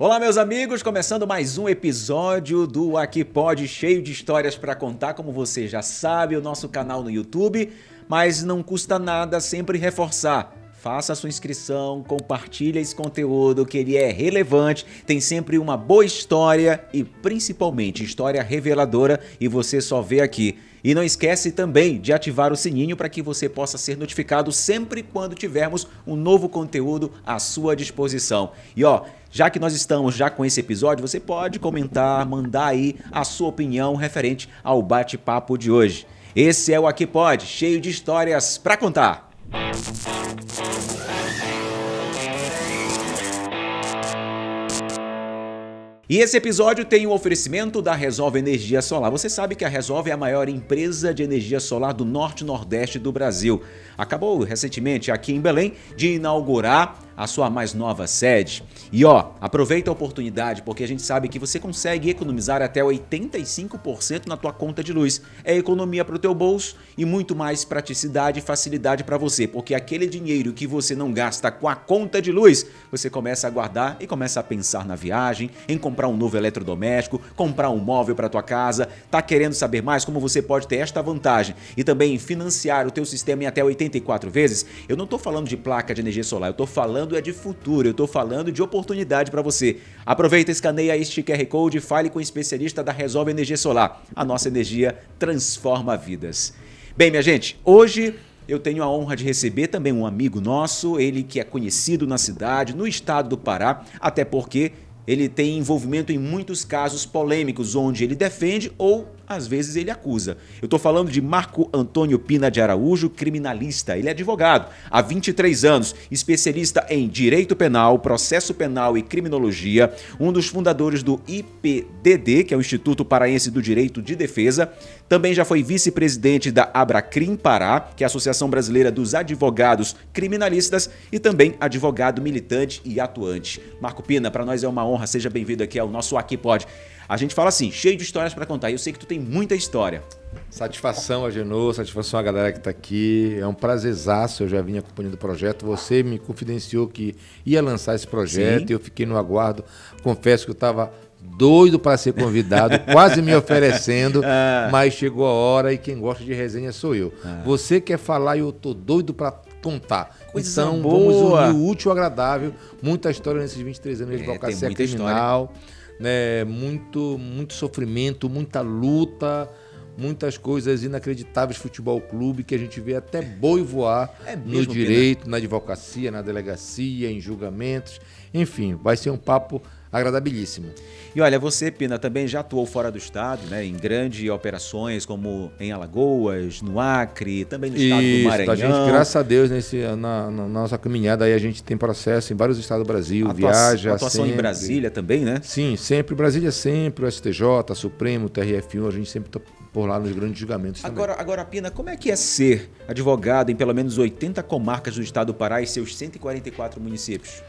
Olá, meus amigos, começando mais um episódio do Aqui Pode, cheio de histórias para contar. Como você já sabe, o nosso canal no YouTube, mas não custa nada sempre reforçar. Faça a sua inscrição, compartilhe esse conteúdo que ele é relevante, tem sempre uma boa história e principalmente história reveladora e você só vê aqui. E não esquece também de ativar o sininho para que você possa ser notificado sempre quando tivermos um novo conteúdo à sua disposição. E já que nós estamos já com esse episódio, você pode comentar, mandar aí a sua opinião referente ao bate-papo de hoje. Esse é o Aqui Pode, cheio de histórias para contar. E esse episódio tem um oferecimento da Resolve Energia Solar. Você sabe que a Resolve é a maior empresa de energia solar do norte e nordeste do Brasil. Acabou recentemente aqui em Belém de inaugurar a sua mais nova sede. E aproveita a oportunidade porque a gente sabe que você consegue economizar até 85% na tua conta de luz. É economia para o teu bolso e muito mais praticidade e facilidade para você, porque aquele dinheiro que você não gasta com a conta de luz, você começa a guardar e começa a pensar na viagem, em comprar um novo eletrodoméstico, comprar um móvel para tua casa. Tá querendo saber mais como você pode ter esta vantagem e também financiar o teu sistema em até 84 vezes? Eu não estou falando de placa de energia solar, eu estou falando de futuro, eu estou falando de oportunidade para você. Aproveita, escaneia este QR Code e fale com o especialista da Resolve Energia Solar. A nossa energia transforma vidas. Bem, minha gente, hoje eu tenho a honra de receber também um amigo nosso, ele que é conhecido na cidade, no estado do Pará, até porque ele tem envolvimento em muitos casos polêmicos, onde ele defende ou, às vezes, ele acusa. Eu estou falando de Marco Antônio Pina de Araújo, criminalista. Ele é advogado há 23 anos, especialista em direito penal, processo penal e criminologia, um dos fundadores do IPDD, que é o Instituto Paraense do Direito de Defesa. Também já foi vice-presidente da Abracrim Pará, que é a Associação Brasileira dos Advogados Criminalistas, e também advogado militante e atuante. Marco Pina, para nós é uma honra, seja bem-vindo aqui ao nosso Aqui Pode. A gente fala assim, cheio de histórias para contar, e eu sei que tu tem muita história. Satisfação, Agenor, satisfação a galera que está aqui, é um prazerzaço, eu já vim acompanhando o projeto, você me confidenciou que ia lançar esse projeto. Sim. Eu fiquei no aguardo, confesso que eu estava doido para ser convidado, quase me oferecendo, mas chegou a hora e quem gosta de resenha sou eu. Você quer falar e eu tô doido para contar. Coisa então boa. Vamos unir o útil ao agradável, muita história nesses 23 anos de advocacia criminal, né? Muito sofrimento, muita luta, muitas coisas inacreditáveis, futebol clube, que a gente vê até boi voar no direito, na advocacia, na delegacia, em julgamentos, enfim, vai ser um papo agradabilíssimo. E olha, você, Pina, também já atuou fora do estado, né, em grandes operações, como em Alagoas, no Acre, também no estado do Maranhão. A gente, graças a Deus, na nossa caminhada aí a gente tem processo em vários estados do Brasil, viaja atuação sempre. Em Brasília também, né? Sim, sempre. Brasília sempre, o STJ, Supremo, o TRF1, a gente sempre está por lá nos grandes julgamentos também. Agora, Pina, como é que é ser advogado em pelo menos 80 comarcas do estado do Pará e seus 144 municípios?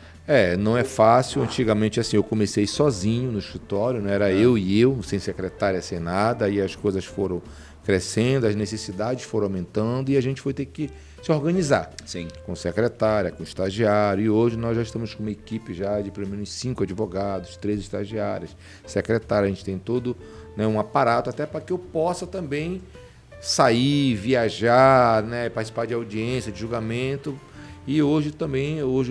Não é fácil. Antigamente, assim, eu comecei sozinho no escritório, não era eu, sem secretária, sem nada, e as coisas foram crescendo, as necessidades foram aumentando e a gente foi ter que se organizar. Sim. Com secretária, com estagiário, e hoje nós já estamos com uma equipe já de pelo menos 5 advogados, 3 estagiárias, secretária, a gente tem todo, né, um aparato até para que eu possa também sair, viajar, né, participar de audiência, de julgamento. E hoje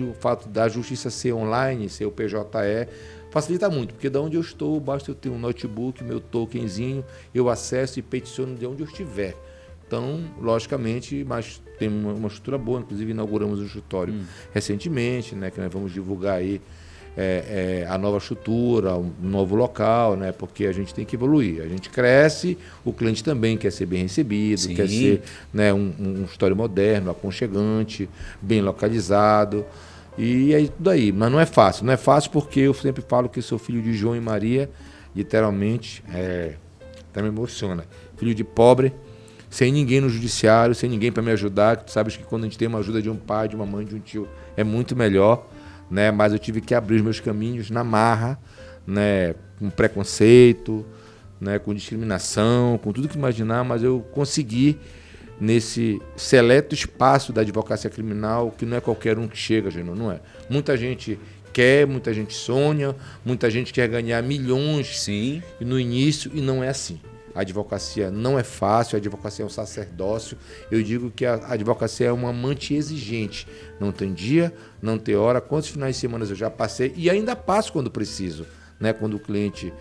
o fato da justiça ser online, ser o PJE, facilita muito, porque de onde eu estou, basta eu ter um notebook, meu tokenzinho, eu acesso e peticiono de onde eu estiver. Então, logicamente, mas tem uma estrutura boa, inclusive inauguramos um escritório recentemente, né, que nós vamos divulgar aí a nova estrutura, um novo local, né? Porque a gente tem que evoluir. A gente cresce, o cliente também quer ser bem recebido, Sim. quer ser, né, um escritório moderno, aconchegante, bem localizado. E é tudo aí. Mas não é fácil. Não é fácil porque eu sempre falo que sou filho de João e Maria, literalmente, até me emociona. Filho de pobre, sem ninguém no judiciário, sem ninguém para me ajudar. Tu sabes que quando a gente tem uma ajuda de um pai, de uma mãe, de um tio, é muito melhor. Né? Mas eu tive que abrir os meus caminhos na marra, né? Com preconceito, né? Com discriminação, com tudo que imaginar, mas eu consegui nesse seleto espaço da advocacia criminal, que não é qualquer um que chega, Genô, não é. Muita gente quer, muita gente sonha, muita gente quer ganhar milhões. Sim. No início, e não é assim. A advocacia não é fácil, a advocacia é um sacerdócio. Eu digo que a advocacia é uma amante exigente. Não tem dia, não tem hora. Quantos finais de semana eu já passei e ainda passo quando preciso, né? Quando o cliente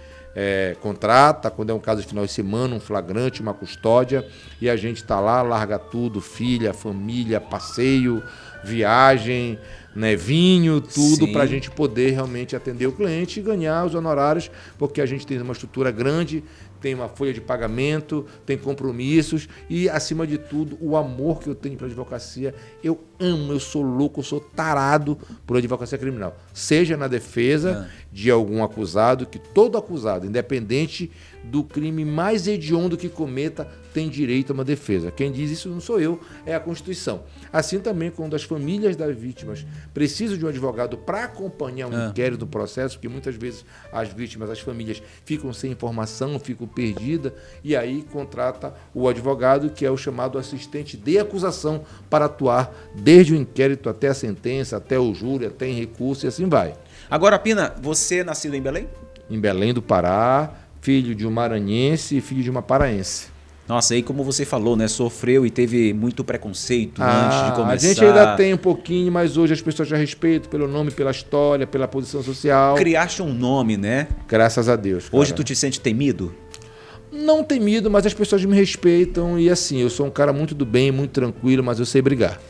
contrata, quando é um caso de final de semana, um flagrante, uma custódia, e a gente está lá, larga tudo, filha, família, passeio, viagem, né, vinho, tudo para a gente poder realmente atender o cliente e ganhar os honorários, porque a gente tem uma estrutura grande, tem uma folha de pagamento, tem compromissos e, acima de tudo, o amor que eu tenho pela advocacia. Eu amo, eu sou louco, eu sou tarado por advocacia criminal. Seja na defesa de algum acusado, que todo acusado, independente do crime mais hediondo que cometa, tem direito a uma defesa. Quem diz isso não sou eu, é a Constituição. Assim também, quando as famílias das vítimas precisam de um advogado para acompanhar um inquérito do processo, porque muitas vezes as vítimas, as famílias ficam sem informação, ficam perdidas, e aí contrata o advogado, que é o chamado assistente de acusação, para atuar desde o inquérito até a sentença, até o júri, até em recurso, e assim vai. Agora, Pina, você é nascido em Belém? Em Belém do Pará, filho de um maranhense e filho de uma paraense. Nossa, aí como você falou, né? Sofreu e teve muito preconceito antes de começar. A gente ainda tem um pouquinho, mas hoje as pessoas já respeitam pelo nome, pela história, pela posição social. Criaste um nome, né? Graças a Deus, cara. Hoje tu te sente temido? Não temido, mas as pessoas me respeitam e assim, eu sou um cara muito do bem, muito tranquilo, mas eu sei brigar.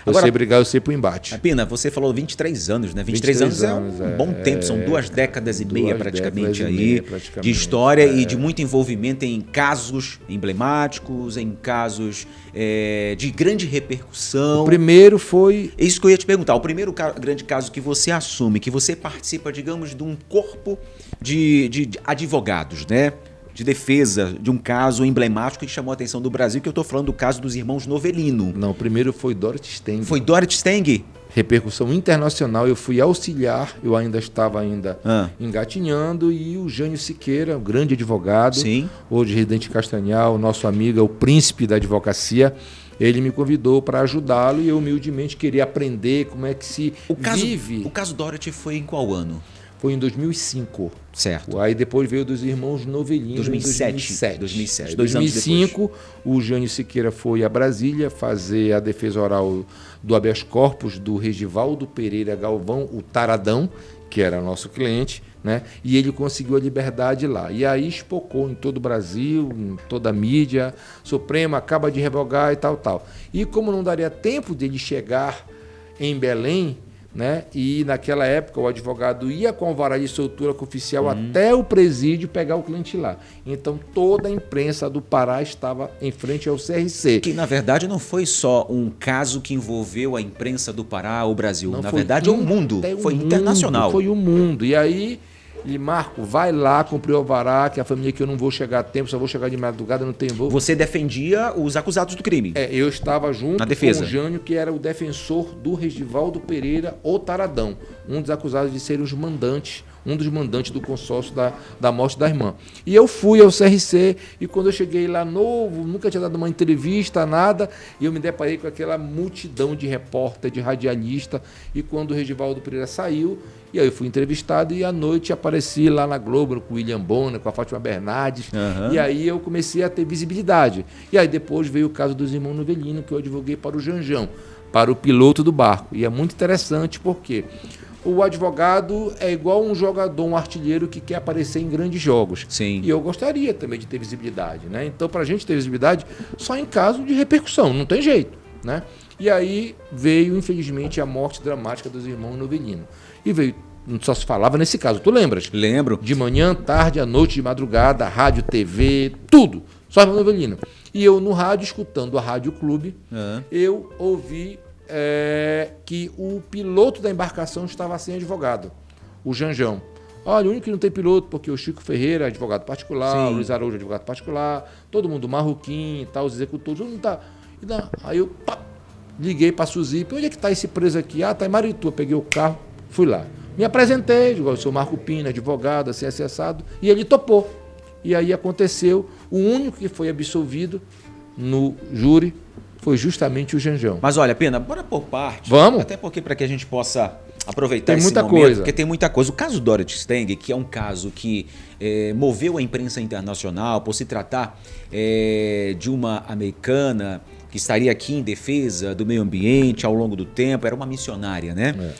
Agora, sei brigar, eu sei pro embate. Pina, você falou 23 anos, né? 23 anos é um bom tempo, são 2 décadas e meia praticamente aí de história e de muito envolvimento em casos emblemáticos, em casos de grande repercussão. O primeiro foi... É isso que eu ia te perguntar. O primeiro grande caso que você assume, que você participa, digamos, de um corpo de advogados, né? De defesa de um caso emblemático que chamou a atenção do Brasil, que eu estou falando do caso dos irmãos Novelino. Não, o primeiro foi Dorothy Steng. Foi Dorothy Steng? Repercussão internacional, eu fui auxiliar, eu ainda estava engatinhando, e o Jânio Siqueira, o grande advogado, hoje residente em Castanhal, nosso amigo, é o príncipe da advocacia, ele me convidou para ajudá-lo e eu humildemente queria aprender como é que se vive. O caso Dorothy foi em qual ano? Foi em 2005. Certo. Aí depois veio dos irmãos Novelino 2007. em 2005, o Jânio Siqueira foi a Brasília fazer a defesa oral do habeas corpus do Regivaldo Pereira Galvão, o Taradão, que era nosso cliente, né? E ele conseguiu a liberdade lá. E aí espocou em todo o Brasil, em toda a mídia, Suprema acaba de revogar e tal. E como não daria tempo dele chegar em Belém, né? E naquela época o advogado ia com alvará de soltura oficial até o presídio pegar o cliente lá. Então toda a imprensa do Pará estava em frente ao CRC. Que na verdade não foi só um caso que envolveu a imprensa do Pará ou Brasil. Não, na verdade é um mundo, foi internacional. Foi o mundo. E aí ele, Marco, vai lá, cumprir o alvará, que a família que eu não vou chegar a tempo, só vou chegar de madrugada, não tem voo. Você defendia os acusados do crime? Eu estava junto na defesa com o Jânio, que era o defensor do Regivaldo Pereira, o Taradão, um dos acusados de ser os mandantes, um dos mandantes do consórcio da morte da irmã. E eu fui ao CRC, e quando eu cheguei lá novo, nunca tinha dado uma entrevista, nada, e eu me deparei com aquela multidão de repórter, de radialista, e quando o Regivaldo Pereira saiu, e aí eu fui entrevistado e à noite apareci lá na Globo com o William Bonner, com a Fátima Bernardes, e aí eu comecei a ter visibilidade. E aí depois veio o caso dos irmãos Novelino, que eu advoguei para o Janjão, para o piloto do barco. E é muito interessante porque o advogado é igual um jogador, um artilheiro que quer aparecer em grandes jogos. Sim. E eu gostaria também de ter visibilidade, né? Então, para a gente ter visibilidade, só em caso de repercussão, não tem jeito, né? E aí veio, infelizmente, a morte dramática dos irmãos Novelino. E veio, só se falava nesse caso, tu lembras? Lembro. De manhã, tarde, à noite, de madrugada, rádio, TV, tudo, só irmão Novelino. E eu no rádio, escutando a Rádio Clube, eu ouvi que o piloto da embarcação estava sem advogado, o Janjão. Olha, o único que não tem piloto, porque o Chico Ferreira é advogado particular, o Luiz Araújo é advogado particular, todo mundo marroquim, tá, os executores, todo mundo tá. Aí eu liguei para a Suzipe, onde é que está esse preso aqui? Ah, tá em Marituba, peguei o carro, fui lá. Me apresentei, digo, eu sou Marco Pina, advogado, assim, acessado, e ele topou. E aí aconteceu, o único que foi absolvido no júri foi justamente o Janjão. Mas olha, Pena, bora por parte. Vamos. Até porque para que a gente possa aproveitar Tem esse muita momento, coisa. porque tem muita coisa. O caso Dorothy Stang, que é um caso que moveu a imprensa internacional por se tratar de uma americana que estaria aqui em defesa do meio ambiente ao longo do tempo, era uma missionária, né?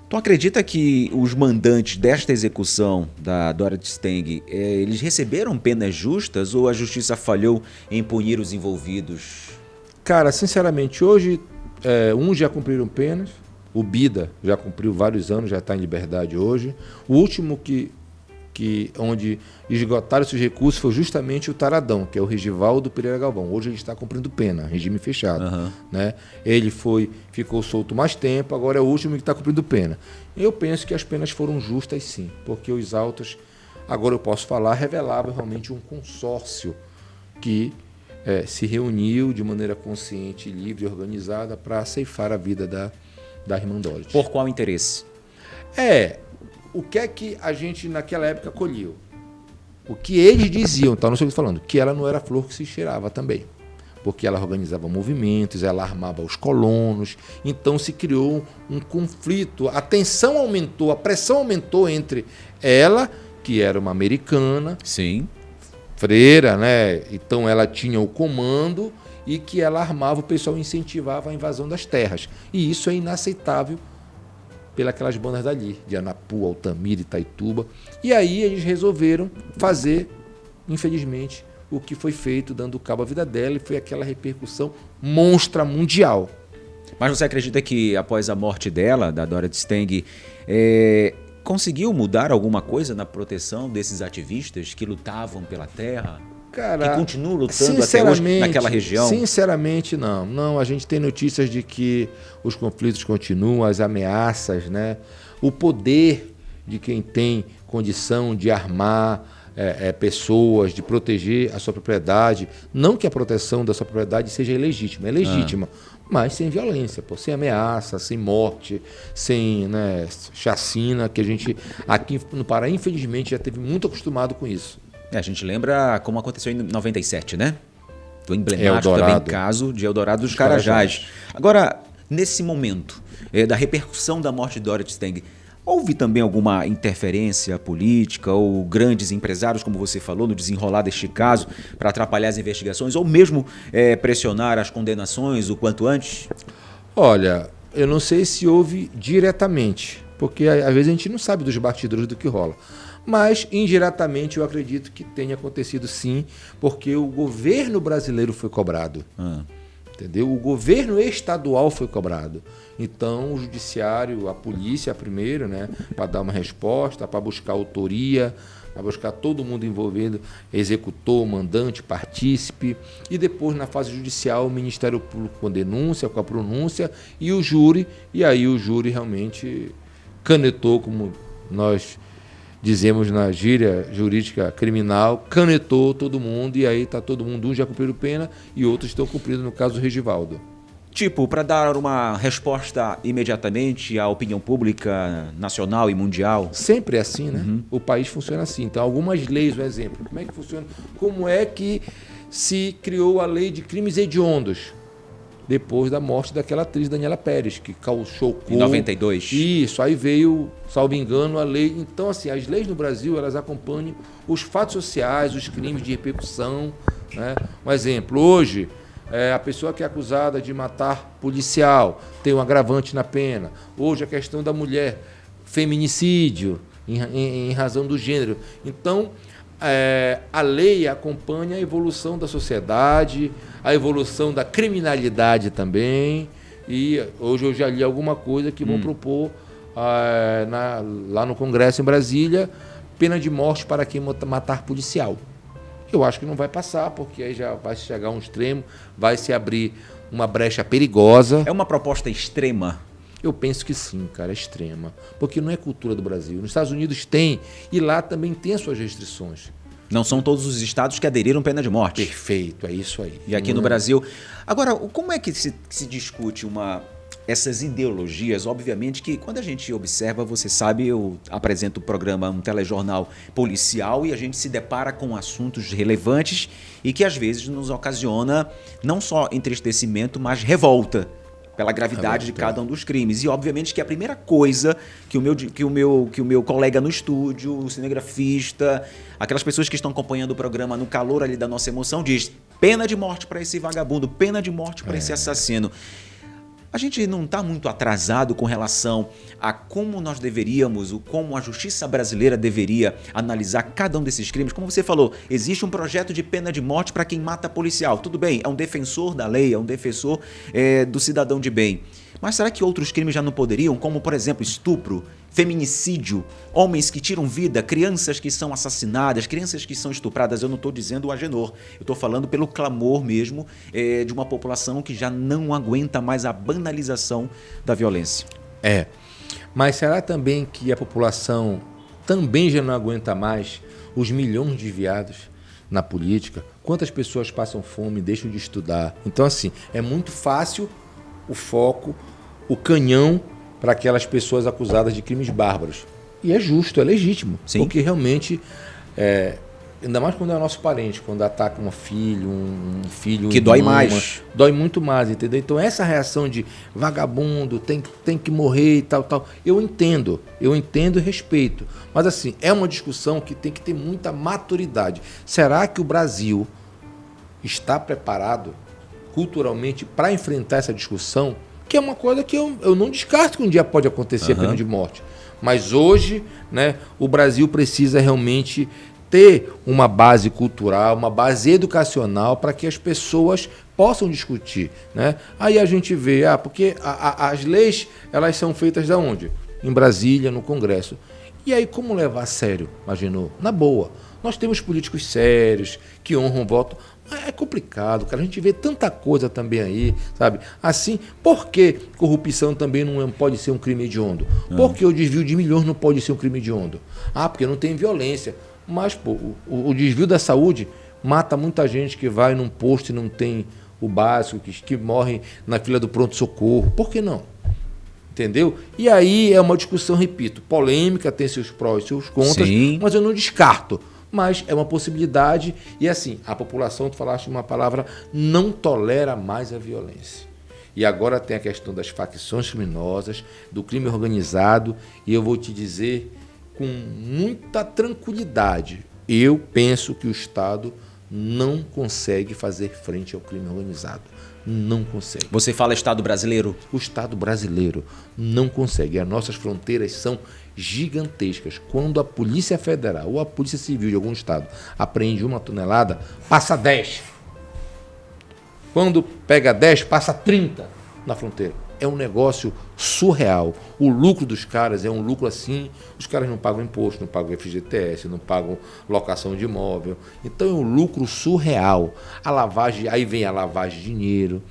Tu acredita que os mandantes desta execução da Dorothy Stang, eles receberam penas justas ou a justiça falhou em punir os envolvidos? Cara, sinceramente, hoje uns já cumpriram penas. O Bida já cumpriu vários anos, já está em liberdade hoje. O último onde esgotaram esses recursos foi justamente o Taradão, que é o Regivaldo Pereira Galvão. Hoje ele está cumprindo pena, regime fechado. Né? Ele ficou solto mais tempo, agora é o último que está cumprindo pena. Eu penso que as penas foram justas sim, porque os autos, agora eu posso falar, revelavam realmente um consórcio que se reuniu de maneira consciente, livre e organizada para ceifar a vida da irmã Dorothy. Por qual interesse? O que é que a gente naquela época colheu? O que eles diziam, tá? Não sei o que eu estou falando, que ela não era flor que se cheirava também. Porque ela organizava movimentos, ela armava os colonos, então se criou um conflito, a tensão aumentou, a pressão aumentou entre ela, que era uma americana, sim, freira, né? Então ela tinha o comando e que ela armava, o pessoal incentivava a invasão das terras. E isso é inaceitável pelas bandas dali, de Anapu, Altamira, Itaituba. E aí eles resolveram fazer, infelizmente, o que foi feito, dando cabo à vida dela, e foi aquela repercussão monstra mundial. Mas você acredita que após a morte dela, da Dorothy Stang, conseguiu mudar alguma coisa na proteção desses ativistas que lutavam pela terra? Cara, que continuam lutando até hoje naquela região? Sinceramente, não. Não, a gente tem notícias de que os conflitos continuam, as ameaças, né? O poder de quem tem condição de armar pessoas, de proteger a sua propriedade. Não que a proteção da sua propriedade seja ilegítima, é legítima, mas sem violência, sem ameaça, sem morte, sem chacina, que a gente aqui no Pará, infelizmente, já teve muito acostumado com isso. A gente lembra como aconteceu em 97, né? Do emblemático também caso de Eldorado dos Carajás. Agora, nesse momento da repercussão da morte de Dorothy Stang, houve também alguma interferência política ou grandes empresários, como você falou, no desenrolar deste caso, para atrapalhar as investigações ou mesmo pressionar as condenações o quanto antes? Olha, eu não sei se houve diretamente, porque às vezes a gente não sabe dos bastidores do que rola. Mas, indiretamente, eu acredito que tenha acontecido sim, porque o governo brasileiro foi cobrado. Entendeu? O governo estadual foi cobrado. Então, o judiciário, a polícia primeiro, né, para dar uma resposta, para buscar autoria, para buscar todo mundo envolvido, executor, mandante, partícipe, e depois, na fase judicial, o Ministério Público com denúncia, com a pronúncia, e o júri, e aí o júri realmente canetou, como nós dizemos na gíria jurídica criminal, canetou todo mundo, e aí está todo mundo, uns já cumpriram pena e outros estão cumprindo, no caso do Regivaldo. Tipo, para dar uma resposta imediatamente à opinião pública nacional e mundial? Sempre é assim, né? O país funciona assim. Então, algumas leis, um exemplo, como é que funciona? Como é que se criou a lei de crimes hediondos? Depois da morte daquela atriz Daniela Pérez, que chocou... Em 92. Isso, aí veio, salvo engano, a lei... Então, assim, as leis no Brasil, elas acompanham os fatos sociais, os crimes de repercussão, né? Um exemplo, hoje, a pessoa que é acusada de matar policial tem um agravante na pena. Hoje, a questão da mulher, feminicídio, em razão do gênero. Então, a lei acompanha a evolução da sociedade, a evolução da criminalidade também, e hoje eu já li alguma coisa que vão propor lá no Congresso em Brasília, pena de morte para quem matar policial. Eu acho que não vai passar, porque aí já vai chegar a um extremo, vai se abrir uma brecha perigosa. É uma proposta extrema? Eu penso que sim, cara, é extrema. Porque não é cultura do Brasil. Nos Estados Unidos tem, e lá também tem as suas restrições. Não são todos os estados que aderiram pena de morte. Perfeito, é isso aí. E aqui no Brasil... Agora, como é que se discute essas ideologias? Obviamente que quando a gente observa, você sabe, eu apresento o programa, um telejornal policial, e a gente se depara com assuntos relevantes e que às vezes nos ocasiona não só entristecimento, mas revolta. pela gravidade de cada um dos crimes. E, obviamente, que a primeira coisa que o meu colega no estúdio, o cinegrafista, aquelas pessoas que estão acompanhando o programa no calor ali da nossa emoção, diz: pena de morte para esse vagabundo, pena de morte para esse assassino. A gente não está muito atrasado com relação a como nós deveríamos, como a justiça brasileira deveria analisar cada um desses crimes. Como você falou, existe um projeto de pena de morte para quem mata policial. Tudo bem, é um defensor da lei, é um defensor do cidadão de bem. Mas será que outros crimes já não poderiam? Como, por exemplo, estupro, feminicídio, homens que tiram vida, crianças que são assassinadas, crianças que são estupradas. Eu não estou dizendo o Agenor, eu estou falando pelo clamor mesmo de uma população que já não aguenta mais a banalização da violência. Mas será também que a população também já não aguenta mais os milhões de desviados na política? Quantas pessoas passam fome, deixam de estudar? Então, assim, é muito fácil o foco, o canhão para aquelas pessoas acusadas de crimes bárbaros. E é justo, é legítimo. Sim. Porque realmente, ainda mais quando é nosso parente, quando ataca um filho... Que dói mais. Dói muito mais, entendeu? Então essa reação de vagabundo, tem que morrer e tal, eu entendo e respeito. Mas assim, é uma discussão que tem que ter muita maturidade. Será que o Brasil está preparado culturalmente para enfrentar essa discussão, que é uma coisa que eu não descarto que um dia pode acontecer, pena de morte. Mas hoje, né, o Brasil precisa realmente ter uma base cultural, uma base educacional para que as pessoas possam discutir, né? Aí a gente vê, porque as leis, elas são feitas de onde? Em Brasília, no Congresso. E aí como levar a sério, imaginou? Na boa. Nós temos políticos sérios, que honram o voto. É complicado, cara. A gente vê tanta coisa também aí, sabe? Assim, por que corrupção também não pode ser um crime hediondo? Por que o desvio de milhões não pode ser um crime hediondo? Porque não tem violência. Mas, pô, o desvio da saúde mata muita gente que vai num posto e não tem o básico, que morre na fila do pronto-socorro. Por que não? Entendeu? E aí é uma discussão, repito, polêmica, tem seus prós e seus contras, Sim. mas eu não descarto. Mas é uma possibilidade e assim, a população, tu falaste uma palavra, não tolera mais a violência. E agora tem a questão das facções criminosas, do crime organizado, e eu vou te dizer com muita tranquilidade, eu penso que o Estado não consegue fazer frente ao crime organizado. Não consegue. Você fala Estado brasileiro? O Estado brasileiro não consegue. As nossas fronteiras são gigantescas. Quando a Polícia Federal ou a Polícia Civil de algum estado apreende 1 tonelada, passa 10. Quando pega 10, passa 30 na fronteira. É um negócio surreal. O lucro dos caras é um lucro assim, os caras não pagam imposto, não pagam FGTS, não pagam locação de imóvel. Então é um lucro surreal. A lavagem, aí vem a lavagem de dinheiro.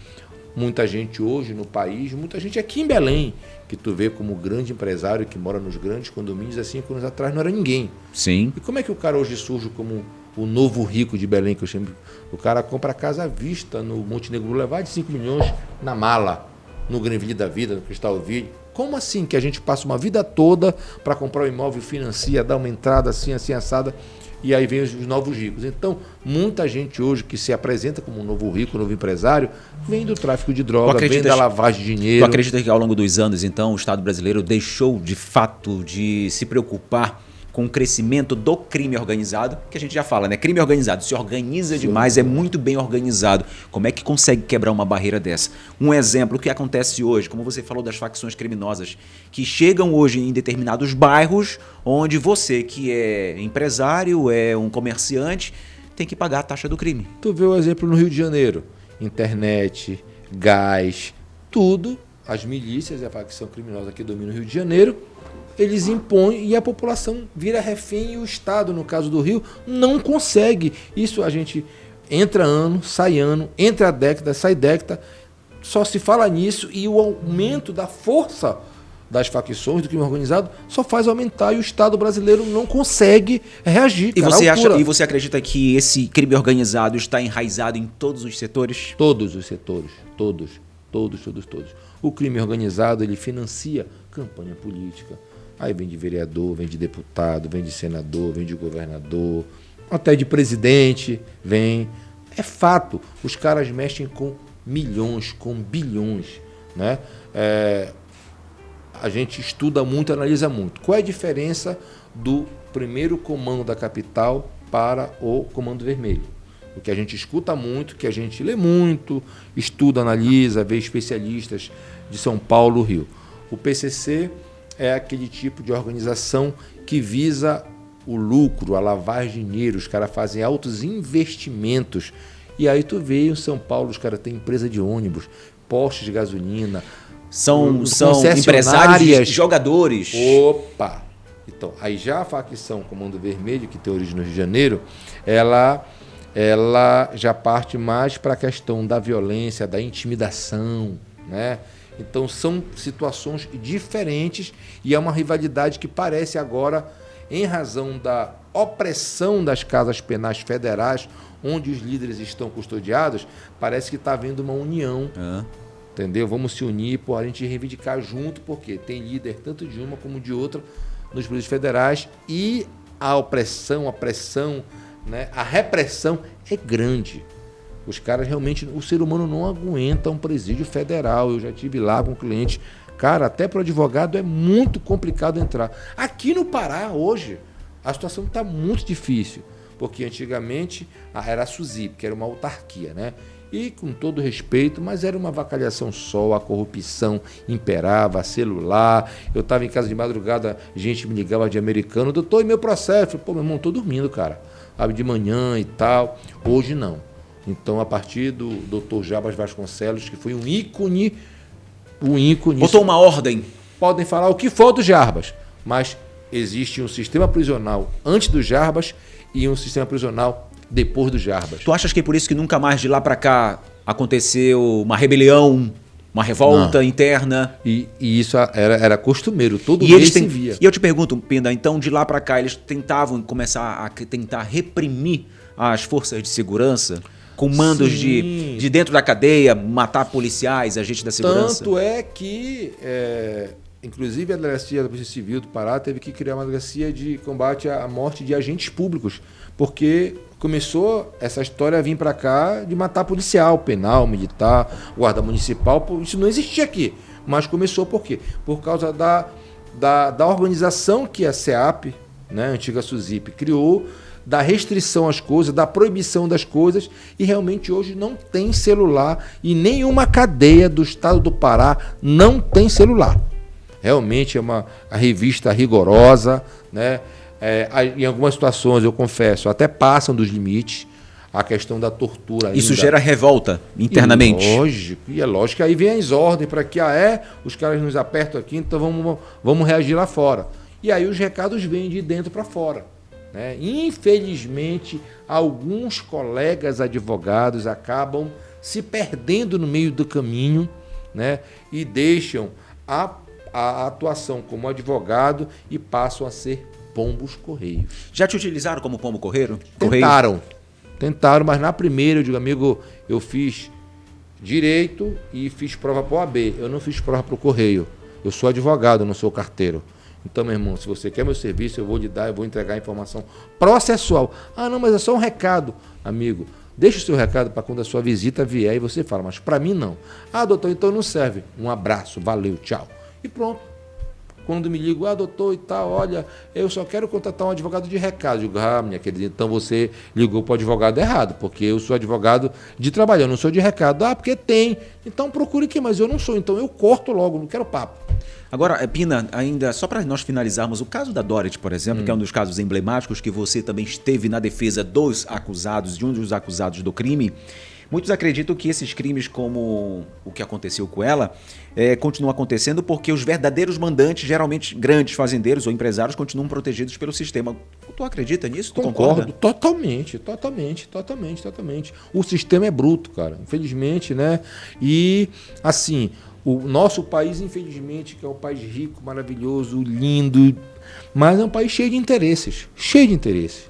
Muita gente hoje no país, muita gente aqui em Belém, que tu vê como grande empresário que mora nos grandes condomínios, há 5 anos atrás não era ninguém. Sim. E como é que o cara hoje surge como o novo rico de Belém, que eu chamo? O cara compra a casa à vista no Montenegro Boulevard de 5 milhões na mala, no Grenville da Vida, no Cristal Ville. Como assim que a gente passa uma vida toda para comprar um imóvel, financia, dá uma entrada assim, assada, e aí vem os novos ricos? Então, muita gente hoje que se apresenta como um novo rico, um novo empresário, vem do tráfico de droga, vem da lavagem de dinheiro. Tu acredita que ao longo dos anos, então, o Estado brasileiro deixou de fato de se preocupar com o crescimento do crime organizado? Que a gente já fala, né? Crime organizado se organiza demais, é muito bem organizado. Como é que consegue quebrar uma barreira dessa? Um exemplo, o que acontece hoje, como você falou das facções criminosas, que chegam hoje em determinados bairros, onde você que é empresário, é um comerciante, tem que pagar a taxa do crime. Tu vê o exemplo no Rio de Janeiro. Internet, gás, tudo. As milícias e a facção criminosa que domina o Rio de Janeiro, eles impõem e a população vira refém e o Estado, no caso do Rio, não consegue. Isso a gente entra ano, sai ano, entra década, sai década, só se fala nisso e o aumento da força das facções do crime organizado só faz aumentar e o Estado brasileiro não consegue reagir. E você acredita que esse crime organizado está enraizado em todos os setores? Todos os setores, todos. O crime organizado, ele financia campanha política. Aí vem de vereador, vem de deputado, vem de senador, vem de governador, até de presidente, vem. É fato, os caras mexem com milhões, com bilhões. né? A gente estuda muito, analisa muito. Qual é a diferença do primeiro comando da capital para o Comando Vermelho? O que a gente escuta muito, que a gente lê muito, estuda, analisa, vê especialistas de São Paulo, Rio. O PCC é aquele tipo de organização que visa o lucro, a lavagem de dinheiro, os caras fazem altos investimentos. E aí tu vê em São Paulo, os caras têm empresa de ônibus, postos de gasolina, são empresários, jogadores. Opa! Então, aí já a facção Comando Vermelho, que tem origem no Rio de Janeiro, ela já parte mais para a questão da violência, da intimidação, né? Então são situações diferentes e é uma rivalidade que parece agora, em razão da opressão das casas penais federais, onde os líderes estão custodiados, parece que está havendo uma união. Entendeu? Vamos se unir, a gente reivindicar junto, porque tem líder tanto de uma como de outra nos presídios federais e a opressão, a pressão, né? A repressão é grande. Os caras realmente, o ser humano não aguenta um presídio federal. Eu já estive lá com um cliente. Cara, até para o advogado é muito complicado entrar. Aqui no Pará, hoje, a situação está muito difícil, porque antigamente era a SUSIP, que era uma autarquia, né? E com todo respeito, mas era uma avacalhação só, a corrupção imperava, celular. Eu estava em casa de madrugada, gente me ligava de americano, doutor, e meu processo? Eu falei, pô, meu irmão, estou dormindo, cara. Abre de manhã e tal. Hoje não. Então, a partir do doutor Jabas Vasconcelos, que foi um ícone. Botou uma ordem. Podem falar o que for do Jarbas, mas existe um sistema prisional antes do Jarbas e um sistema prisional depois do Jarbas. Tu achas que é por isso que nunca mais de lá para cá aconteceu uma rebelião, uma revolta interna? E isso era costumeiro, todo mês se via. E eu te pergunto, Pinda, então de lá para cá eles tentavam começar a tentar reprimir as forças de segurança? Comandos de dentro da cadeia, matar policiais, agentes da segurança? Tanto é que, inclusive, a Delegacia da Polícia Civil do Pará teve que criar uma delegacia de combate à morte de agentes públicos, porque começou essa história a vir para cá de matar policial, penal, militar, guarda municipal. Isso não existia aqui, mas começou por quê? Por causa da organização que a SEAP, né, a antiga SUSIP, criou, da restrição às coisas, da proibição das coisas, e realmente hoje não tem celular e nenhuma cadeia do estado do Pará não tem celular. Realmente é a revista rigorosa, né? Em algumas situações, eu confesso, até passam dos limites, a questão da tortura ainda. Isso gera revolta internamente. E é lógico que aí vem as ordens para que os caras nos apertam aqui, então vamos reagir lá fora. E aí os recados vêm de dentro para fora. Infelizmente, alguns colegas advogados acabam se perdendo no meio do caminho, né? E deixam a atuação como advogado e passam a ser pombos correios. Já te utilizaram como pombo correio? Tentaram, mas na primeira eu digo, amigo, eu fiz direito e fiz prova para o OAB, eu não fiz prova para o correio. Eu sou advogado, eu não sou carteiro. Então, meu irmão, se você quer meu serviço, eu vou lhe dar, eu vou entregar a informação processual. Ah, não, mas é só um recado. Amigo, deixa o seu recado para quando a sua visita vier e você fala, mas para mim não. Ah, doutor, então não serve. Um abraço, valeu, tchau. E pronto. Quando me ligo, doutor e tal, olha, eu só quero contratar um advogado de recado. Eu digo, minha querida, então você ligou para o advogado errado, porque eu sou advogado de trabalho, eu não sou de recado. Porque tem. Então procure aqui, mas eu não sou, então eu corto logo, não quero papo. Agora, Pina, ainda só para nós finalizarmos, o caso da Dorothy, por exemplo, que é um dos casos emblemáticos que você também esteve na defesa dos acusados, de um dos acusados do crime. Muitos acreditam que esses crimes, como o que aconteceu com ela, continuam acontecendo porque os verdadeiros mandantes, geralmente grandes fazendeiros ou empresários, continuam protegidos pelo sistema. Tu acredita nisso? Tu Concordo, concorda? Totalmente. O sistema é bruto, cara, infelizmente, né? E, assim, o nosso país, infelizmente, que é um país rico, maravilhoso, lindo, mas é um país cheio de interesses,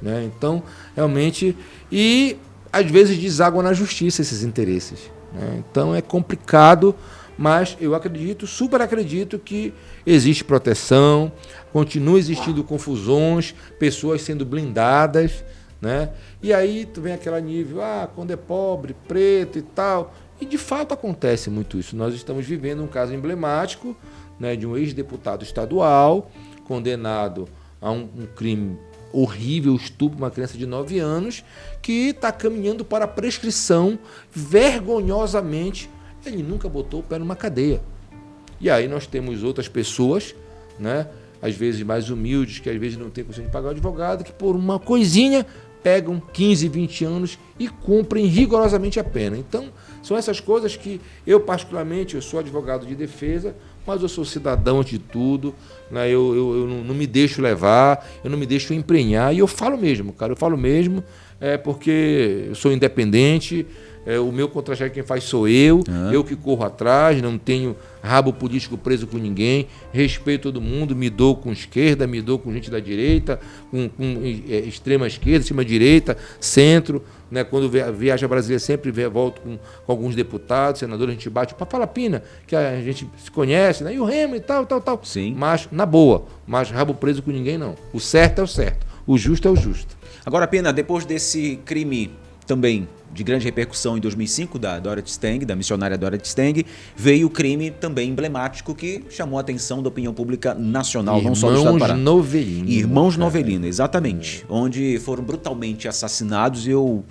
né? Então, realmente, e às vezes deságua na justiça esses interesses, né? Então é complicado, mas eu super acredito que existe proteção, continua existindo confusões, pessoas sendo blindadas, né? E aí tu vem aquele nível, quando é pobre, preto e tal, E de fato acontece muito isso. Nós estamos vivendo um caso emblemático, né, de um ex-deputado estadual condenado a um crime horrível, estupro, uma criança de 9 anos, que está caminhando para a prescrição vergonhosamente. Ele nunca botou o pé numa cadeia. E aí nós temos outras pessoas, né, às vezes mais humildes, que às vezes não têm condição de pagar o advogado, que por uma coisinha pegam 15, 20 anos e cumprem rigorosamente a pena. Então, são essas coisas que eu, particularmente, eu sou advogado de defesa, mas eu sou cidadão de tudo, né? Eu não me deixo levar, eu não me deixo emprenhar, e eu falo mesmo, cara, eu falo mesmo, porque eu sou independente, o meu contra-cheque quem faz sou eu que corro atrás, não tenho rabo político preso com ninguém, respeito todo mundo, me dou com esquerda, me dou com gente da direita, com extrema esquerda, extrema direita, centro, né? Quando viaja a Brasília sempre volto com alguns deputados, senadores, a gente bate para falar pina, que a gente se conhece, né? E o Remo e tal. Sim. Mas na boa, mas rabo preso com ninguém não. O certo é o certo, o justo é o justo. Agora, Pena, depois desse crime também de grande repercussão em 2005 da Dorothy Stang, da missionária Dorothy Stang, veio o crime também emblemático que chamou a atenção da opinião pública nacional, não só do Estado do Pará. Irmãos Novelino, exatamente. Onde foram brutalmente assassinados. O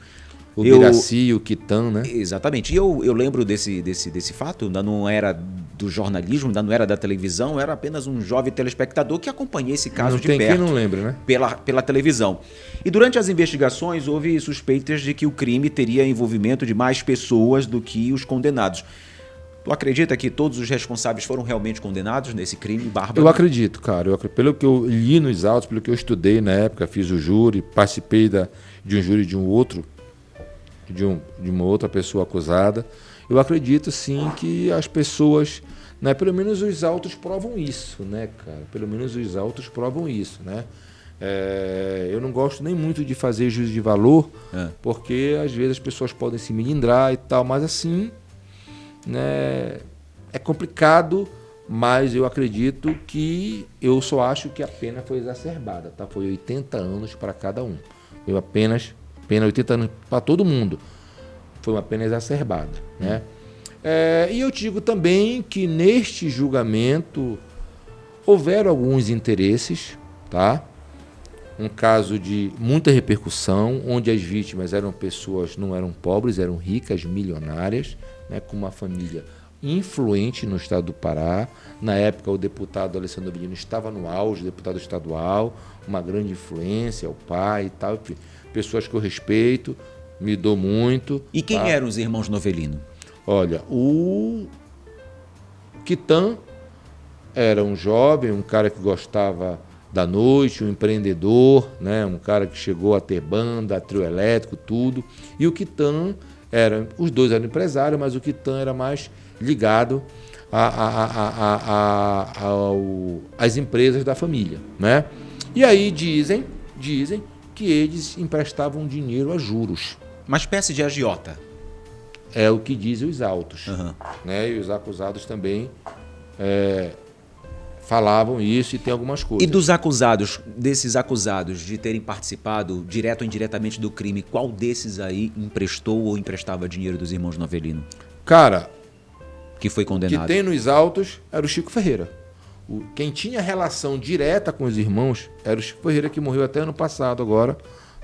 Biraci e o Quitã, né? Exatamente. E eu lembro desse fato, ainda não era do jornalismo, ainda não era da televisão, era apenas um jovem telespectador que acompanhei esse caso de perto. Não tem quem não lembra, né? Pela televisão. E durante as investigações houve suspeitas de que o crime teria envolvimento de mais pessoas do que os condenados. Tu acredita que todos os responsáveis foram realmente condenados nesse crime bárbaro? Eu acredito, cara. Pelo que eu li nos autos, pelo que eu estudei na época, fiz o júri, participei de um júri de uma outra pessoa acusada. Eu acredito, sim, que as pessoas, né, pelo menos os autos provam isso, né, cara? Pelo menos os autos provam isso, né? Eu não gosto nem muito de fazer juízo de valor, porque às vezes as pessoas podem se melindrar e tal, mas assim, né, é complicado, mas eu acredito que eu só acho que a pena foi exacerbada, tá? Foi 80 anos para cada um. Foi apenas pena 80 anos para todo mundo. Foi uma pena exacerbada, né? E eu digo também que neste julgamento houveram alguns interesses, tá? Um caso de muita repercussão, onde as vítimas eram pessoas, não eram pobres, eram ricas, milionárias, né? Com uma família influente no estado do Pará. Na época, o deputado Alessandro Novelino estava no auge, deputado estadual, uma grande influência, o pai e tal, enfim, pessoas que eu respeito, me dou muito. E quem eram os irmãos Novelino? Olha, o Quitã era um jovem, um cara que gostava da noite, um empreendedor, né? Um cara que chegou a ter banda, trio elétrico, tudo. E o Quitã os dois eram empresários, mas o Quitã era mais ligado às empresas da família, né? E aí dizem que eles emprestavam dinheiro a juros. Uma espécie de agiota. É o que dizem os autos. Né? E os acusados também falavam isso, e tem algumas coisas. E desses acusados de terem participado direto ou indiretamente do crime, qual desses aí emprestou ou emprestava dinheiro dos irmãos Novelino? Cara, que foi condenado. Que tem nos autos era o Chico Ferreira. Quem tinha relação direta com os irmãos era o Chico Ferreira, que morreu até ano passado agora,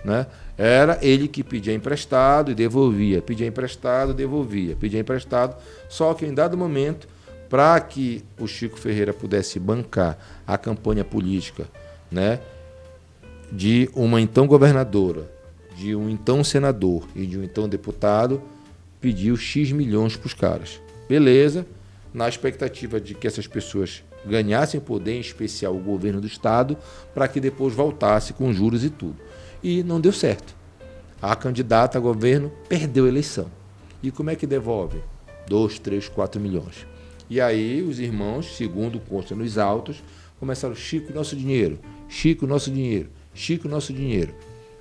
né? Era ele que pedia emprestado e devolvia, pedia emprestado, devolvia, pedia emprestado. Só que em dado momento, para que o Chico Ferreira pudesse bancar a campanha política, né, de uma então governadora, de um então senador e de um então deputado, pediu X milhões para os caras. Beleza, na expectativa de que essas pessoas ganhassem poder, em especial o governo do estado, para que depois voltasse com juros e tudo. E não deu certo. A candidata a governo perdeu a eleição. E como é que devolve? 2, 3, 4 milhões. E aí os irmãos, segundo consta nos autos, começaram: Chico, nosso dinheiro, Chico, nosso dinheiro, Chico, nosso dinheiro.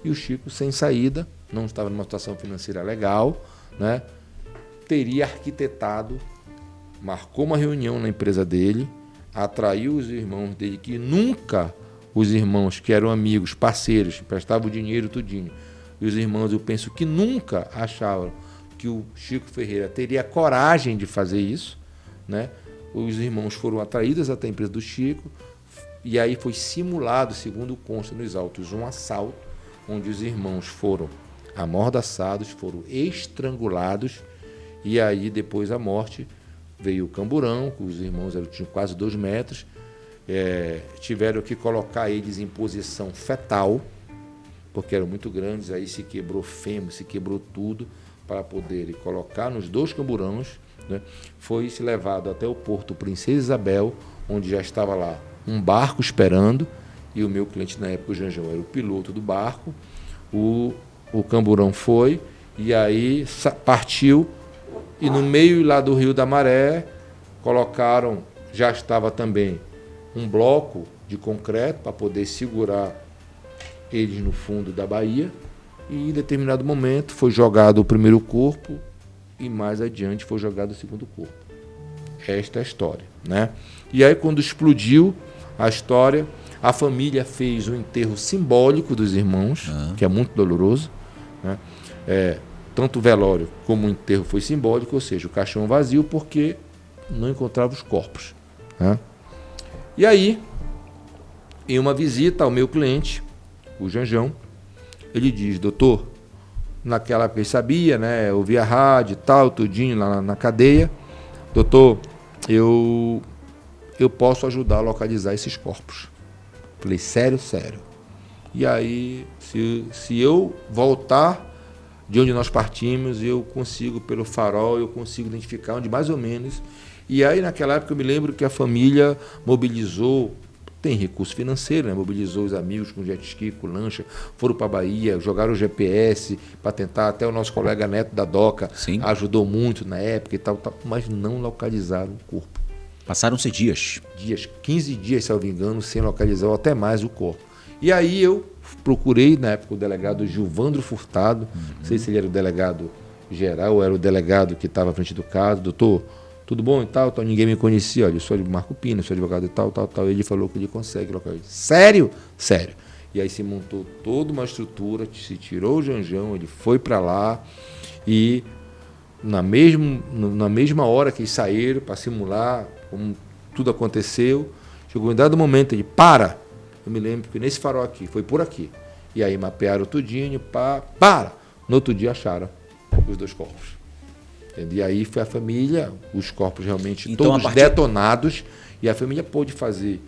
E o Chico, sem saída, não estava numa situação financeira legal, né? Teria arquitetado, marcou uma reunião na empresa dele, atraiu os irmãos dele, que nunca os irmãos que eram amigos, parceiros, prestavam o dinheiro tudinho. E os irmãos, eu penso que nunca achavam que o Chico Ferreira teria coragem de fazer isso, né? Os irmãos foram atraídos até a empresa do Chico, e aí foi simulado, segundo consta nos autos, um assalto, onde os irmãos foram amordaçados, foram estrangulados, e aí depois a morte veio o camburão, que os irmãos tinham quase 2 metros, tiveram que colocar eles em posição fetal, porque eram muito grandes, aí se quebrou fêmur, se quebrou tudo, para poder colocar nos 2 camburões, né? Foi-se levado até o porto Princesa Isabel, onde já estava lá um barco esperando, e o meu cliente na época, o Janjão, era o piloto do barco. O camburão foi, e aí partiu, e no meio lá do Rio da Maré, colocaram, já estava também um bloco de concreto para poder segurar eles no fundo da baía, e em determinado momento foi jogado o primeiro corpo e mais adiante foi jogado o segundo corpo. Esta é a história, né? E aí quando explodiu a história, a família fez um enterro simbólico dos irmãos, que é muito doloroso, né? Tanto o velório como o enterro foi simbólico, ou seja, o caixão vazio porque não encontrava os corpos, né? E aí, em uma visita ao meu cliente, o Janjão, ele diz: doutor, naquela época ele sabia, né, ouvia rádio e tal, tudinho lá na cadeia, doutor, eu posso ajudar a localizar esses corpos. Falei: sério? Sério. E aí, se eu voltar de onde nós partimos, eu consigo, pelo farol, eu consigo identificar onde mais ou menos. E aí, naquela época, eu me lembro que a família mobilizou, tem recurso financeiro, né? Mobilizou os amigos com jet ski, com lancha, foram para a Bahia, jogaram o GPS para tentar, até o nosso colega Neto da DOCA ajudou muito na época e tal, mas não localizaram o corpo. Passaram-se dias. 15 dias, se eu não me engano, sem localizar, ou até mais, o corpo. E aí eu procurei, na época, o delegado Gilvandro Furtado, não sei se ele era o delegado geral ou era o delegado que estava à frente do caso. Doutor, tudo bom e tal, ninguém me conhecia, olha, eu sou de Marco Pino, sou advogado e tal. Ele falou que ele consegue localizar. Sério? Sério. E aí se montou toda uma estrutura, se tirou o Janjão, ele foi para lá e na mesma hora que eles saíram para simular como tudo aconteceu, chegou em dado momento, ele para. Eu me lembro que nesse farol aqui, foi por aqui. E aí mapearam tudinho, para. No outro dia acharam os 2 corpos. E aí foi a família, os corpos realmente então, todos detonados, e a família pôde fazer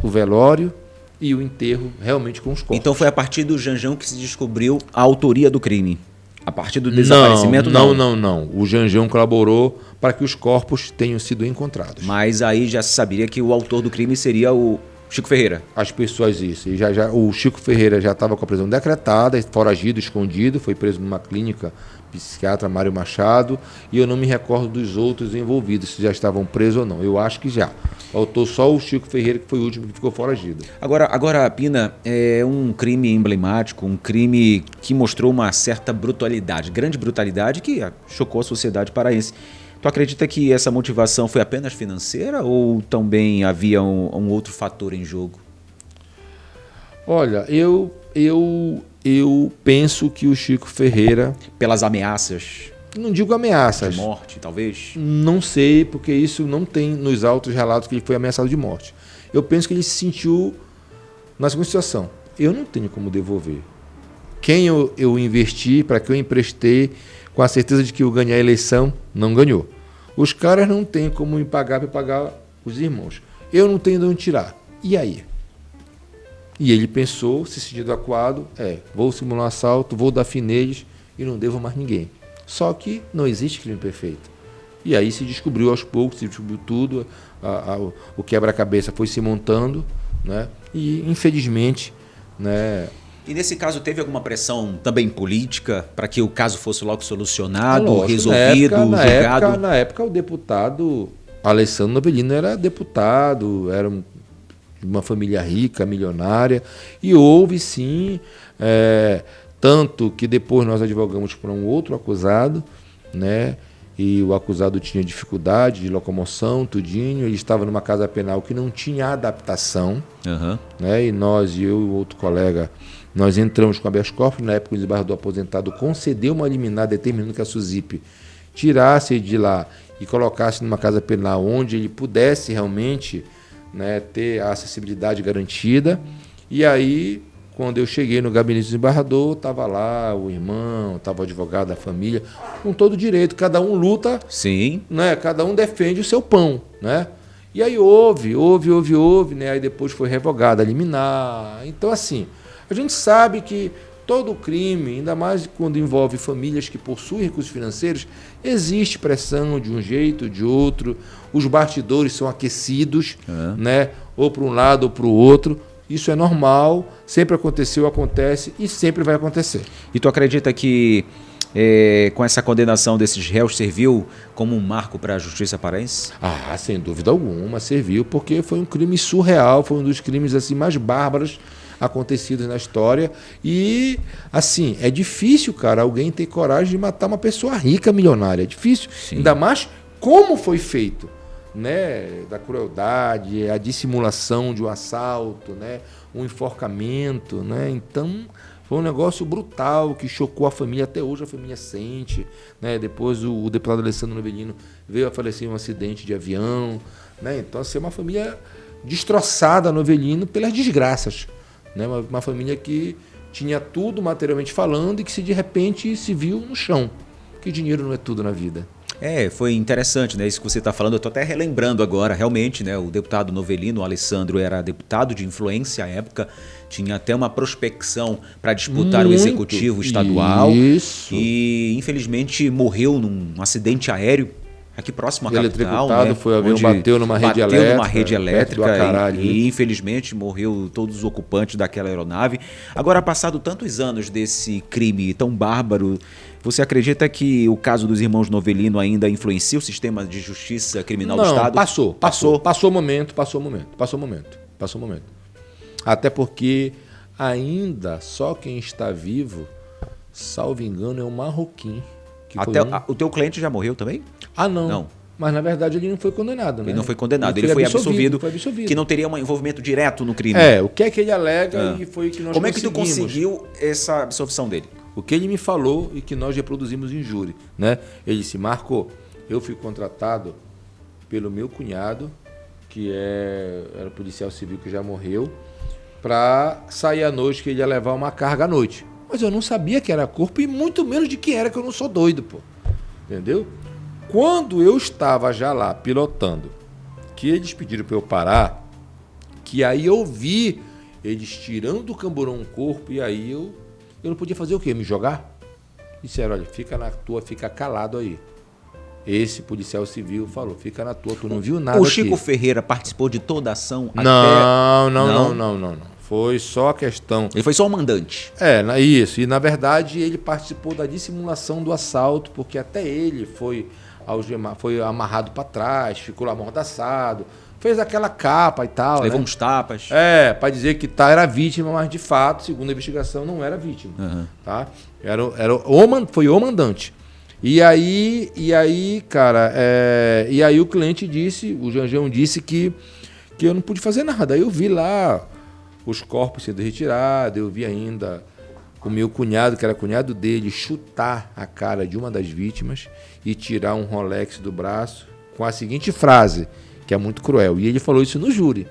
o velório e o enterro realmente com os corpos. Então foi a partir do Janjão que se descobriu a autoria do crime? A partir do desaparecimento? Não. O Janjão colaborou para que os corpos tenham sido encontrados. Mas aí já se sabia que o autor do crime seria o Chico Ferreira. As pessoas, isso. E o Chico Ferreira já estava com a prisão decretada, foragido, escondido, foi preso numa clínica psiquiatra Mário Machado, e eu não me recordo dos outros envolvidos, se já estavam presos ou não. Eu acho que já. Faltou só o Chico Ferreira, que foi o último que ficou foragido. Agora, Pina, é um crime emblemático, um crime que mostrou uma certa brutalidade, grande brutalidade, que chocou a sociedade paraense. Tu acredita que essa motivação foi apenas financeira ou também havia um outro fator em jogo? Olha, eu penso que o Chico Ferreira... Pelas ameaças? Não digo ameaças. De morte, talvez? Não sei, porque isso não tem nos autos relatos que ele foi ameaçado de morte. Eu penso que ele se sentiu na seguinte situação: eu não tenho como devolver. Quem eu investi, para que eu emprestei, com a certeza de que eu ganhei a eleição, não ganhou. Os caras não têm como me pagar para pagar os irmãos. Eu não tenho de onde tirar. E aí? E ele pensou, se sentiu acuado, vou simular um assalto, vou dar finetes e não devo mais ninguém. Só que não existe crime perfeito. E aí se descobriu aos poucos, se descobriu tudo, o quebra-cabeça foi se montando, né? E infelizmente, né? E nesse caso teve alguma pressão também política para que o caso fosse logo solucionado, resolvido, julgado? Na época o deputado Alessandro Novelino era deputado, era uma família rica, milionária, e houve sim, tanto que depois nós advogamos para um outro acusado, né? E o acusado tinha dificuldade de locomoção, tudinho, ele estava numa casa penal que não tinha adaptação, né? E nós, eu e o outro colega, Nós entramos com habeas corpus, na época o desembargador aposentado concedeu uma liminar determinando que a SUSIP tirasse de lá e colocasse numa casa penal onde ele pudesse realmente, né, ter a acessibilidade garantida. E aí, quando eu cheguei no gabinete do desembargador, estava lá o irmão, estava o advogado da família, com todo direito, cada um luta, Sim. né, cada um defende o seu pão, né? E aí houve, né? Aí depois foi revogada a liminar. Então, assim, a gente sabe que todo crime, ainda mais quando envolve famílias que possuem recursos financeiros, existe pressão de um jeito ou de outro, os bastidores são aquecidos, né? Ou para um lado ou para o outro. Isso é normal, sempre aconteceu, acontece e sempre vai acontecer. E tu acredita que com essa condenação desses réus serviu como um marco para a justiça paraense? Ah, sem dúvida alguma, serviu, porque foi um crime surreal, foi um dos crimes assim mais bárbaros acontecidos na história. E, assim, é difícil, cara, alguém ter coragem de matar uma pessoa rica, milionária. É difícil. Sim. Ainda mais como foi feito, né? Da crueldade, a dissimulação de um assalto, né? Um enforcamento, né? Então, foi um negócio brutal que chocou a família. Até hoje a família sente, né? Depois o deputado Alessandro Novelino veio a falecer em um acidente de avião, né? Então, assim, é uma família destroçada, Novelino, pelas desgraças, né? Uma família que tinha tudo materialmente falando e que de repente se viu no chão. Que dinheiro não é tudo na vida. Foi interessante, né? Isso que você está falando, eu estou até relembrando agora, realmente, né? O deputado Novelino, o Alessandro, era deputado de influência à época, tinha até uma prospecção para disputar o executivo estadual. Isso. E infelizmente morreu num acidente aéreo aqui próximo à capital, né? Foi, o avião bateu numa rede elétrica e infelizmente morreu todos os ocupantes daquela aeronave. Agora, passado tantos anos desse crime tão bárbaro, você acredita que o caso dos irmãos Novelino ainda influencia o sistema de justiça criminal do Estado? Passou o momento. Até porque ainda só quem está vivo, salvo engano, é o Marroquim. O teu cliente já morreu também? Ah, não. Mas, na verdade, ele não foi condenado, né? Ele não foi condenado, ele foi absolvido, que não teria um envolvimento direto no crime. O que é que ele alega e foi o que nós conseguimos. Como é que tu conseguiu essa absolvição dele? O que ele me falou e que nós reproduzimos em júri, né? Ele disse: Marco, eu fui contratado pelo meu cunhado, que era policial civil que já morreu, para sair à noite, que ele ia levar uma carga à noite. Mas eu não sabia que era corpo e muito menos de quem era, que eu não sou doido, pô. Entendeu? Quando eu estava já lá pilotando, que eles pediram para eu parar, que aí eu vi eles tirando do camburão um corpo, e aí eu não podia fazer o quê? Me jogar? Disseram: olha, fica na tua, fica calado aí. Esse policial civil falou: fica na tua, tu não viu nada. O Chico Ferreira participou de toda a ação? Não. Foi só a questão. Ele foi só o mandante. Isso. E, na verdade, ele participou da dissimulação do assalto, porque até ele foi amarrado para trás, ficou lá amordaçado, fez aquela capa e tal. Levou uns tapas. Para dizer que era vítima, mas de fato, segundo a investigação, não era vítima. Tá? Foi o mandante. E aí, cara, e aí o cliente disse, o Janjão disse que eu não pude fazer nada. Aí eu vi lá os corpos sendo retirados, eu vi ainda o meu cunhado, que era cunhado dele, chutar a cara de uma das vítimas e tirar um Rolex do braço com a seguinte frase, que é muito cruel. E ele falou isso no júri: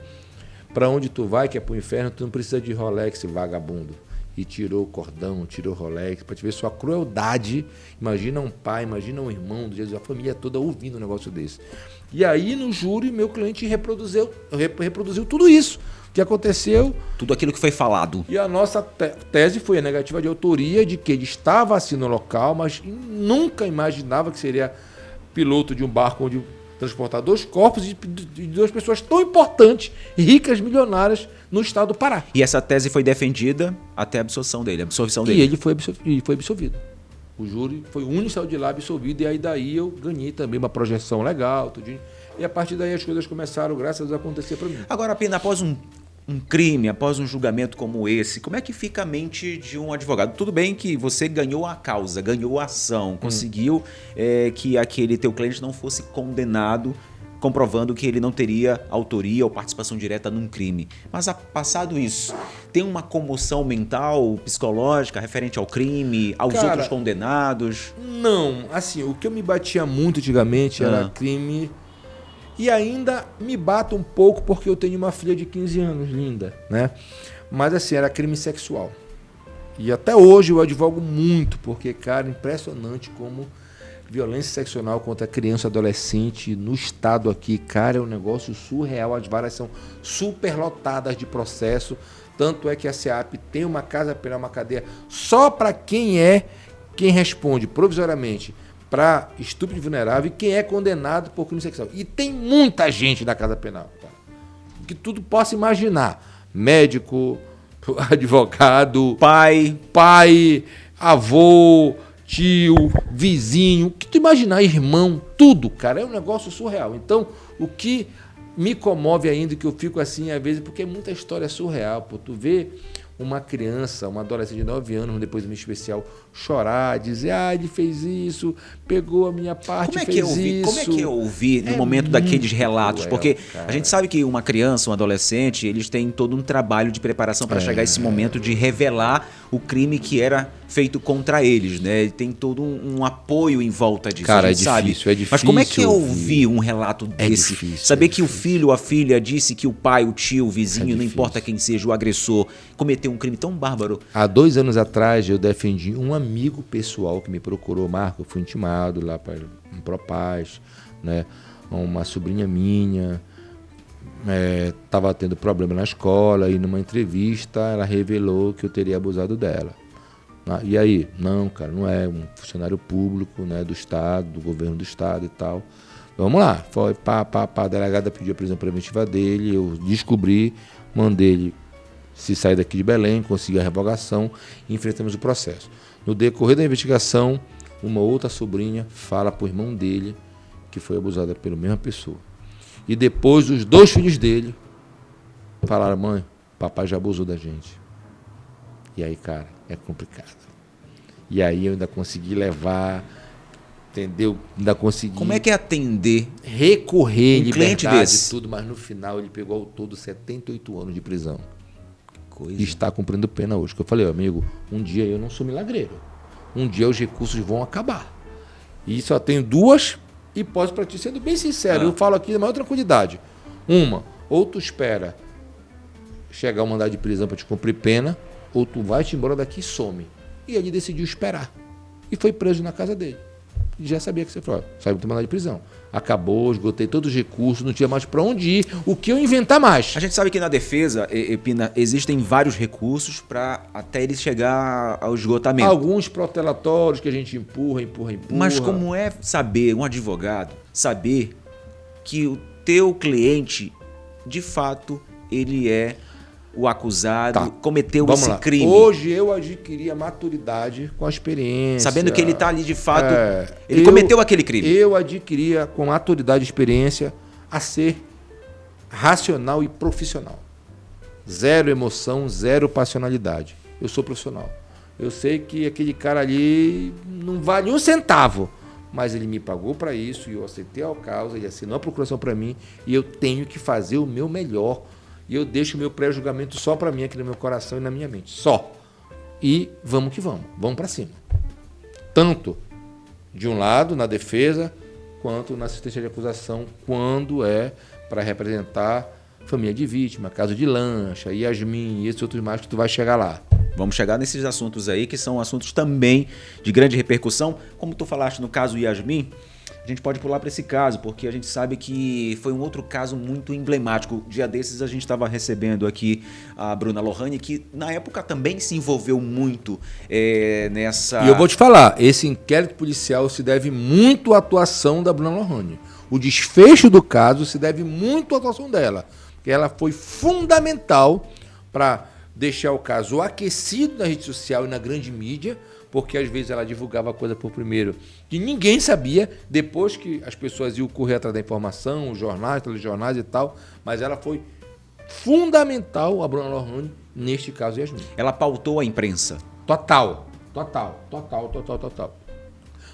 pra onde tu vai, que é pro inferno, tu não precisa de Rolex, vagabundo. E tirou o cordão, tirou o Rolex, pra te ver sua crueldade. Imagina um pai, imagina um irmão, a família toda ouvindo um negócio desse. E aí, no júri, meu cliente reproduziu tudo isso que aconteceu. Tudo aquilo que foi falado. E a nossa tese foi a negativa de autoria, de que ele estava assim no local, mas nunca imaginava que seria piloto de um barco onde transportar 2 corpos de 2 pessoas tão importantes, ricas, milionárias, no estado do Pará. E essa tese foi defendida até a absolvição dele. E ele foi absolvido. O júri foi o único que saiu de lá absolvido, e aí daí eu ganhei também uma projeção legal, tudinho. E a partir daí as coisas começaram, graças a Deus, a acontecer para mim. Agora, Pina, após um crime, após um julgamento como esse, como é que fica a mente de um advogado? Tudo bem que você ganhou a causa, ganhou a ação, conseguiu que aquele teu cliente não fosse condenado comprovando que ele não teria autoria ou participação direta num crime. Mas passado isso, tem uma comoção mental, psicológica referente ao crime, aos outros condenados? Não, assim, o que eu me batia muito antigamente era crime, e ainda me bato um pouco porque eu tenho uma filha de 15 anos, linda, né? Mas assim, era crime sexual. E até hoje eu advogo muito, porque, cara, impressionante como violência sexual contra criança e adolescente no estado aqui, cara, é um negócio surreal. As varas são superlotadas de processo. Tanto é que a SEAP tem uma casa penal, uma cadeia só para quem responde provisoriamente para estupro de vulnerável e quem é condenado por crime sexual. E tem muita gente na casa penal, tá? Que tudo possa imaginar. Médico, advogado, pai, avô, tio, vizinho, o que tu imaginar, irmão, tudo, cara, é um negócio surreal. Então, o que me comove ainda, que eu fico assim, às vezes, porque é muita história surreal, pô, tu vê uma criança, uma adolescente de 9 anos, depois de um especial, chorar, dizer, ele fez isso, pegou a minha parte, fez isso. Como é que eu ouvi no momento daqueles relatos? Porque a gente sabe que uma criança, um adolescente, eles têm todo um trabalho de preparação para chegar a esse momento de revelar o crime que era feito contra eles, né? Tem todo um apoio em volta disso, cara, a gente sabe. É difícil. Mas como é que eu ouvi um relato desse? Difícil, saber que o filho ou a filha disse que o pai, o tio, o vizinho, não importa quem seja, o agressor, cometeu um crime tão bárbaro. Há 2 anos atrás eu defendi um amigo pessoal que me procurou, Marco, eu fui intimado lá para um Propaz, né? Uma sobrinha minha estava tendo problema na escola e numa entrevista ela revelou que eu teria abusado dela. E aí? Não, cara, não é um funcionário público, né, do Estado, do governo do Estado e tal. Vamos lá, foi a delegada pediu a prisão preventiva dele, eu descobri, mandei ele se sair daqui de Belém, consegui a revogação e enfrentamos o processo. No decorrer da investigação, uma outra sobrinha fala para o irmão dele que foi abusada pela mesma pessoa. E depois os 2 filhos dele falaram, mãe, papai já abusou da gente. E aí, cara, é complicado. E aí eu ainda consegui levar, entendeu? Ainda consegui... Como é que é atender? Recorrer, cliente desse? Tudo, mas no final ele pegou ao todo 78 anos de prisão. Coisa. E está cumprindo pena hoje. Que eu falei, amigo, um dia eu não sou milagreiro. Um dia os recursos vão acabar. E só tenho 2 hipóteses para ti, sendo bem sincero. Eu falo aqui na maior tranquilidade. Uma, ou tu espera chegar o mandado de prisão para te cumprir pena, ou tu vai-te embora daqui e some. E ele decidiu esperar. E foi preso na casa dele. E já sabia que você falou, saiu do mandado de prisão. Acabou, esgotei todos os recursos, não tinha mais para onde ir. O que eu inventar mais? A gente sabe que na defesa, Pina, existem vários recursos para até ele chegar ao esgotamento. Alguns protelatórios que a gente empurra. Mas como é saber, um advogado, saber que o teu cliente, de fato, ele é o acusado, cometeu esse crime? Hoje eu adquiri a maturidade com a experiência. Sabendo que ele está ali de fato, ele cometeu aquele crime. Eu adquiria com maturidade e experiência a ser racional e profissional. 0 emoção, 0 passionalidade. Eu sou profissional. Eu sei que aquele cara ali não vale 1 centavo, mas ele me pagou para isso e eu aceitei a causa, ele assinou a procuração para mim e eu tenho que fazer o meu melhor. E eu deixo o meu pré-julgamento só para mim, aqui no meu coração e na minha mente. Só. E vamos que vamos. Vamos para cima. Tanto de um lado, na defesa, quanto na assistência de acusação, quando é para representar família de vítima, caso de Lancha, Yasmin e esses outros mais que tu vai chegar lá. Vamos chegar nesses assuntos aí, que são assuntos também de grande repercussão. Como tu falaste no caso Yasmin, a gente pode pular para esse caso, porque a gente sabe que foi um outro caso muito emblemático. Dia desses a gente estava recebendo aqui a Bruna Lohane, que na época também se envolveu muito nessa... E eu vou te falar, esse inquérito policial se deve muito à atuação da Bruna Lohane. O desfecho do caso se deve muito à atuação dela, porque ela foi fundamental para deixar o caso aquecido na rede social e na grande mídia, porque às vezes ela divulgava a coisa por primeiro que ninguém sabia, depois que as pessoas iam correr atrás da informação, os jornais, telejornais e tal, mas ela foi fundamental, a Bruna Lohane, neste caso Yasmin. Ela pautou a imprensa. Total.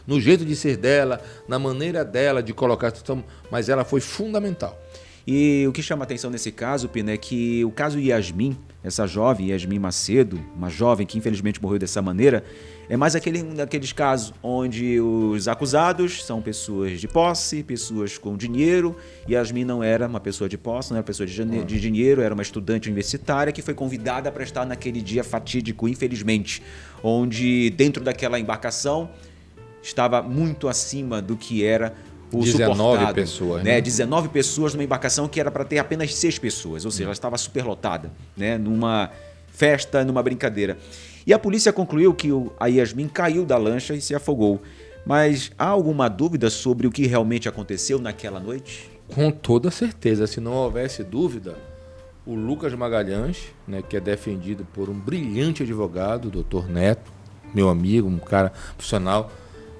no jeito de ser dela, na maneira dela de colocar a situação, mas ela foi fundamental. E o que chama atenção nesse caso, Pina, é que o caso Yasmin, essa jovem, Yasmin Macedo, uma jovem que infelizmente morreu dessa maneira, é mais um daqueles casos onde os acusados são pessoas de posse, pessoas com dinheiro. Yasmin não era uma pessoa de posse, não era uma pessoa de dinheiro, era uma estudante universitária que foi convidada para estar naquele dia fatídico, infelizmente, onde dentro daquela embarcação estava muito acima do que era o 19 suportado, pessoas, né? né? 19 pessoas numa embarcação que era para ter apenas 6 pessoas, ou seja, ela estava superlotada, né? Numa festa, numa brincadeira. E a polícia concluiu que a Yasmin caiu da lancha e se afogou. Mas há alguma dúvida sobre o que realmente aconteceu naquela noite? Com toda certeza, se não houvesse dúvida, o Lucas Magalhães, né, que é defendido por um brilhante advogado, o Dr. Neto, meu amigo, um cara profissional,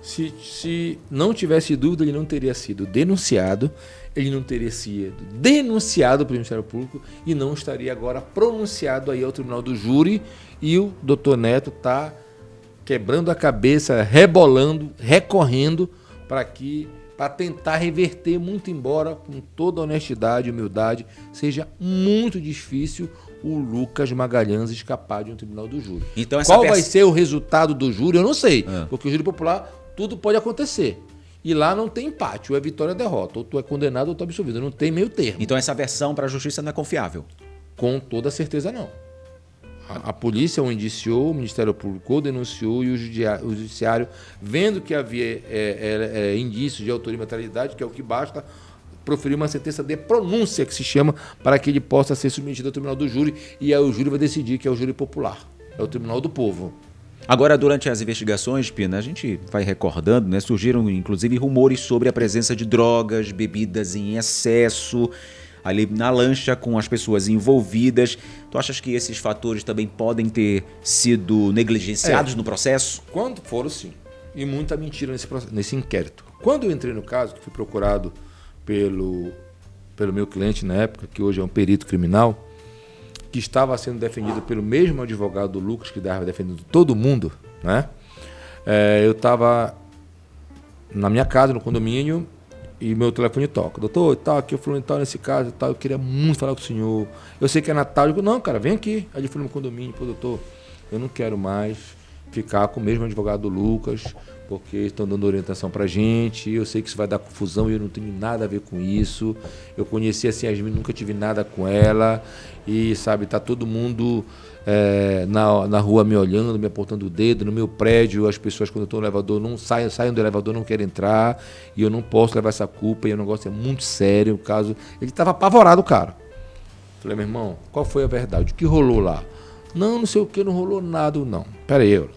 se não tivesse dúvida, ele não teria sido denunciado, ele não teria sido denunciado pelo Ministério Público e não estaria agora pronunciado aí ao Tribunal do Júri, e o Dr. Neto está quebrando a cabeça, rebolando, recorrendo para tentar reverter, muito embora com toda honestidade e humildade seja muito difícil o Lucas Magalhães escapar de um Tribunal do Júri. Então, qual vai ser o resultado do júri, eu não sei, porque o júri popular tudo pode acontecer. E lá não tem empate, ou é vitória ou é derrota, ou tu é condenado ou tu é absolvido, não tem meio termo. Então essa versão para a justiça não é confiável? Com toda certeza não. A polícia o indiciou, o Ministério Público denunciou e o judiciário, vendo que havia indícios de autoria e materialidade, que é o que basta, proferiu uma sentença de pronúncia, que se chama, para que ele possa ser submetido ao Tribunal do Júri, e aí o júri vai decidir, que é o júri popular, é o Tribunal do Povo. Agora, durante as investigações, Pina, a gente vai recordando, né? Surgiram inclusive rumores sobre a presença de drogas, bebidas em excesso ali na lancha com as pessoas envolvidas. Tu achas que esses fatores também podem ter sido negligenciados no processo? Quando foram, sim. E muita mentira nesse inquérito. Quando eu entrei no caso, que fui procurado pelo meu cliente na época, que hoje é um perito criminal, que estava sendo defendido pelo mesmo advogado do Lucas, que estava defendendo todo mundo, né? Eu estava na minha casa, no condomínio, e meu telefone toca. Doutor, tal, aqui eu falando tal, nesse caso, tal, eu queria muito falar com o senhor. Eu sei que é Natal. Eu digo, não, cara, vem aqui. Aí ele falou no condomínio, pô, doutor, eu não quero mais ficar com o mesmo advogado do Lucas, porque estão dando orientação pra gente, eu sei que isso vai dar confusão e eu não tenho nada a ver com isso. Eu conheci a Yasmin, nunca tive nada com ela, e sabe, tá todo mundo na rua me olhando, me apontando o dedo, no meu prédio as pessoas quando eu estou no elevador não saem do elevador, não querem entrar, e eu não posso levar essa culpa, e o negócio é muito sério, o caso... Ele estava apavorado, cara. Falei, meu irmão, qual foi a verdade? O que rolou lá? Não sei o que, não rolou nada, não. Pera aí,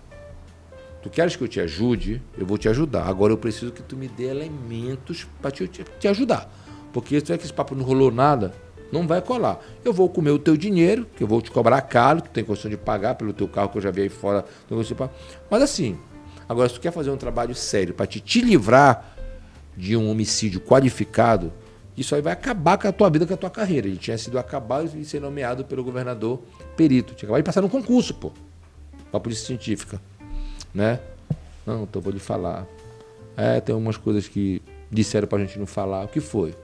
tu queres que eu te ajude? Eu vou te ajudar. Agora eu preciso que tu me dê elementos para te ajudar. Porque se tiver que esse papo não rolou nada, não vai colar. Eu vou comer o teu dinheiro, que eu vou te cobrar caro, tu tem condição de pagar pelo teu carro que eu já vi aí fora. Mas assim, agora se tu quer fazer um trabalho sério para te livrar de um homicídio qualificado, isso aí vai acabar com a tua vida, com a tua carreira. Ele tinha sido acabado de ser nomeado pelo governador perito. Tinha acabado de passar num concurso, pô, para a polícia científica. Né? Não, então vou lhe falar. Tem umas coisas que disseram pra gente não falar. O que foi?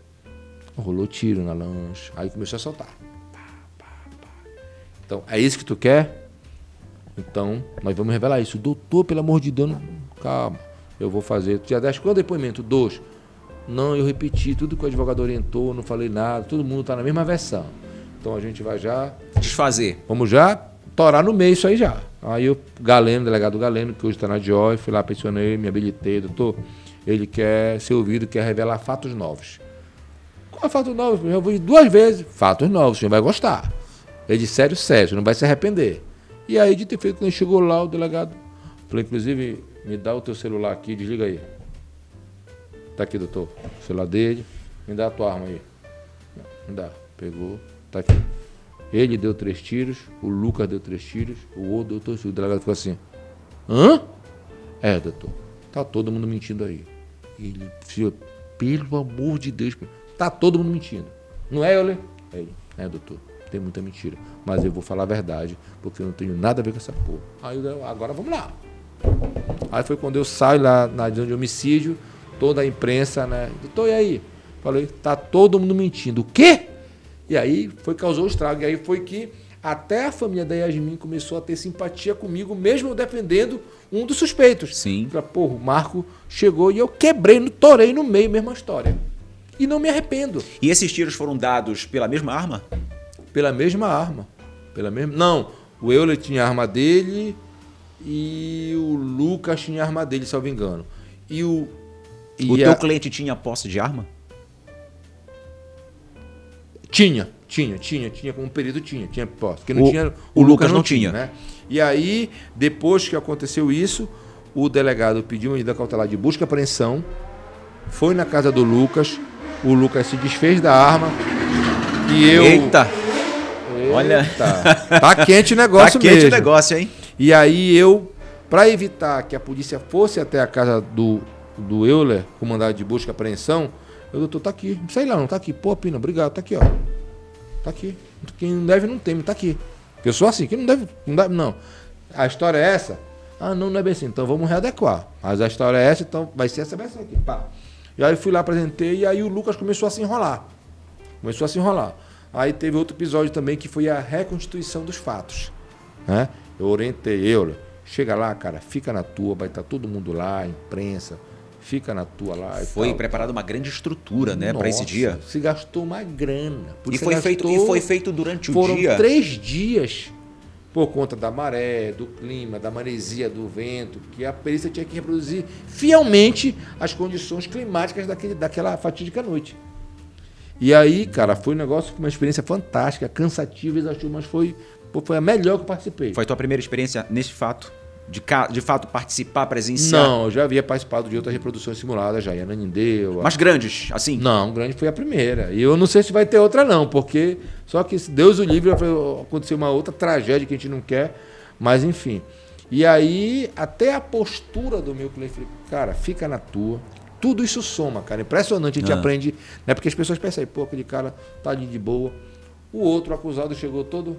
Rolou tiro na lancha. Aí começou a soltar. Então, é isso que tu quer? Então, nós vamos revelar isso. Doutor, pelo amor de Deus, calma. Eu vou fazer. Tu já deste qual depoimento? 2. Não, eu repeti tudo que o advogado orientou, não falei nada. Todo mundo tá na mesma versão. Então a gente vai já... desfazer. Vamos já torar no meio isso aí já. Aí o Galeno, delegado Galeno, que hoje está na DIOI, fui lá, pensionei, me habilitei, doutor, ele quer ser ouvido, quer revelar fatos novos. Qual é fatos novos? Eu vou ir 2 vezes, fatos novos, o senhor vai gostar. Ele disse, sério, não vai se arrepender. E aí, de ter feito, quando chegou lá, o delegado falou, inclusive, me dá o teu celular aqui, desliga aí. Tá aqui, doutor, o celular dele, me dá a tua arma aí. Me dá, pegou, tá aqui. Ele deu 3 tiros, o Lucas deu 3 tiros, o outro deu 2 tiros. O delegado ficou assim, hã? Doutor, tá todo mundo mentindo aí. Ele disse, pelo amor de Deus, tá todo mundo mentindo. Não é, Euler? Ele, doutor, tem muita mentira. Mas eu vou falar a verdade, porque eu não tenho nada a ver com essa porra. Aí, agora vamos lá. Aí foi quando eu saio lá na divisão de homicídio, toda a imprensa, né? Doutor, e aí? Falei, tá todo mundo mentindo. O quê? E aí causou o estrago. E aí foi que até a família da Yasmin começou a ter simpatia comigo, mesmo eu defendendo um dos suspeitos. Sim. Falei, porra, o Marco chegou e eu quebrei, torei no meio, mesma história. E não me arrependo. E esses tiros foram dados pela mesma arma? Pela mesma arma. Não, o Euler tinha a arma dele e o Lucas tinha a arma dele, se eu não me engano. O teu cliente tinha posse de arma? Tinha como perito tinha posse. Porque não tinha, o Lucas não tinha. Né? E aí, depois que aconteceu isso, o delegado pediu uma medida cautelar de busca e apreensão, foi na casa do Lucas, o Lucas se desfez da arma e eu... Eita! Olha... Tá quente o negócio mesmo. Tá quente o negócio, hein? E aí eu, para evitar que a polícia fosse até a casa do Euler, com mandado de busca e apreensão, eu, doutor, tá aqui. Sei lá, não tá aqui. Pô, Pina, obrigado, tá aqui, ó. Tá aqui. Quem não deve não teme, tá aqui. Eu sou assim, quem não deve, não. A história é essa? Ah, não é bem assim. Então vamos readequar. Mas a história é essa, então vai ser essa versão aqui. Pá. E aí fui lá, apresentei, e aí o Lucas começou a se enrolar. Aí teve outro episódio também, que foi a reconstituição dos fatos. Né? Eu orientei, Euler, chega lá, cara, fica na tua, vai estar todo mundo lá, imprensa, fica na tua lá. Foi preparada uma grande estrutura, né, para esse dia. Se gastou uma grana. E foi feito durante o dia. Foram 3 dias, por conta da maré, do clima, da maresia, do vento, que a perícia tinha que reproduzir fielmente as condições climáticas daquela fatídica noite. E aí, cara, foi um negócio, uma experiência fantástica, cansativa, exaustiva, mas foi a melhor que eu participei. Foi a tua primeira experiência nesse fato? De fato participar, presenciar? Não, eu já havia participado de outras reproduções simuladas já, em Ananindeua. Mas grandes, assim? Não, grande foi a primeira. E eu não sei se vai ter outra não, porque só que Deus o livre, aconteceu uma outra tragédia que a gente não quer, mas enfim. E aí, até a postura do meu cliente, falei, cara, fica na tua. Tudo isso soma, cara. Impressionante, a gente aprende, né? Porque as pessoas pensam, pô, aquele cara tá ali de boa. O outro acusado chegou todo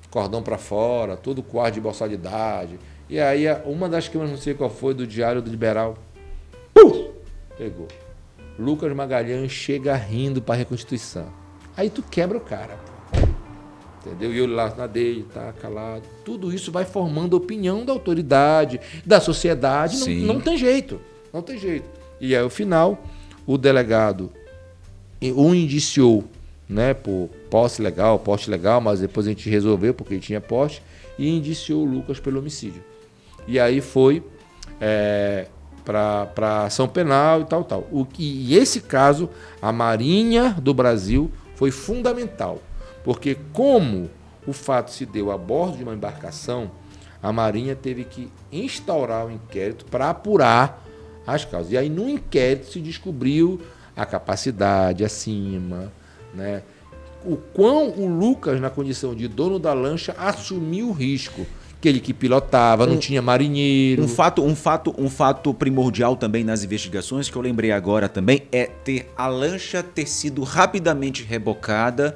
cordão para fora, todo quarto de boçalidade. E aí, uma das câmeras, não sei qual foi, do Diário do Liberal, pegou. Lucas Magalhães chega rindo para reconstituição. Aí tu quebra o cara, pô. Entendeu? E eu lá na dele, tá calado. Tudo isso vai formando a opinião da autoridade, da sociedade. Não tem jeito. Não tem jeito. E aí, ao final, o delegado o indiciou, né, por posse legal, mas depois a gente resolveu porque ele tinha posse, e indiciou o Lucas pelo homicídio. E aí foi para ação penal e tal. E esse caso, a Marinha do Brasil foi fundamental, porque como o fato se deu a bordo de uma embarcação, a Marinha teve que instaurar um inquérito para apurar as causas. E aí, no inquérito, se descobriu a capacidade acima, né? O quão o Lucas, na condição de dono da lancha, assumiu o risco. Aquele que pilotava, não tinha marinheiro. Um fato primordial também nas investigações, que eu lembrei agora também, é a lancha ter sido rapidamente rebocada,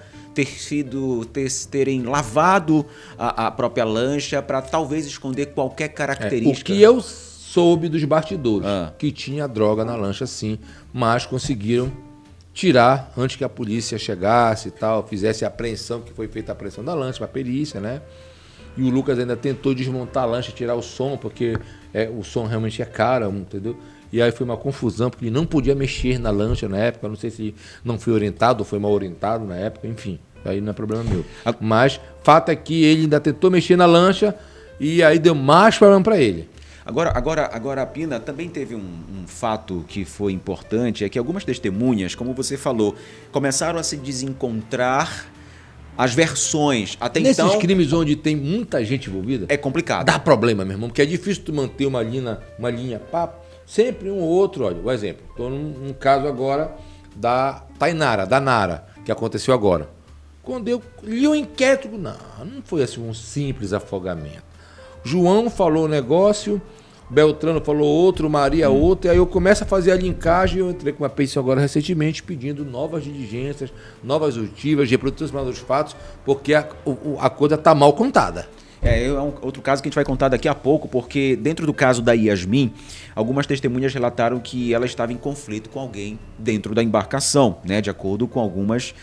terem lavado a própria lancha para talvez esconder qualquer característica. O que eu soube dos bastidores, que tinha droga na lancha sim, mas conseguiram tirar antes que a polícia chegasse e tal, fizesse a apreensão, que foi feita a apreensão da lancha, a perícia, né? E o Lucas ainda tentou desmontar a lancha, tirar o som, porque o som realmente é caro, entendeu? E aí foi uma confusão, porque ele não podia mexer na lancha na época, não sei se não foi orientado ou foi mal orientado na época, enfim, aí não é problema meu. Mas fato é que ele ainda tentou mexer na lancha e aí deu mais problema para ele. Agora, Pina, também teve um fato que foi importante, é que algumas testemunhas, como você falou, começaram a se desencontrar as versões. Até nesses então, crimes onde tem muita gente envolvida, é complicado. Dá problema, meu irmão, porque é difícil tu manter uma linha papo, sempre um ou outro. Olha, o exemplo, estou num caso agora da Tainara, da Nara, que aconteceu agora. Quando eu li o inquérito, não foi assim um simples afogamento. João falou um negócio, Beltrano falou outro, Maria outro, e aí eu começo a fazer a linkagem. Eu entrei com uma petição agora recentemente pedindo novas diligências, novas oitivas, reproduções dos fatos, porque a coisa está mal contada. É outro caso que a gente vai contar daqui a pouco, porque dentro do caso da Yasmin, algumas testemunhas relataram que ela estava em conflito com alguém dentro da embarcação, né? De acordo com algumas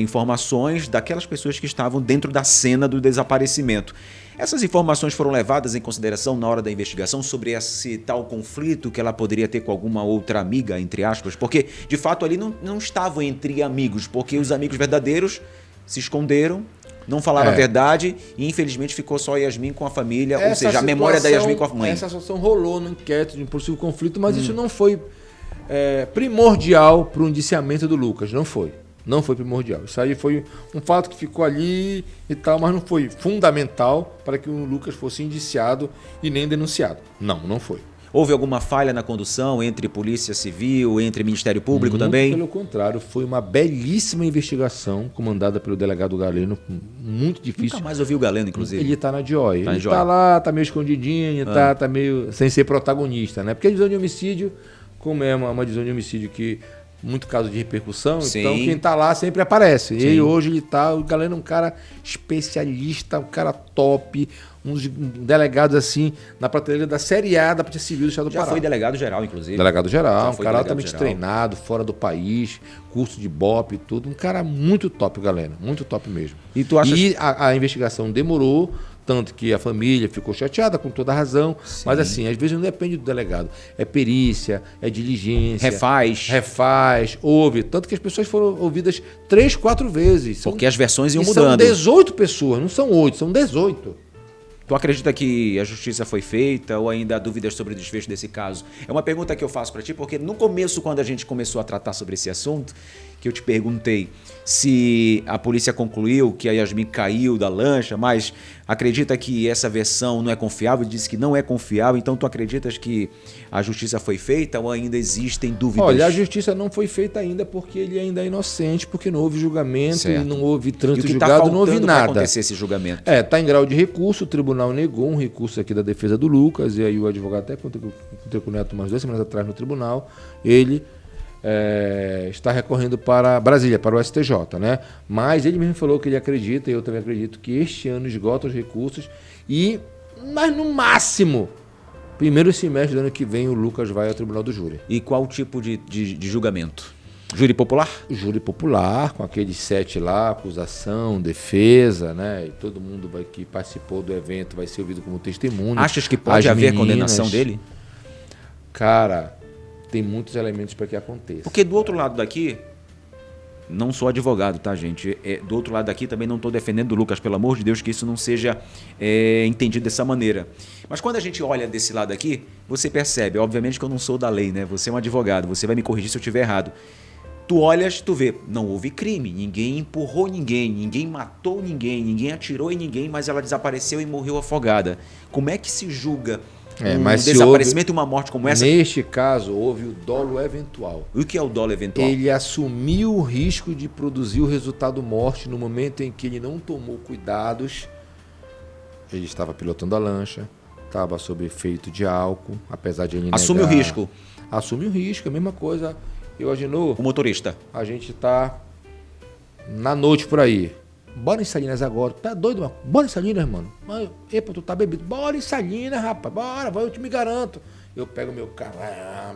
informações daquelas pessoas que estavam dentro da cena do desaparecimento. Essas informações foram levadas em consideração na hora da investigação sobre esse tal conflito que ela poderia ter com alguma outra amiga, entre aspas, porque de fato ali não estavam entre amigos, porque os amigos verdadeiros se esconderam, não falaram a verdade e infelizmente ficou só a Yasmin com a família, ou seja, a memória da Yasmin com a mãe. Essa situação rolou no inquérito de um possível conflito, mas isso não foi primordial para o indiciamento do Lucas, não foi. Não foi primordial. Isso aí foi um fato que ficou ali e tal, mas não foi fundamental para que o Lucas fosse indiciado e nem denunciado. Não foi. Houve alguma falha na condução entre Polícia Civil, entre Ministério Público também? Pelo contrário, foi uma belíssima investigação comandada pelo delegado Galeno, muito difícil. Nunca mais ouvi o Galeno, inclusive. Ele está na DIOI. Ele está lá, está meio escondidinho, está meio sem ser protagonista, né? Porque a divisão de homicídio, como é uma divisão de homicídio que muito caso de repercussão, sim. Então quem está lá sempre aparece. Sim. E hoje o Galeno é um cara especialista, um cara top, um dos delegados assim, na prateleira da Série A da Polícia Civil do Estado do Pará. Já foi delegado geral, inclusive. Delegado geral, um cara altamente treinado, fora do país, curso de BOP e tudo. Um cara muito top, o Galeno, muito top mesmo. E tu achas... a investigação demorou, tanto que a família ficou chateada, com toda a razão. Sim. Mas assim, às vezes não depende do delegado. É perícia, é diligência. Refaz, ouve. Tanto que as pessoas foram ouvidas 3, 4 vezes. Porque as versões iam mudando. São 18 pessoas, não são 8, são 18. Tu acredita que a justiça foi feita ou ainda há dúvidas sobre o desfecho desse caso? É uma pergunta que eu faço para ti, porque no começo, quando a gente começou a tratar sobre esse assunto, que eu te perguntei se a polícia concluiu que a Yasmin caiu da lancha, mas acredita que essa versão não é confiável, disse que não é confiável, então tu acreditas que a justiça foi feita ou ainda existem dúvidas? Olha, a justiça não foi feita ainda porque ele ainda é inocente, porque não houve julgamento, não houve trânsito julgado, não houve nada. Acontecer esse julgamento? Está em grau de recurso, o tribunal negou um recurso aqui da defesa do Lucas, e aí o advogado até encontrei com o Neto umas 2 semanas atrás no tribunal, ele está recorrendo para Brasília, para o STJ, né? Mas ele mesmo falou que ele acredita, e eu também acredito, que este ano esgota os recursos mas no máximo, primeiro semestre do ano que vem, o Lucas vai ao Tribunal do Júri. E qual tipo de julgamento? Júri popular? Júri popular, com aqueles 7 lá, acusação, defesa, né? E todo mundo que participou do evento vai ser ouvido como testemunha. Achas que pode haver condenação dele? Cara, tem muitos elementos para que aconteça. Porque do outro lado daqui, não sou advogado, tá, gente? Do outro lado daqui também não estou defendendo o Lucas, pelo amor de Deus, que isso não seja entendido dessa maneira. Mas quando a gente olha desse lado aqui, você percebe, obviamente que eu não sou da lei, né? Você é um advogado, você vai me corrigir se eu estiver errado. Tu olhas, tu vê, não houve crime, ninguém empurrou ninguém matou ninguém atirou em ninguém, mas ela desapareceu e morreu afogada. Como é que se julga mas desaparecimento e uma morte como essa? Neste caso, houve o dolo eventual. O que é o dolo eventual? Ele assumiu o risco de produzir o resultado morte no momento em que ele não tomou cuidados. Ele estava pilotando a lancha, estava sob efeito de álcool, apesar de ele negar. Assume o risco. Assume o risco, a mesma coisa. Eu, Agenor, o motorista. A gente está na noite por aí. Bora em Salinas agora. Tá doido, mano? Bora em Salinas, mano. Epa, tu tá bebido. Bora em Salinas, rapaz. Bora, vai, eu te me garanto. Eu pego meu carro,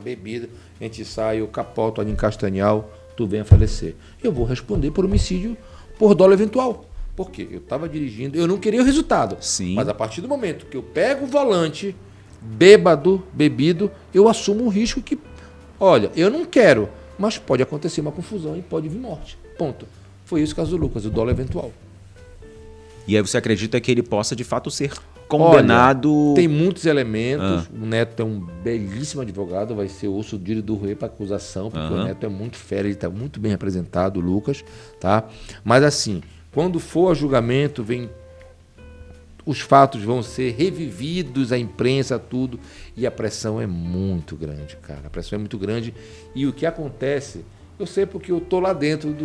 bebida, a gente sai, eu capoto ali em Castanhal, tu vem a falecer. Eu vou responder por homicídio por dolo eventual. Por quê? Eu estava dirigindo, eu não queria o resultado. Sim. Mas a partir do momento que eu pego o volante, bebido, eu assumo um risco que, olha, eu não quero, mas pode acontecer uma confusão e pode vir morte. Ponto. Foi isso o caso do Lucas, o dolo eventual. E aí você acredita que ele possa, de fato, ser condenado? Olha, tem muitos elementos. O Neto é um belíssimo advogado, vai ser o osso duro do roer para acusação, porque o Neto é muito fera, ele está muito bem representado, o Lucas, tá? Mas assim, quando for a julgamento, os fatos vão ser revividos, a imprensa, tudo, e a pressão é muito grande, cara. A pressão é muito grande. E o que acontece, eu sei porque eu estou lá dentro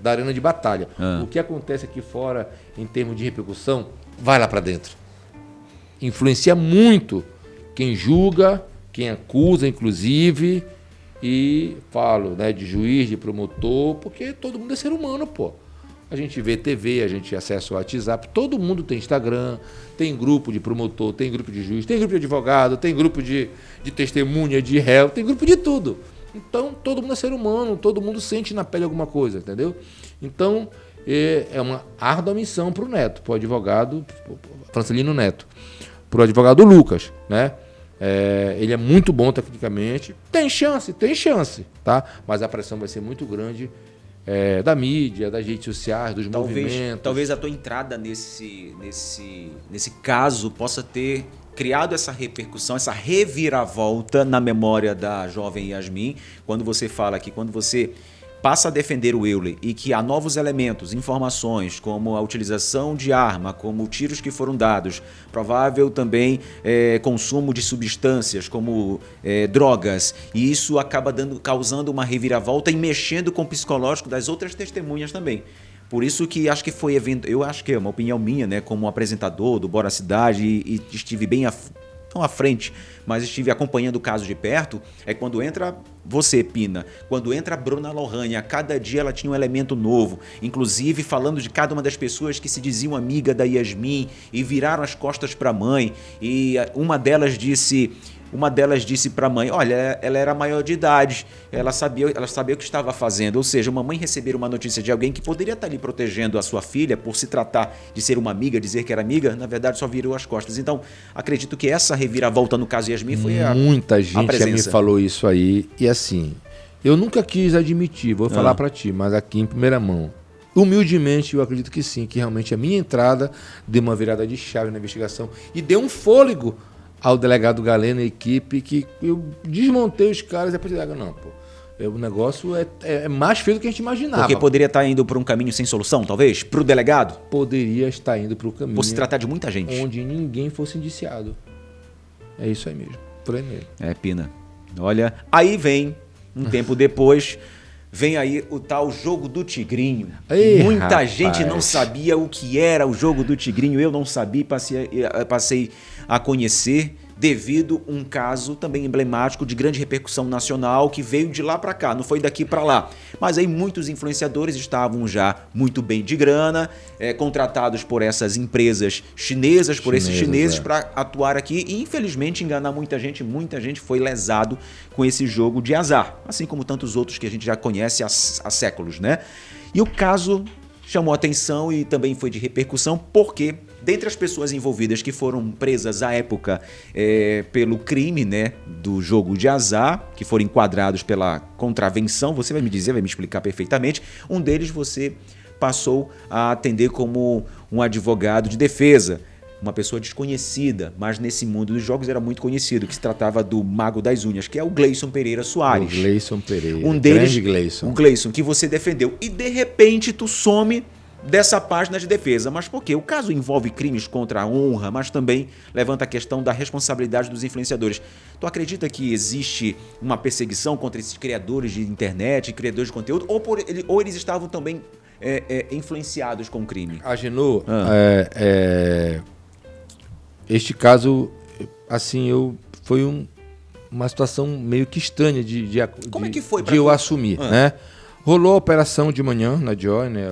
da arena de batalha. O que acontece aqui fora, em termos de repercussão, vai lá para dentro. Influencia muito quem julga, quem acusa, inclusive, e falo, né, de juiz, de promotor, porque todo mundo é ser humano, pô. A gente vê TV, a gente acessa o WhatsApp, todo mundo tem Instagram, tem grupo de promotor, tem grupo de juiz, tem grupo de advogado, tem grupo de testemunha, de réu, tem grupo de tudo. Então, todo mundo é ser humano, todo mundo sente na pele alguma coisa, entendeu? Então, é uma árdua missão para o Neto, para o advogado Francelino Neto, para o advogado Lucas, né? Ele é muito bom tecnicamente, tem chance, tá? Mas a pressão vai ser muito grande da mídia, das redes sociais, dos movimentos. Talvez a tua entrada nesse caso possa ter criado essa repercussão, essa reviravolta na memória da jovem Yasmin, quando você fala que quando você passa a defender o Euler e que há novos elementos, informações, como a utilização de arma, como tiros que foram dados, provável também consumo de substâncias, como drogas, e isso acaba causando uma reviravolta e mexendo com o psicológico das outras testemunhas também. Por isso que acho que foi evento, eu acho que é uma opinião minha, né, como apresentador do Bora Cidade, e estive bem não à frente, mas estive acompanhando o caso de perto, é quando entra você, Pina, quando entra a Bruna Lohane, a cada dia ela tinha um elemento novo, inclusive falando de cada uma das pessoas que se diziam amiga da Yasmin e viraram as costas para a mãe, e uma delas disse para a mãe, olha, ela era maior de idade, ela sabia o que estava fazendo, ou seja, uma mãe receber uma notícia de alguém que poderia estar ali protegendo a sua filha por se tratar de ser uma amiga, dizer que era amiga, na verdade só virou as costas. Então, acredito que essa reviravolta no caso Yasmin foi muita gente já me falou isso aí, e assim, eu nunca quis admitir, vou falar para ti, mas aqui em primeira mão, humildemente eu acredito que sim, que realmente a minha entrada deu uma virada de chave na investigação e deu um fôlego ao delegado Galeno e a equipe, que eu desmontei os caras e depois não, pô. O negócio é mais feio do que a gente imaginava. Porque poderia estar indo por um caminho sem solução, talvez? Para o delegado? Poderia estar indo para o caminho. Por se tratar de muita gente. Onde ninguém fosse indiciado. É isso aí mesmo. Por aí mesmo. Pina. Olha, aí vem, um tempo depois, vem aí o tal jogo do Tigrinho. Ei, muita rapaz. gente não sabia o que era o jogo do Tigrinho. Eu não sabia, passei a conhecer devido a um caso também emblemático de grande repercussão nacional que veio de lá para cá, não foi daqui para lá. Mas aí muitos influenciadores estavam já muito bem de grana, contratados por essas empresas chinesas, por esses chineses para atuar aqui e infelizmente enganar muita gente foi lesado com esse jogo de azar, assim como tantos outros que a gente já conhece há séculos, né? E o caso chamou atenção e também foi de repercussão porque dentre as pessoas envolvidas que foram presas à época pelo crime, né, do jogo de azar, que foram enquadrados pela contravenção, você vai me dizer, vai me explicar perfeitamente, um deles você passou a atender como um advogado de defesa, uma pessoa desconhecida, mas nesse mundo dos jogos era muito conhecido, que se tratava do Mago das Unhas, que é o Gleison Pereira Soares. O Gleison Pereira, um deles, grande Gleison. O Gleison, que você defendeu. E de repente tu some dessa página de defesa. Mas por quê? O caso envolve crimes contra a honra, mas também levanta a questão da responsabilidade dos influenciadores. Tu acredita que existe uma perseguição contra esses criadores de internet, criadores de conteúdo, ou eles estavam também influenciados com o crime? Agenor, este caso, assim, foi uma situação meio que estranha Como é que foi de eu assumir, né? Rolou a operação de manhã na Joy, né?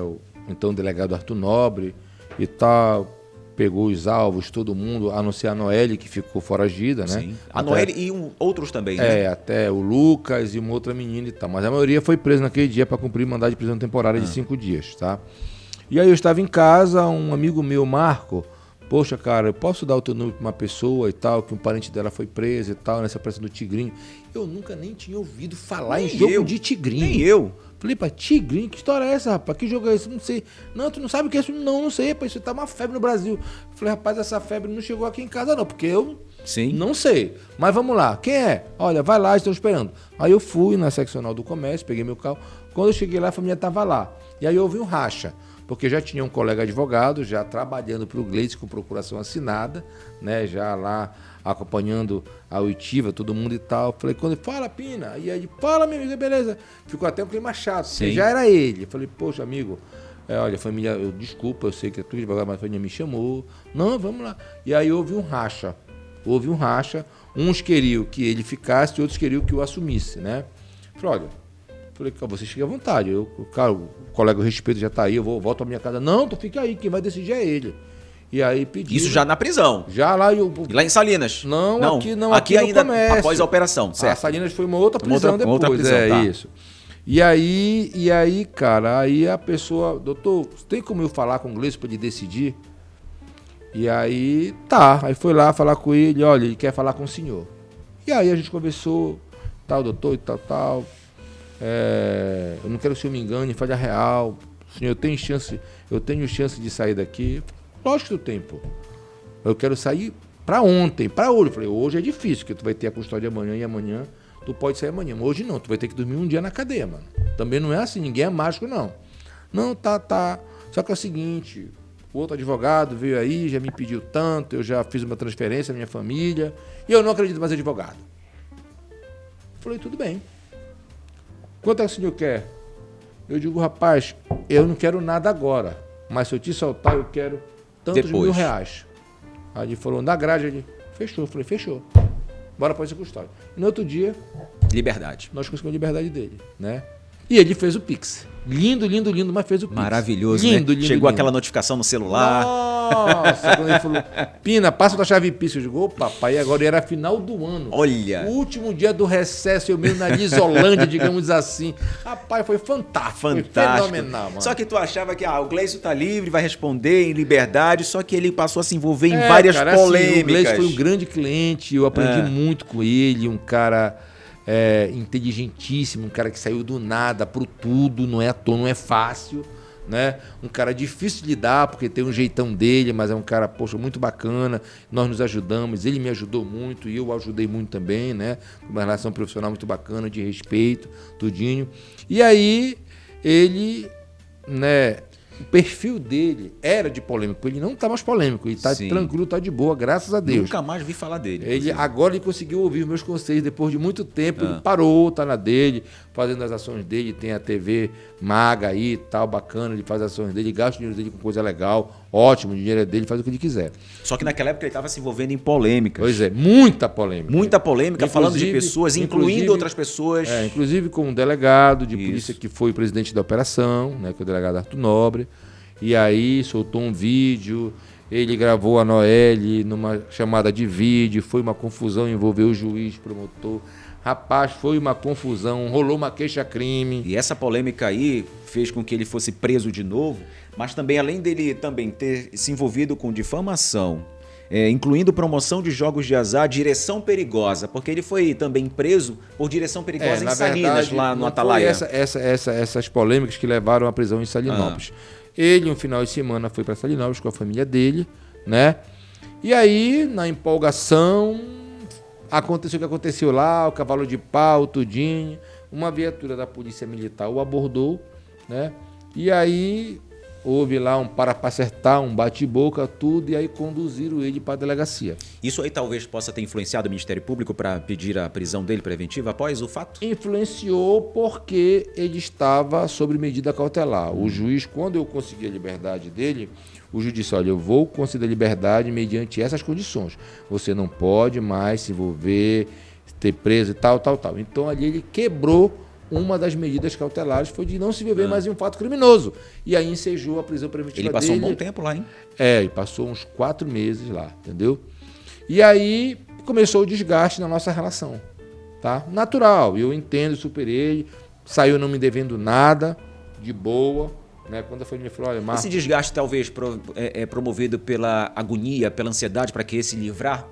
Então o delegado Arthur Nobre e tal, pegou os alvos, todo mundo, a não ser a Noelle, que ficou foragida, né? Sim. A Noelle e outros também, né? Até o Lucas e uma outra menina e tal. Mas a maioria foi presa naquele dia para cumprir mandado de prisão temporária de 5 dias, tá? E aí eu estava em casa, um amigo meu, Marco, poxa, cara, eu posso dar o teu número para uma pessoa e tal, que um parente dela foi preso e tal, nessa operação do Tigrinho. Eu nunca nem tinha ouvido falar em jogo de Tigrinho. Nem eu. Falei, pá, Tigrinho, que história é essa, rapaz? Que jogo é esse? Não sei. Não, tu não sabe o que é isso? Não sei, rapaz, isso tá uma febre no Brasil. Falei, rapaz, essa febre não chegou aqui em casa não, porque eu não sei. Mas vamos lá, quem é? Olha, vai lá, estão esperando. Aí eu fui na seccional do comércio, peguei meu carro. Quando eu cheguei lá, a família tava lá. E aí houve um racha, porque já tinha um colega advogado, já trabalhando para o Gleice com procuração assinada, né, já lá acompanhando a oitiva, todo mundo e tal. Falei, quando ele fala, Pina, e aí, fala, meu amigo, beleza. Ficou até um clima chato, porque já era ele. Eu falei, poxa, amigo, olha, família, desculpa, eu sei que é tudo advogado, mas a família me chamou. Não, vamos lá. E aí houve um racha. Uns queriam que ele ficasse, outros queriam que eu assumisse, né? Falei, olha, Falei, cara, você fica à vontade. Cara, o colega, o respeito já tá aí, eu volto à minha casa. Não, tu fica aí, quem vai decidir é ele. E aí pedi. Isso já na prisão? Já lá. E lá em Salinas? Não, aqui ainda no comércio. Após a operação, certo? A Salinas foi uma outra prisão depois. Outra prisão, tá. Isso. E aí, cara, aí a pessoa, doutor, tem como eu falar com o Gleison para ele decidir? E aí, aí foi lá falar com ele, olha, ele quer falar com o senhor. E aí a gente conversou, tal, doutor, e tal. Eu não quero que o senhor me engane, fale a real. Senhor, eu tenho chance de sair daqui. Lógico que tu tem, pô. Eu quero sair para ontem, para hoje. Eu falei, hoje é difícil, porque tu vai ter a custódia amanhã e amanhã tu pode sair amanhã. Mas hoje não, tu vai ter que dormir um dia na cadeia, mano. Também não é assim, ninguém é mágico, não. Não, tá. Só que é o seguinte, o outro advogado veio aí, já me pediu tanto, eu já fiz uma transferência à minha família, e eu não acredito mais em advogado. Falei, tudo bem. Quanto é que o senhor quer? Eu digo, rapaz, eu não quero nada agora, mas se eu te soltar, eu quero tantos depois. R$1.000. Aí ele falou, na grade, ele fechou. Eu falei, fechou. Bora para essa custódia. E no outro dia, liberdade. nós conseguimos a liberdade dele, né? E ele fez o Pix. Lindo, mas fez o Pix. Maravilhoso, lindo, né? Chegou aquela notificação no celular. Nossa, quando ele falou, Pina, passa tua chave Pix. Eu digo, ô papai, agora era final do ano. Olha. O último dia do recesso, eu meio na Isolândia, digamos assim. Rapaz, foi fantástico. Foi fenomenal, mano. Só que tu achava que o Gleison tá livre, vai responder em liberdade, só que ele passou a se envolver em várias polêmicas. Assim, o Gleison foi um grande cliente, eu aprendi muito com ele, um cara inteligentíssimo, um cara que saiu do nada pro tudo, não é à toa, não é fácil, né? Um cara difícil de lidar, porque tem um jeitão dele, mas é um cara, poxa, muito bacana, nós nos ajudamos, ele me ajudou muito e eu o ajudei muito também, né? Uma relação profissional muito bacana, de respeito, tudinho. E aí, ele, né, o perfil dele era de polêmico, ele não tá mais polêmico, ele tá tranquilo, tá de boa, graças a Deus. Nunca mais vi falar dele. Agora ele conseguiu ouvir meus conselhos, depois de muito tempo, ele parou, tá na dele, fazendo as ações dele, tem a TV Maga aí, tal, bacana, ele faz as ações dele, gasta o dinheiro dele com coisa legal, ótimo, o dinheiro é dele, faz o que ele quiser. Só que naquela época ele estava se envolvendo em polêmicas. Pois é, muita polêmica. Muita polêmica, falando de pessoas, incluindo outras pessoas. Inclusive com um delegado de polícia que foi o presidente da operação, né, que é o delegado Arthur Nobre, e aí soltou um vídeo, ele gravou a Noelle numa chamada de vídeo, foi uma confusão, envolveu o juiz, promotor. Rapaz, foi uma confusão, rolou uma queixa-crime. E essa polêmica aí fez com que ele fosse preso de novo, mas também, além dele também ter se envolvido com difamação, incluindo promoção de jogos de azar, direção perigosa, porque ele foi também preso por direção perigosa em Salinas, verdade, lá no Atalaia. Essas polêmicas que levaram à prisão em Salinópolis. Ele, um final de semana, foi para Salinópolis com a família dele, né? E aí, na empolgação, aconteceu o que aconteceu lá, o cavalo de pau, tudinho. Uma viatura da polícia militar o abordou, né? E aí houve lá um para acertar, um bate-boca, tudo, e aí conduziram ele para a delegacia. Isso aí talvez possa ter influenciado o Ministério Público para pedir a prisão dele preventiva após o fato? Influenciou porque ele estava sob medida cautelar. O juiz, quando eu consegui a liberdade dele, o juiz disse, olha, eu vou conceder a liberdade mediante essas condições. Você não pode mais se envolver, ter preso e tal. Então ali ele quebrou uma das medidas cautelares, foi de não se envolver mais em um fato criminoso. E aí ensejou a prisão preventiva dele. Ele passou um bom tempo lá, hein? Ele passou uns 4 meses lá, entendeu? E aí começou o desgaste na nossa relação, tá? Natural, eu entendo, superei ele, saiu não me devendo nada, de boa, né? Quando a família falou, olha, Marcos... Esse desgaste talvez é promovido pela agonia, pela ansiedade para querer se livrar?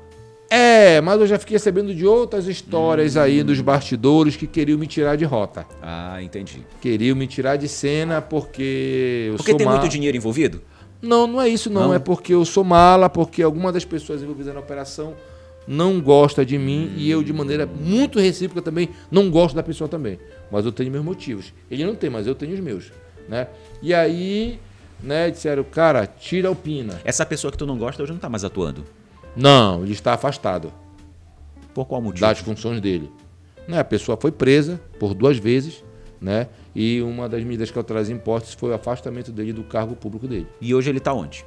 Mas eu já fiquei sabendo de outras histórias aí dos bastidores que queriam me tirar de rota. Ah, entendi. Queriam me tirar de cena porque Porque tem muito dinheiro envolvido? Não é isso não. É porque eu sou mala, porque alguma das pessoas envolvidas na operação não gosta de mim e eu, de maneira muito recíproca também, não gosto da pessoa também. Mas eu tenho meus motivos. Ele não tem, mas eu tenho os meus, né? E aí, né, disseram, cara, tira o Pina. Essa pessoa que tu não gosta hoje não tá mais atuando? Não, ele está afastado. Por qual motivo? Das funções dele. A pessoa foi presa por 2 vezes, né? E uma das medidas cautelares impostas foi o afastamento dele do cargo público dele. E hoje ele está onde?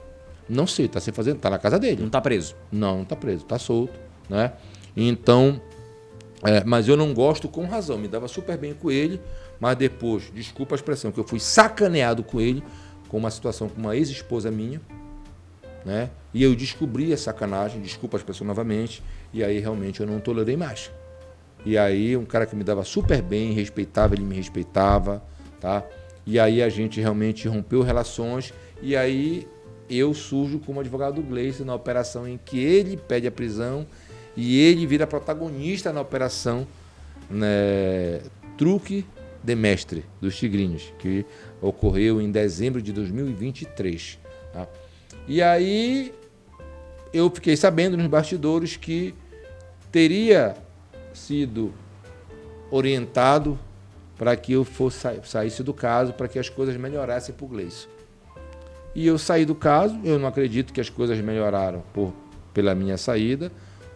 Não sei, está se fazendo, está na casa dele. Não está preso? Não está preso, está solto, né? Então, mas eu não gosto com razão. Me dava super bem com ele, mas depois, desculpa a expressão, que eu fui sacaneado com ele, com uma situação com uma ex-esposa minha, né? E eu descobri a sacanagem, desculpa a expressão novamente, e aí realmente eu não tolerei mais. E aí um cara que me dava super bem, respeitava, ele me respeitava, tá? E aí a gente realmente rompeu relações, e aí eu surjo como advogado do Gleison na operação em que ele pede a prisão e ele vira protagonista na operação, né, Truque de Mestre dos Tigrinhos, que ocorreu em dezembro de 2023. Tá? E aí eu fiquei sabendo nos bastidores que teria sido orientado para que eu saísse do caso, para que as coisas melhorassem para o Gleison. E eu saí do caso, eu não acredito que as coisas melhoraram pela minha saída.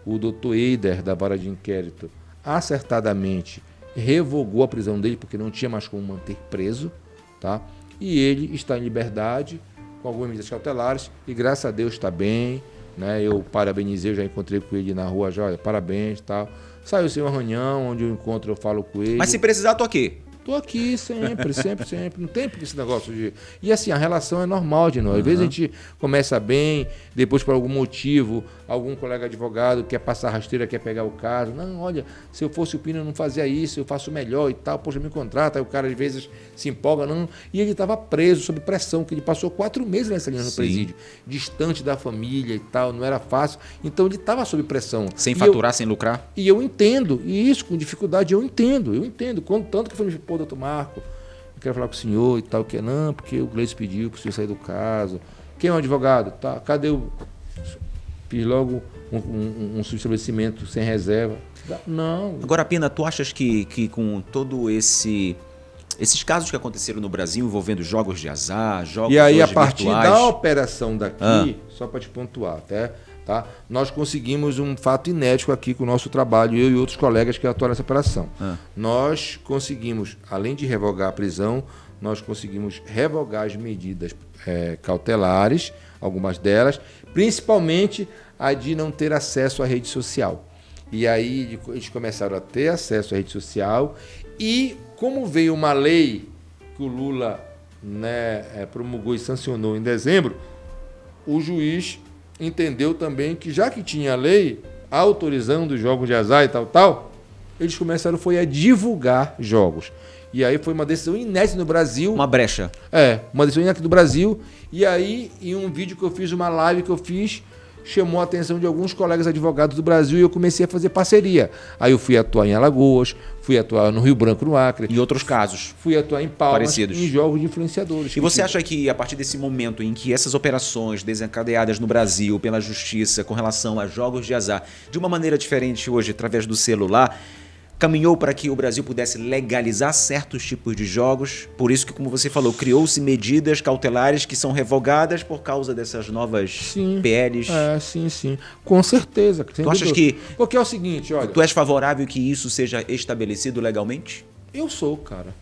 O doutor Eider, da vara de inquérito, acertadamente revogou a prisão dele, porque não tinha mais como manter preso, tá? E ele está em liberdade, com algumas medidas cautelares, e graças a Deus está bem, né? Eu parabenizei, já encontrei com ele na rua, já, olha, parabéns e tal. Saiu sem uma reunião, onde eu encontro, eu falo com ele. Mas se precisar, tô aqui. Tô aqui sempre, sempre. Não tem porque esse negócio de... E assim, a relação é normal de nós. Às vezes a gente começa bem, depois por algum motivo, algum colega advogado quer passar rasteira, quer pegar o caso. Não, olha, se eu fosse o Pina eu não fazia isso, eu faço melhor e tal. Poxa, me contrata. Aí o cara às vezes se empolga. Não. E ele estava preso, sob pressão, que ele passou 4 meses nessa linha no presídio. Distante da família e tal, não era fácil. Então ele estava sob pressão. Sem faturar, sem lucrar? E eu entendo. E isso, com dificuldade, eu entendo. Tanto que foi me pô, doutor Marco, eu quero falar com o senhor e tal, que não, porque o Gleison pediu para o senhor sair do caso. Quem é o advogado? Tá, cadê o... Fiz logo um subestabelecimento sem reserva. Não. Agora, Pina, tu achas que com todo esses casos que aconteceram no Brasil envolvendo jogos de azar, jogos e aí, hoje a partir virtuais... da operação daqui, só para te pontuar, tá? Nós conseguimos um fato inédito aqui com o nosso trabalho, eu e outros colegas que atuam nessa operação. Nós conseguimos, além de revogar a prisão, nós conseguimos revogar as medidas cautelares, algumas delas, principalmente a de não ter acesso à rede social. E aí eles começaram a ter acesso à rede social e, como veio uma lei que o Lula, né, promulgou e sancionou em dezembro, o juiz entendeu também que, já que tinha a lei autorizando os jogos de azar e tal, eles começaram a divulgar jogos. E aí foi uma decisão inédita no Brasil. Uma brecha. Uma decisão inédita do Brasil. E aí, em um vídeo que eu fiz, uma live que eu fiz, chamou a atenção de alguns colegas advogados do Brasil e eu comecei a fazer parceria. Aí eu fui atuar em Alagoas, fui atuar no Rio Branco, no Acre. E outros casos. Fui atuar em Palmas, parecidos. Em jogos de influenciadores. E você acha que, a partir desse momento em que essas operações desencadeadas no Brasil pela justiça com relação a jogos de azar, de uma maneira diferente hoje, através do celular, caminhou para que o Brasil pudesse legalizar certos tipos de jogos? Por isso que, como você falou, criou-se medidas cautelares que são revogadas por causa dessas novas PLs? Sim. Com certeza. Tu achas que... Porque é o seguinte, olha... Tu és favorável que isso seja estabelecido legalmente? Eu sou, cara.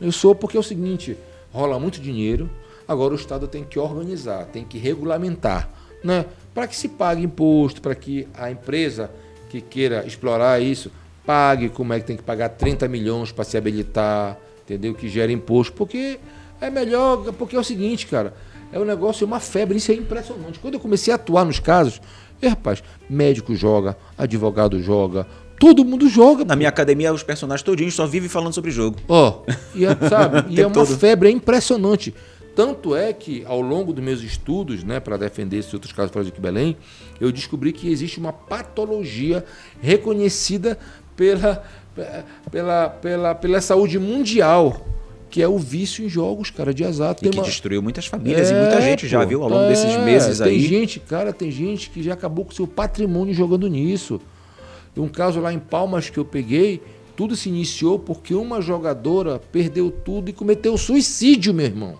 Eu sou porque é o seguinte, rola muito dinheiro, agora o Estado tem que organizar, tem que regulamentar, né? Para que se pague imposto, para que a empresa que queira explorar isso pague, como é que tem que pagar 30 milhões para se habilitar, entendeu? Que gera imposto, porque é melhor, porque é o seguinte, cara, é um negócio, é uma febre, isso é impressionante. Quando eu comecei a atuar nos casos, rapaz, médico joga, advogado joga, todo mundo joga. Na minha academia, os personagens todinhos só vivem falando sobre jogo. Sabe? E é uma febre, é impressionante. Tanto é que, ao longo dos meus estudos, né, para defender esses outros casos fora de Belém, eu descobri que existe uma patologia reconhecida pela saúde mundial, que é o vício em jogos, cara, de azar. E que destruiu muitas famílias e muita gente já viu ao longo desses meses aí. Tem gente que já acabou com seu patrimônio jogando nisso. Um caso lá em Palmas que eu peguei, tudo se iniciou porque uma jogadora perdeu tudo e cometeu suicídio, meu irmão.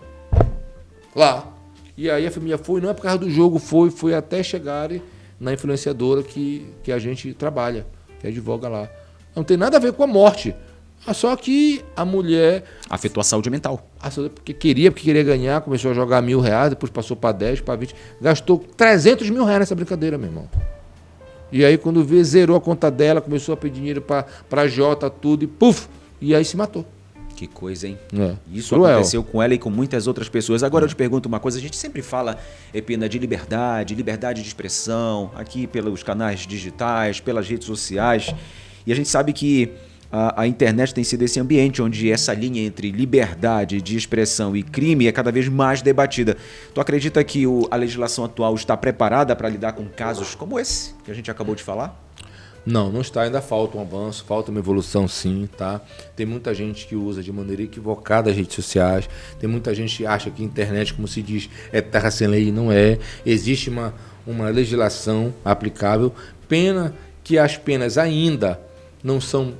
Lá. E aí a família foi, não é por causa do jogo, foi até chegarem na influenciadora que a gente trabalha, que advoga lá. Não tem nada a ver com a morte. Só que a mulher... afetou a saúde mental. Porque queria ganhar, começou a jogar R$1.000, depois passou para 10, para 20. Gastou R$300 mil nessa brincadeira, meu irmão. E aí quando vê, zerou a conta dela, começou a pedir dinheiro para Jota, tudo, e puf! E aí se matou. Que coisa, hein? Isso Cruel. aconteceu com ela e com muitas outras pessoas. Agora eu te pergunto uma coisa, a gente sempre fala, Epina, de liberdade de expressão, aqui pelos canais digitais, pelas redes sociais, e a gente sabe que a internet tem sido esse ambiente onde essa linha entre liberdade de expressão e crime é cada vez mais debatida. Tu acredita que a legislação atual está preparada para lidar com casos como esse que a gente acabou de falar? Não está, ainda falta um avanço, falta uma evolução sim, tá? Tem muita gente que usa de maneira equivocada as redes sociais, tem muita gente que acha que a internet, como se diz, é terra sem lei e não é. Existe uma legislação aplicável, pena que as penas ainda não são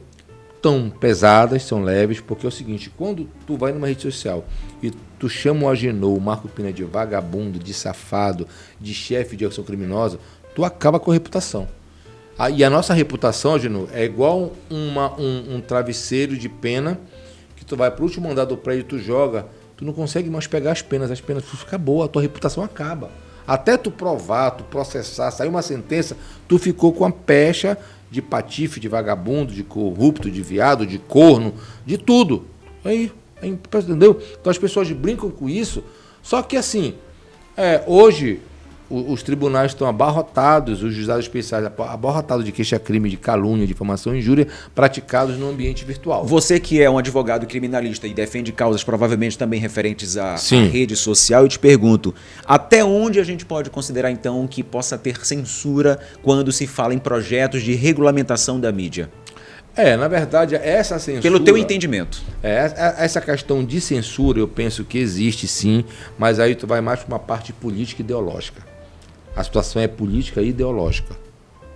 tão pesadas, são leves, porque é o seguinte, quando tu vai numa rede social e tu chama o Agenor, o Marco Pina de vagabundo, de safado, de chefe de ação criminosa, tu acaba com a reputação. E a nossa reputação, Agenor, é igual um travesseiro de pena que tu vai pro último andar do prédio, tu joga, tu não consegue mais pegar as penas acabou, a tua reputação acaba. Até tu provar, tu processar, sair uma sentença, tu ficou com a pecha de patife, de vagabundo, de corrupto, de viado, de corno, de tudo. Aí, entendeu? Então as pessoas brincam com isso, só que assim, hoje os tribunais estão abarrotados, os juizados especiais abarrotados de queixa-crime, de calúnia, difamação e injúria praticados no ambiente virtual. Você que é um advogado criminalista e defende causas provavelmente também referentes à rede social, eu te pergunto, até onde a gente pode considerar então que possa ter censura quando se fala em projetos de regulamentação da mídia? Na verdade, essa censura... Pelo teu entendimento. Essa questão de censura eu penso que existe sim, mas aí tu vai mais para uma parte política e ideológica. A situação é política e ideológica,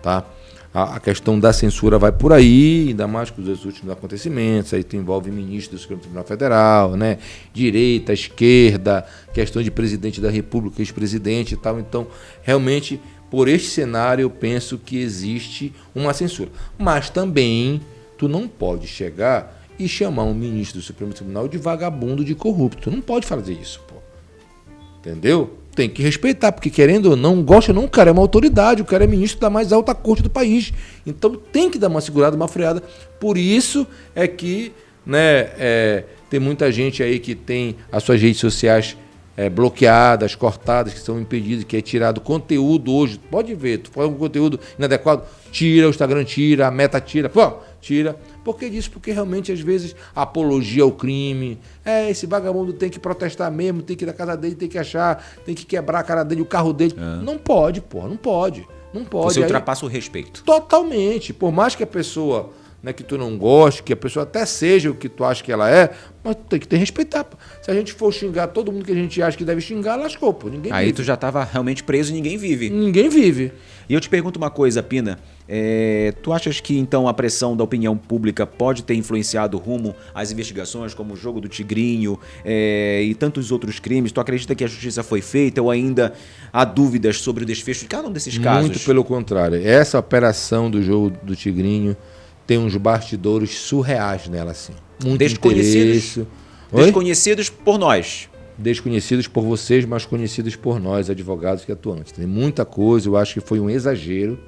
tá? A questão da censura vai por aí, ainda mais com os últimos acontecimentos, aí tu envolve ministros do Supremo Tribunal Federal, né? Direita, esquerda, questão de presidente da República, ex-presidente e tal. Então, realmente, por este cenário, eu penso que existe uma censura. Mas também, tu não pode chegar e chamar um ministro do Supremo Tribunal de vagabundo, de corrupto. Tu não pode fazer isso, pô. Entendeu? Tem que respeitar, porque querendo ou não, gosta ou não, o cara é uma autoridade, o cara é ministro da mais alta corte do país. Então tem que dar uma segurada, uma freada. Por isso é que tem muita gente aí que tem as suas redes sociais bloqueadas, cortadas, que são impedidas, que é tirado conteúdo hoje. Pode ver, tu faz um conteúdo inadequado, tira, o Instagram tira, a Meta tira, tira. Por que disso? Porque realmente, às vezes, apologia ao crime. Esse vagabundo tem que protestar mesmo, tem que ir na casa dele, tem que achar, tem que quebrar a cara dele, o carro dele. Não pode, porra, não pode. Não pode. Você ultrapassa o respeito. Totalmente. Por mais que a pessoa, que tu não goste, que a pessoa até seja o que tu acha que ela é, mas tu tem que respeitar. Pô. Se a gente for xingar todo mundo que a gente acha que deve xingar, lascou, pô. Ninguém Aí vive. tu já estava realmente preso e ninguém vive. Ninguém vive. E eu te pergunto uma coisa, Pina. Tu achas que então a pressão da opinião pública pode ter influenciado rumo às investigações, como o jogo do Tigrinho e tantos outros crimes? Tu acredita que a justiça foi feita ou ainda há dúvidas sobre o desfecho de cada um desses casos? Muito pelo contrário. Essa operação do jogo do Tigrinho tem uns bastidores surreais nela, assim. Muito desconhecidos por nós. Desconhecidos por vocês, mas conhecidos por nós, advogados e atuantes. Tem muita coisa, eu acho que foi um exagero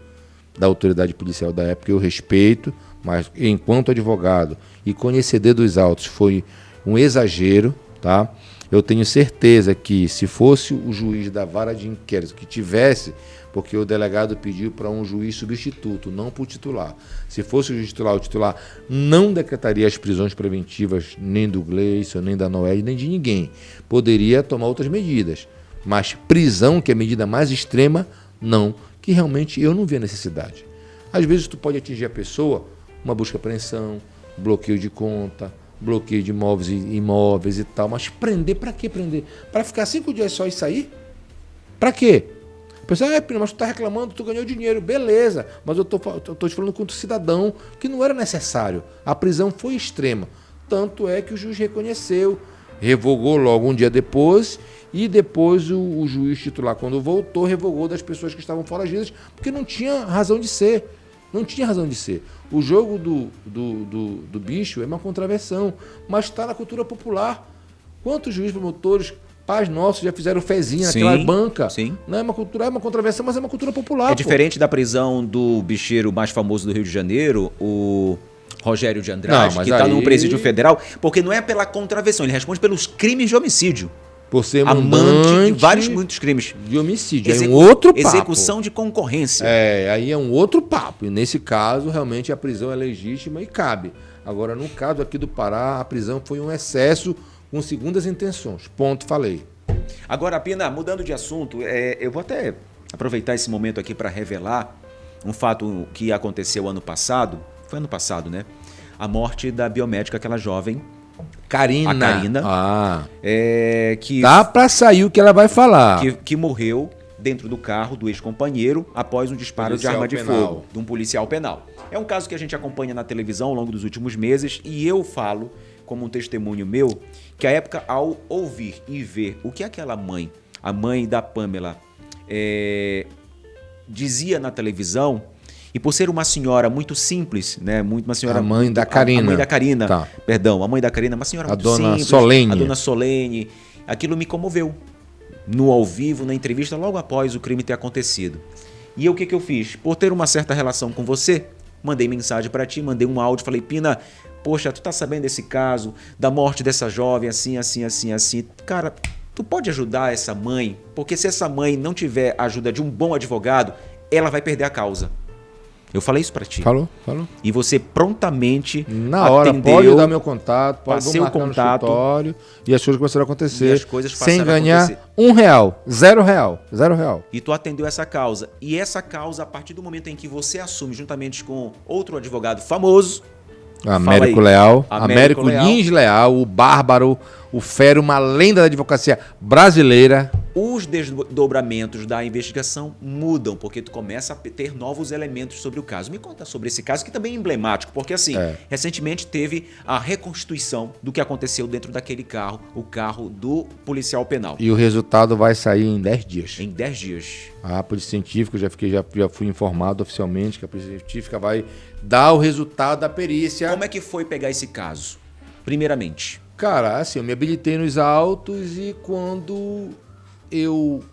da autoridade policial da época, eu respeito, mas enquanto advogado e conhecedor dos autos, foi um exagero, tá? Eu tenho certeza que se fosse o juiz da vara de inquérito que tivesse, porque o delegado pediu para um juiz substituto, não para o titular. Se fosse o titular não decretaria as prisões preventivas nem do Gleison, nem da Noelle, nem de ninguém. Poderia tomar outras medidas, mas prisão, que é a medida mais extrema, não, que realmente eu não vi a necessidade. Às vezes tu pode atingir a pessoa, uma busca e apreensão, bloqueio de conta, bloqueio de imóveis e tal, mas prender, para que prender? Para ficar 5 dias só e sair? Para quê? A pessoa, mas tu tá reclamando, tu ganhou dinheiro, beleza, mas eu tô te falando contra o cidadão que não era necessário. A prisão foi extrema, tanto é que o juiz reconheceu, revogou logo um dia depois, e depois o juiz titular, quando voltou, revogou das pessoas que estavam foragidas, porque não tinha razão de ser. Não tinha razão de ser. O jogo do bicho é uma contravenção, mas está na cultura popular. Quantos juízes promotores, pais nossos, já fizeram fezinha naquela banca? Sim. Não é uma cultura, é uma contravenção, mas é uma cultura popular. É diferente da prisão do bicheiro mais famoso do Rio de Janeiro, o Rogério de Andrade, Não, mas que está aí- no presídio federal, porque não é pela contravenção, ele responde pelos crimes de homicídio. Por ser Amante mandante de vários, muitos crimes. de homicídio. É um outro papo. Execução de concorrência. Aí é um outro papo. E nesse caso, realmente, a prisão é legítima e cabe. Agora, no caso aqui do Pará, a prisão foi um excesso com segundas intenções. Ponto, falei. Agora, Pina, mudando de assunto, eu vou até aproveitar esse momento aqui para revelar um fato que aconteceu ano passado. Foi ano passado, né? A morte da biomédica, aquela jovem, Karina. a Karina, que, Dá pra sair o que ela vai falar. que morreu dentro do carro do ex-companheiro após um disparo Policial de arma de penal. fogo de um policial penal. É um caso que a gente acompanha na televisão ao longo dos últimos meses e eu falo, como um testemunho meu, que à época, ao ouvir e ver o que aquela mãe, a mãe da Pamela, dizia na televisão, e por ser uma senhora muito simples, né, uma senhora A mãe da a Karina. mãe da Karina, Tá. perdão, a mãe da Karina, uma senhora A muito dona simples, Solene. a dona Solene, aquilo me comoveu. No ao vivo, na entrevista, logo após o crime ter acontecido. E o que eu fiz? Por ter uma certa relação com você, mandei mensagem para ti, mandei um áudio, falei, Pina, poxa, tu tá sabendo desse caso, da morte dessa jovem, assim. Cara, tu pode ajudar essa mãe? Porque se essa mãe não tiver a ajuda de um bom advogado, ela vai perder a causa. Eu falei isso pra ti. Falou. E você prontamente Na hora, atendeu, pode dar meu contato, pode passei o marcar no contato. escritório e as coisas começaram a acontecer. E as coisas sem passaram a ganhar acontecer. R$1, R$0. E tu atendeu essa causa. E essa causa, a partir do momento em que você assume, juntamente com outro advogado famoso, Américo aí. Leal, Américo Leal. Lins Leal, o bárbaro, o fera, uma lenda da advocacia brasileira. os desdobramentos da investigação mudam, porque tu começa a ter novos elementos sobre o caso. Me conta sobre esse caso, que também é emblemático, porque assim, recentemente teve a reconstituição do que aconteceu dentro daquele carro, o carro do policial penal. E o resultado vai sair em 10 dias. Em 10 dias. A Polícia Científica, já fui informado oficialmente que a Polícia Científica vai dar o resultado da perícia. Como é que foi pegar esse caso? Primeiramente. Cara, assim, eu me habilitei nos autos e quando eu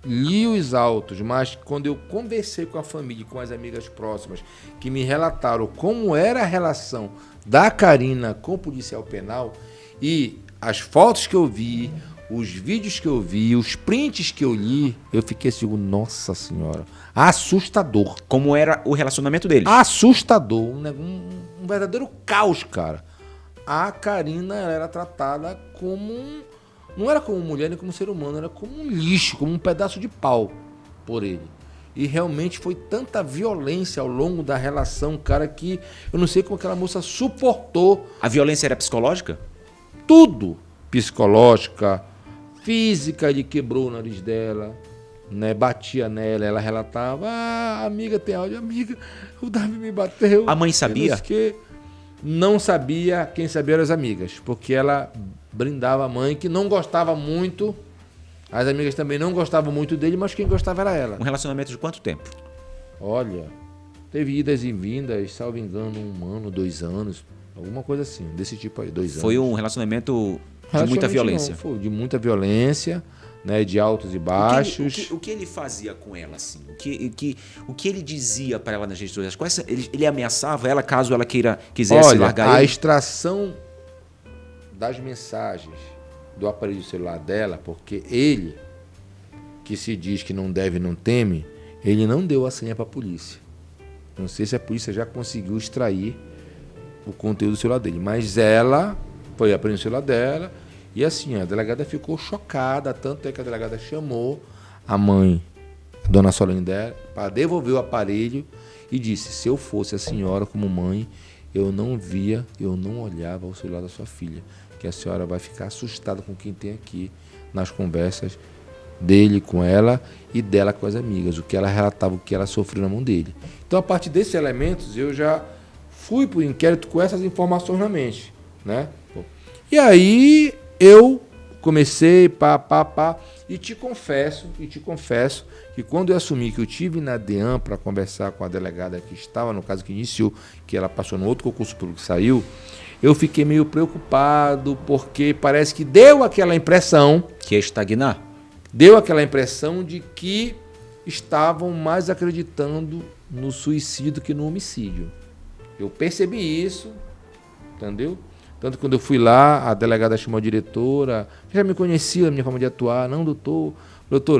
li os autos, mas quando eu conversei com a família e com as amigas próximas que me relataram como era a relação da Karina com o policial penal e as fotos que eu vi, os vídeos que eu vi, os prints que eu li, eu fiquei assim, nossa senhora, assustador. Como era o relacionamento deles? Assustador, um verdadeiro caos, cara. A Karina ela era tratada como não era como mulher nem como ser humano, era como um lixo, como um pedaço de pau por ele. E realmente foi tanta violência ao longo da relação, cara, que eu não sei como aquela moça suportou. A violência era psicológica? Tudo. Psicológica, física, ele quebrou o nariz dela, né? Batia nela, ela relatava, amiga, tem áudio, amiga, o Davi me bateu. A mãe sabia? Não sabia, quem sabia eram as amigas, porque ela brindava a mãe, que não gostava muito, as amigas também não gostavam muito dele, mas quem gostava era ela. Um relacionamento de quanto tempo? Olha, teve idas e vindas, salvo engano, 1 ano, 2 anos, alguma coisa assim, desse tipo aí, 2 anos. Foi um relacionamento de muita violência? Não, foi de muita violência, né, de altos e baixos. O que ele fazia com ela, assim? O que ele dizia para ela nas redes sociais? Ele ameaçava ela caso ela quisesse largar a ele? extração das mensagens do aparelho celular dela, porque ele, que se diz que não deve, não teme, ele não deu a senha para a polícia. Não sei se a polícia já conseguiu extrair o conteúdo do celular dele, mas ela foi aprender o celular dela e assim, a delegada ficou chocada, tanto é que a delegada chamou a mãe, a dona Solene dela, para devolver o aparelho e disse, se eu fosse a senhora como mãe, eu não via, eu não olhava o celular da sua filha, que a senhora vai ficar assustada com quem tem aqui nas conversas dele com ela e dela com as amigas, o que ela relatava, o que ela sofreu na mão dele. Então, a partir desses elementos, eu já fui para o inquérito com essas informações na mente, né? E aí eu comecei, e te confesso que quando eu assumi que eu tive na DEAN para conversar com a delegada que estava no caso que iniciou, que ela passou no outro concurso público que saiu, eu fiquei meio preocupado, porque parece que deu aquela impressão... Que ia estagnar? Deu aquela impressão de que estavam mais acreditando no suicídio que no homicídio. Eu percebi isso, entendeu? Tanto que quando eu fui lá, a delegada chamou a diretora, já me conhecia a minha forma de atuar. Não, doutor,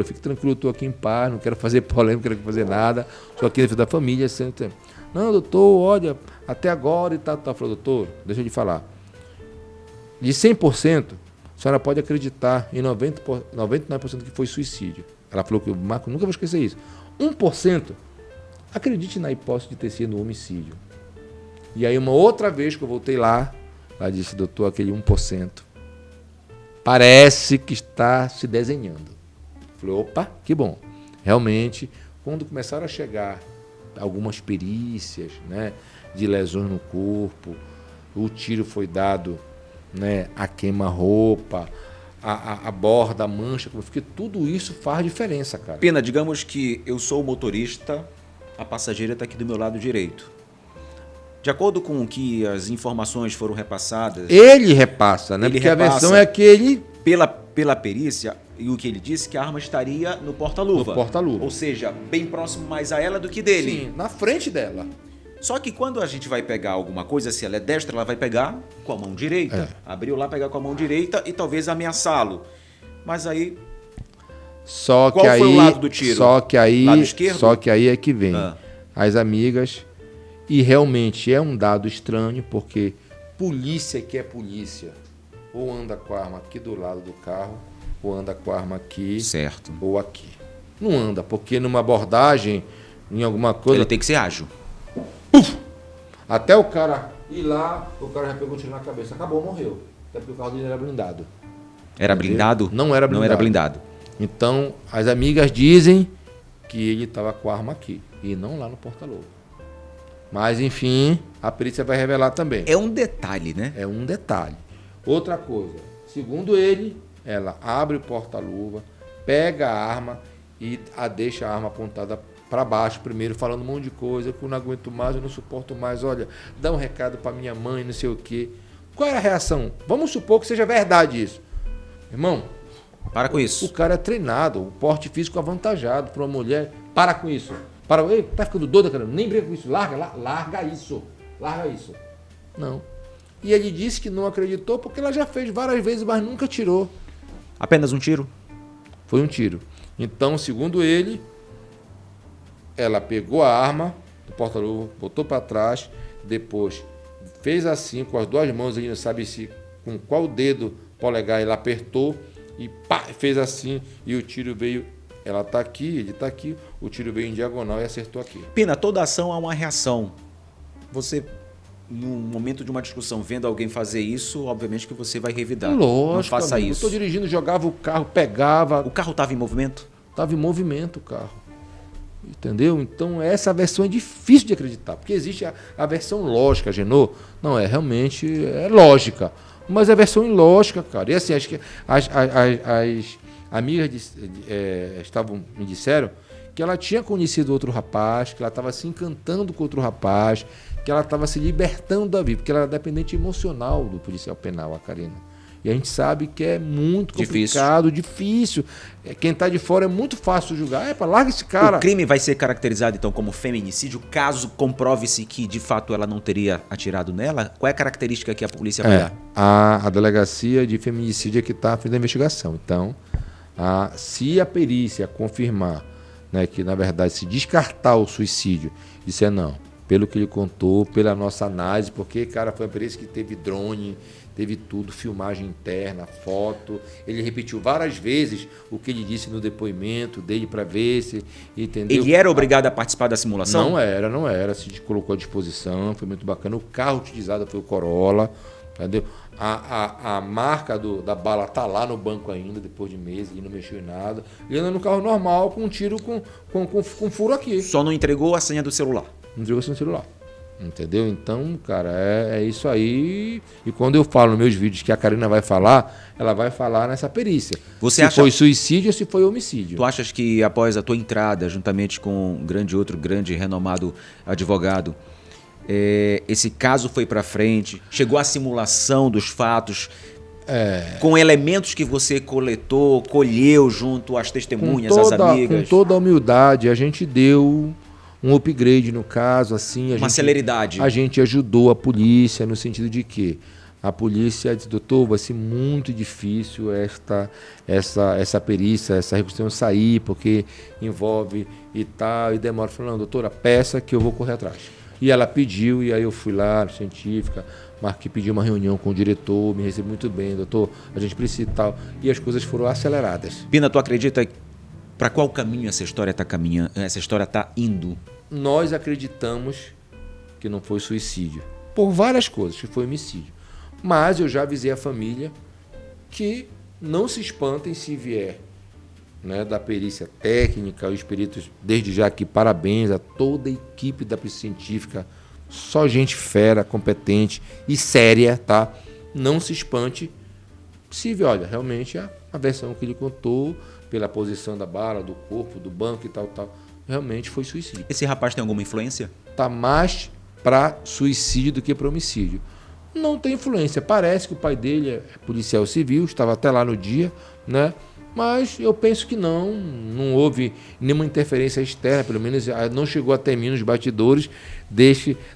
fique tranquilo, eu estou aqui em paz, não quero fazer polêmica, não quero fazer nada, estou aqui dentro da família. Sempre. Não, doutor, olha, até agora e tal. Falei, doutor, deixa eu te falar. De 100%, a senhora pode acreditar em 99% que foi suicídio. Ela falou que o Marco, nunca vou esquecer isso. 1%, acredite na hipótese de ter sido um homicídio. E aí uma outra vez que eu voltei lá, ela disse, doutor, aquele 1% parece que está se desenhando. Falei, opa, que bom. Realmente, quando começaram a chegar algumas perícias, né, de lesões no corpo, o tiro foi dado, né, a queima-roupa, a borda, a mancha, porque tudo isso faz diferença, cara. Pena, digamos que eu sou o motorista, a passageira está aqui do meu lado direito. De acordo com o que as informações foram repassadas... Ele repassa, né? Porque repassa, a versão é que ele... Pela perícia, e o que ele disse, que a arma estaria no porta-luva. No porta-luva. Ou seja, bem próximo mais a ela do que dele. Sim, na frente dela. Só que quando a gente vai pegar alguma coisa, se ela é destra, ela vai pegar com a mão direita. Abriu lá, pegar com a mão direita e talvez ameaçá-lo. Mas aí... Qual foi o lado do tiro? Lado esquerdo? Só que aí é que vem as amigas... E realmente é um dado estranho, porque polícia que é polícia, ou anda com a arma aqui do lado do carro, ou anda com a arma aqui, certo, ou aqui. Não anda, porque numa abordagem, em alguma coisa... Ele tem que ser ágil. Até o cara ir lá, o cara já pegou um tiro na cabeça. Acabou, morreu. Até porque o carro dele era blindado. Era blindado? Não era blindado. Não era blindado. Então, as amigas dizem que ele estava com a arma aqui, e não lá no porta-luva. Mas, enfim, a perícia vai revelar também. É um detalhe, né? É um detalhe. Outra coisa, segundo ele, ela abre o porta-luva, pega a arma e deixa a arma apontada para baixo primeiro, falando um monte de coisa, que eu não aguento mais, eu não suporto mais, olha, dá um recado para minha mãe, não sei o quê. Qual é a reação? Vamos supor que seja verdade isso. Irmão, para com isso. O cara é treinado, o porte físico avantajado para uma mulher. Para com isso. Ei, tá ficando doida, cara? Nem brinca com isso. Larga isso. Não. E ele disse que não acreditou porque ela já fez várias vezes, mas nunca tirou. Apenas um tiro? Foi um tiro. Então, segundo ele, ela pegou a arma do porta-luva, botou para trás, depois fez assim com as duas mãos, ele não sabe se com qual dedo polegar ele apertou e pá, fez assim e o tiro veio. Ela está aqui, ele está aqui, o tiro veio em diagonal e acertou aqui. Pena, toda ação há uma reação. Você, no momento de uma discussão, vendo alguém fazer isso, obviamente que você vai revidar. Lógico, não faça amigo, isso. Eu estou dirigindo, jogava o carro, pegava. O carro estava em movimento? Estava em movimento o carro. Entendeu? Então essa versão é difícil de acreditar, porque existe a versão lógica, Genô. Não, realmente é lógica. Mas é a versão ilógica, cara. E assim, acho que as amigas me disseram que ela tinha conhecido outro rapaz, que ela estava se encantando com outro rapaz, que ela estava se libertando da vida, porque ela era dependente emocional do policial penal, a Karina. E a gente sabe que é muito complicado, difícil. Quem está de fora é muito fácil julgar. Larga esse cara. O crime vai ser caracterizado, então, como feminicídio, caso comprove-se que, de fato, ela não teria atirado nela? Qual é a característica que a polícia vai dar? A delegacia de feminicídio é que está fazendo a investigação. Então, se a perícia confirmar, né, que, na verdade, se descartar o suicídio, disser não, pelo que ele contou, pela nossa análise, porque, cara, foi uma perícia que teve drone, teve tudo, filmagem interna, foto. Ele repetiu várias vezes o que ele disse no depoimento dele para ver se... Entendeu? Ele era obrigado a participar da simulação? Não era. Se colocou à disposição, foi muito bacana. O carro utilizado foi o Corolla, entendeu? A marca da bala tá lá no banco ainda, depois de meses, ele não mexeu em nada. Ele anda no carro normal, com um tiro com furo aqui. Só não entregou a senha do celular? Não entregou a senha do celular. Entendeu? Então, cara, é isso aí. E quando eu falo nos meus vídeos que a Karina vai falar, ela vai falar nessa perícia. Se foi suicídio ou se foi homicídio. Tu achas que após a tua entrada, juntamente com outro grande renomado advogado, esse caso foi para frente, chegou à simulação dos fatos, com elementos que você colheu junto às testemunhas, às amigas? Com toda a humildade, a gente deu um upgrade no caso, assim. Uma celeridade. A gente ajudou a polícia no sentido de que a polícia disse, doutor, vai ser muito difícil essa perícia, essa reconstrução sair, porque envolve e tal, e demora. Falando, doutora, peça que eu vou correr atrás. E ela pediu, e aí eu fui lá, científica, marquei, pedi uma reunião com o diretor, me recebeu muito bem, doutor, a gente precisa e tal. E as coisas foram aceleradas. Pina, tu acredita para qual caminho essa história está caminhando, essa história está indo? Nós acreditamos que não foi suicídio, por várias coisas, que foi homicídio. Mas eu já avisei a família que não se espantem se vier, né, da perícia técnica, os peritos, desde já aqui, parabéns a toda a equipe da perícia científica, só gente fera, competente e séria, tá? Não se espante se vier, olha, realmente a versão que ele contou, pela posição da bala, do corpo, do banco e tal, realmente foi suicídio. Esse rapaz tem alguma influência? Tá mais para suicídio do que para homicídio. Não tem influência. Parece que o pai dele é policial civil, estava até lá no dia, né? Mas eu penso que não houve nenhuma interferência externa, pelo menos não chegou até mim nos bastidores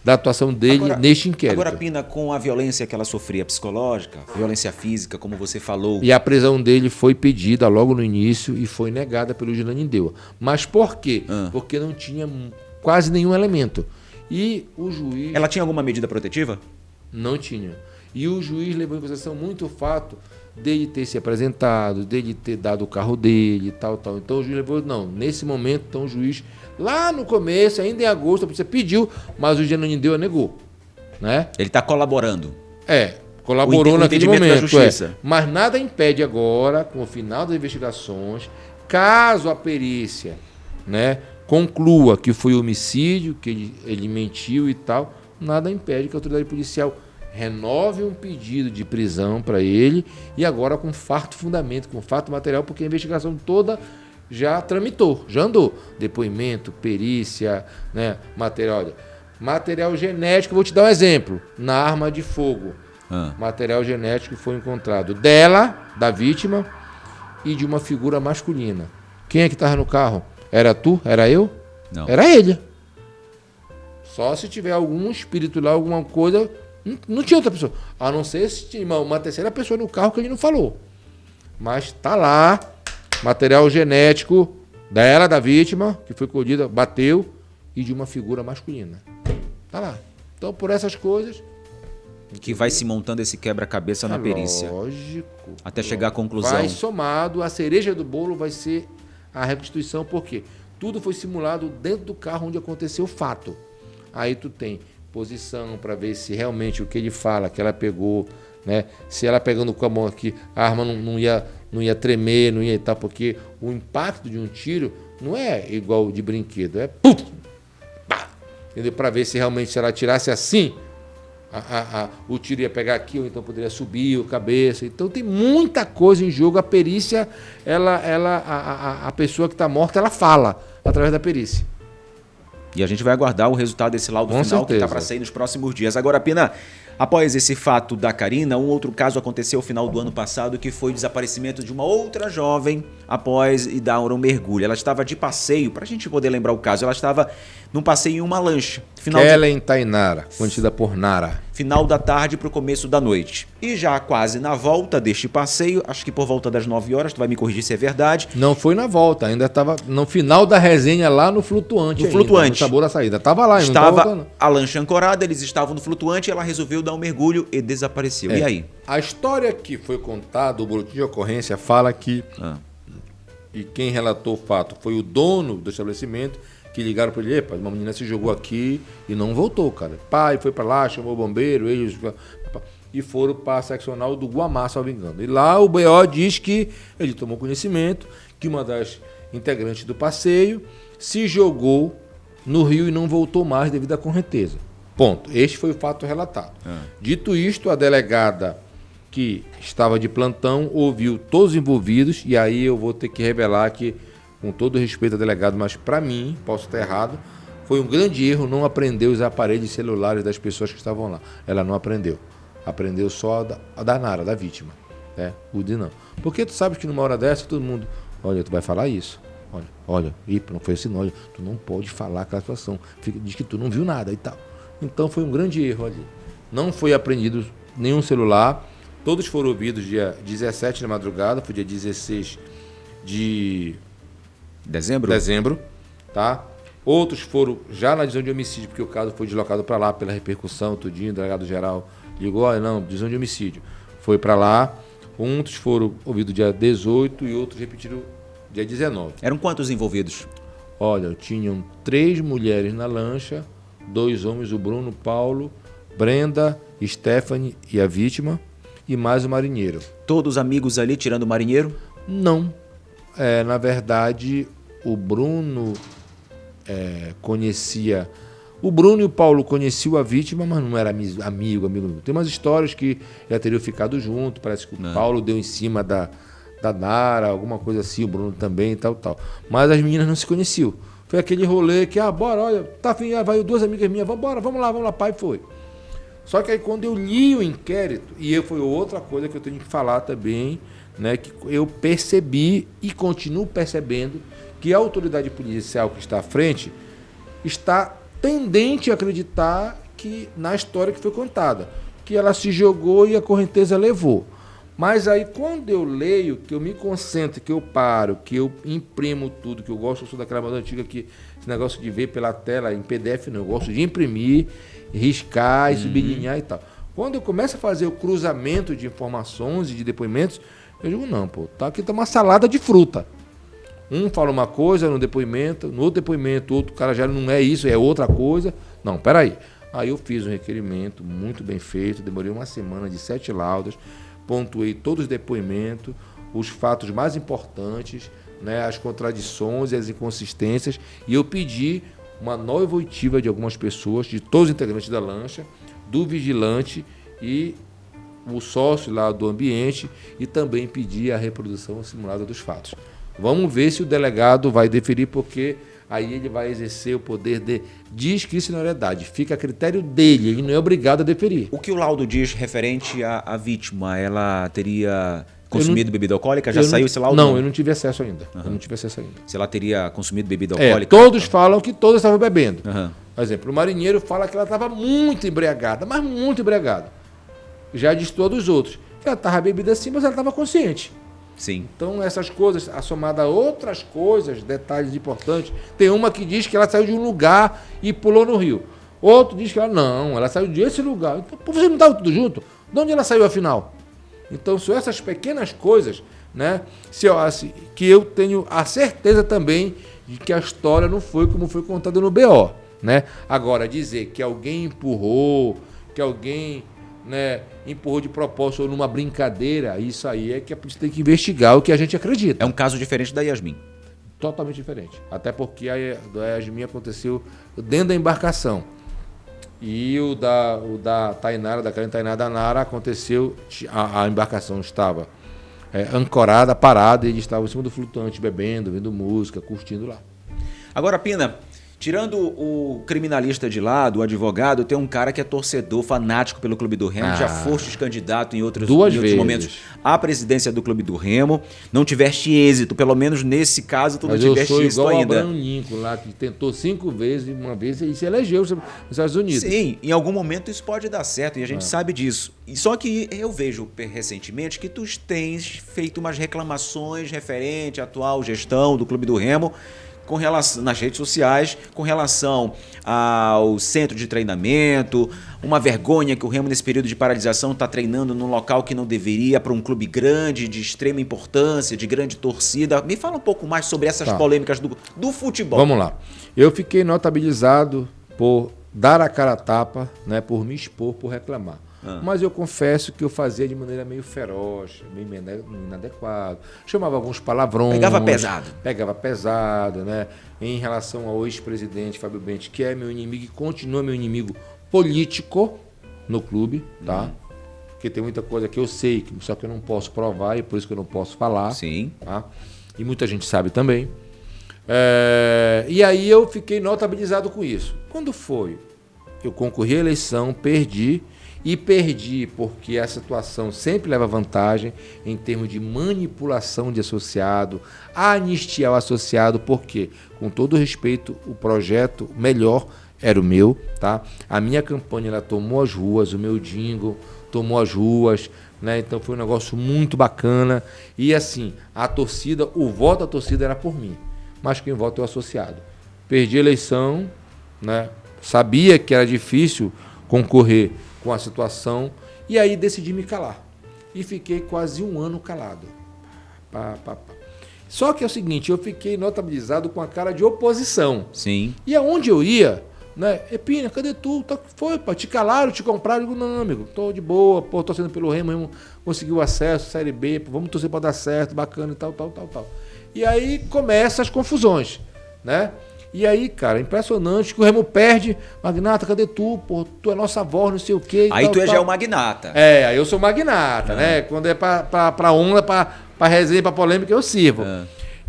da atuação dele neste inquérito. Agora, Pina, com a violência que ela sofria psicológica, violência física, como você falou... E a prisão dele foi pedida logo no início e foi negada pelo Ginanindeua. Mas por quê? Porque não tinha quase nenhum elemento. E o juiz... Ela tinha alguma medida protetiva? Não tinha. E o juiz levou em consideração muito o fato dele ter se apresentado, dele ter dado o carro dele e tal. Então o juiz levou, não, nesse momento, então o juiz, lá no começo, ainda em agosto, a polícia pediu, mas o Ginanindeua negou. Né? Ele está colaborando. Colaborou naquele momento. Da justiça. Mas nada impede agora, com o final das investigações, caso a perícia, né, conclua que foi homicídio, que ele mentiu e tal, nada impede que a autoridade policial renove um pedido de prisão para ele e agora com farto fundamento, com fato material, porque a investigação toda já tramitou, já andou. Depoimento, perícia, né, material genético, vou te dar um exemplo, na arma de fogo. Material genético foi encontrado dela, da vítima, e de uma figura masculina. Quem é que estava no carro? Era tu? Era eu? Não. Era ele. Só se tiver algum espírito lá, alguma coisa, não tinha outra pessoa. A não ser se tinha uma terceira pessoa no carro que ele não falou. Mas tá lá, material genético dela, da vítima, que foi colhida, bateu, e de uma figura masculina. Tá lá. Então, por essas coisas... Que vai se montando esse quebra-cabeça na perícia. Lógico. Até chegar à conclusão. Vai somado, a cereja do bolo vai ser a reconstituição, porque tudo foi simulado dentro do carro onde aconteceu o fato. Aí tu tem posição para ver se realmente o que ele fala, que ela pegou, né? Se ela pegando com a mão aqui, a arma não ia tremer, não ia estar, porque o impacto de um tiro não é igual de brinquedo, é pum, pá, entendeu? Para ver se realmente se ela tirasse assim, o tiro ia pegar aqui, ou então poderia subir a cabeça. Então tem muita coisa em jogo. A perícia, a pessoa que está morta, ela fala através da perícia. E a gente vai aguardar o resultado desse laudo final, certeza, que está para sair nos próximos dias. Agora, Pina, após esse fato da Karina, um outro caso aconteceu no final do ano passado, que foi o desaparecimento de uma outra jovem após ir dar um mergulho. Ela estava de passeio, para a gente poder lembrar o caso, ela estava num passeio em uma lancha. Kellen Tainara, conhecida por Nara. Final da tarde para o começo da noite. E já quase na volta deste passeio, acho que por volta das 9 horas, tu vai me corrigir se é verdade. Não foi na volta, ainda estava no final da resenha lá no flutuante. No sabor da saída. Estava lá, estava a lancha ancorada, eles estavam no flutuante, ela resolveu dar um mergulho e desapareceu. E aí? A história que foi contada, o boletim de ocorrência fala que, e quem relatou o fato foi o dono do estabelecimento, que ligaram para ele, epa, uma menina se jogou aqui e não voltou, cara. Pai foi para lá, chamou o bombeiro, eles... E foram para a seccional do Guamá, salvo engano. E lá o BO diz que ele tomou conhecimento que uma das integrantes do passeio se jogou no rio e não voltou mais devido à correnteza. Ponto. Este foi o fato relatado. Dito isto, a delegada que estava de plantão ouviu todos os envolvidos, e aí eu vou ter que revelar que, com todo respeito ao delegado, mas para mim, posso estar errado, foi um grande erro não aprender os aparelhos celulares das pessoas que estavam lá. Ela não aprendeu. Aprendeu só a da Nara, da vítima. Né? O de não. Porque tu sabes que numa hora dessa todo mundo... Olha, tu vai falar isso. Olha, não foi assim, não, olha, tu não pode falar aquela situação, diz que tu não viu nada e tal. Então foi um grande erro ali. Não foi apreendido nenhum celular, todos foram ouvidos dia 17 da madrugada, foi dia 16 de dezembro, tá? Outros foram já na divisão de homicídio, porque o caso foi deslocado para lá pela repercussão, tudinho, o delegado geral ligou, olha, não, divisão de homicídio, foi para lá. Outros foram ouvidos dia 18 e outros repetiram dia 19. Eram quantos envolvidos? Olha, tinham 3 mulheres na lancha, 2 homens, o Bruno, Paulo, Brenda, Stephanie e a vítima, e mais o marinheiro. Todos amigos ali, tirando o marinheiro? Não. Na verdade, o Bruno conhecia... O Bruno e o Paulo conheciam a vítima, mas não era amigo. Tem umas histórias que já teriam ficado junto, parece que o Paulo deu em cima da Nara, alguma coisa assim, o Bruno também e tal. Mas as meninas não se conheciam. Foi aquele rolê que, bora, olha, tá afim, vai 2 amigas minhas, vamos lá, pai, foi. Só que aí quando eu li o inquérito, e foi outra coisa que eu tenho que falar também, né, que eu percebi e continuo percebendo que a autoridade policial que está à frente está tendente a acreditar que na história que foi contada, que ela se jogou e a correnteza levou. Mas aí quando eu leio, que eu me concentro, que eu paro, que eu imprimo tudo, que eu sou daquela moda antiga que esse negócio de ver pela tela em PDF não, eu gosto de imprimir, riscar e sublinhar e tal. Quando eu começo a fazer o cruzamento de informações e de depoimentos, eu digo, não, aqui tá uma salada de fruta. Um fala uma coisa no depoimento, no outro depoimento, outro cara já não é isso, é outra coisa. Não, peraí. Aí eu fiz um requerimento muito bem feito, demorei uma semana de 7 laudas, pontuei todos os depoimentos, os fatos mais importantes, né, as contradições e as inconsistências, e eu pedi uma nova oitiva de algumas pessoas, de todos os integrantes da lancha, do vigilante e o sócio lá do ambiente, e também pedi a reprodução simulada dos fatos. Vamos ver se o delegado vai deferir, porque aí ele vai exercer o poder de discricionariedade. Fica a critério dele, ele não é obrigado a deferir. O que o laudo diz referente à vítima? Ela teria consumido bebida alcoólica? Já saiu esse laudo? Não, eu não tive acesso ainda. Se ela teria consumido bebida alcoólica? Todos falam que todos estavam bebendo. Uhum. Por exemplo, o marinheiro fala que ela estava muito embriagada, mas muito embriagada. Já diz todos os outros. Ela estava bebida sim, mas ela estava consciente. Sim. Então, essas coisas, assomada a outras coisas, detalhes importantes. Tem uma que diz que ela saiu de um lugar e pulou no rio. Outro diz que ela saiu desse lugar. Então, você não estava tudo junto? De onde ela saiu, afinal? Então, são essas pequenas coisas, né, que eu tenho a certeza também de que a história não foi como foi contada no BO. Né? Agora, dizer que alguém empurrou, que alguém... né, empurrou de propósito ou numa brincadeira, isso aí é que a polícia tem que investigar o que a gente acredita. É um caso diferente da Yasmin. Totalmente diferente. Até porque a Yasmin aconteceu dentro da embarcação. E o da Tainara, da Karen Tainara da Nara, aconteceu, a embarcação estava ancorada, parada, e eles estavam em cima do flutuante, bebendo, ouvindo música, curtindo lá. Agora, Pina, tirando o criminalista de lado, o advogado, tem um cara que é torcedor, fanático pelo Clube do Remo, já fostes candidato em outros momentos à presidência do Clube do Remo, não tiveste êxito, pelo menos nesse caso tu não tiveste êxito ainda. Eu sou igual o Abraham Lincoln lá, que tentou 5 vezes, e uma vez ele se elegeu nos Estados Unidos. Sim, em algum momento isso pode dar certo, e a gente sabe disso. Só que eu vejo recentemente que tu tens feito umas reclamações referente à atual gestão do Clube do Remo, com relação, nas redes sociais, com relação ao centro de treinamento, uma vergonha que o Remo nesse período de paralisação está treinando num local que não deveria, para um clube grande, de extrema importância, de grande torcida. Me fala um pouco mais sobre essas polêmicas do futebol. Vamos lá. Eu fiquei notabilizado por dar a cara a tapa, né, por me expor, por reclamar. Mas eu confesso que eu fazia de maneira meio feroz, meio inadequada. Chamava alguns palavrões. Pegava pesado, né? Em relação ao ex-presidente Fábio Bentes, que é meu inimigo e continua meu inimigo político no clube, tá? Porque tem muita coisa que eu sei, só que eu não posso provar e por isso que eu não posso falar. Sim. Tá? E muita gente sabe também. E aí eu fiquei notabilizado com isso. Quando foi? Eu concorri à eleição, perdi. E perdi porque a situação sempre leva vantagem em termos de manipulação de associado, anistiar o associado, porque, com todo respeito, o projeto melhor era o meu, tá? A minha campanha ela tomou as ruas, o meu jingle tomou as ruas, né? Então foi um negócio muito bacana. E assim, a torcida, o voto da torcida era por mim, mas quem vota é o associado. Perdi a eleição, né? Sabia que era difícil concorrer com a situação, e aí decidi me calar. E fiquei quase um ano calado. Só que é o seguinte, eu fiquei notabilizado com a cara de oposição. Sim. E aonde eu ia, né? Epina, cadê tu? Foi, pá, te calaram, te compraram? Eu digo, não, amigo, tô de boa, pô, torcendo pelo Remo conseguiu acesso, Série B, pô, vamos torcer pra dar certo, bacana e tal. E aí começam as confusões, né? E aí, cara, impressionante que o Remo perde. Magnata, cadê tu? Pô, tu é nossa voz, não sei o quê. Aí tu já é o magnata. Aí eu sou magnata, né? Quando é pra onda, pra resenha, pra polêmica, eu sirvo.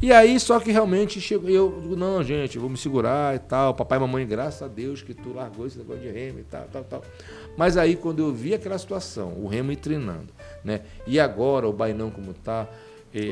E aí, só que realmente chegou. Eu digo, não, gente, eu vou me segurar e tal. Papai e mamãe, graças a Deus que tu largou esse negócio de Remo e tal. Mas aí, quando eu vi aquela situação, o Remo ir treinando, né? E agora, o Bainão como tá,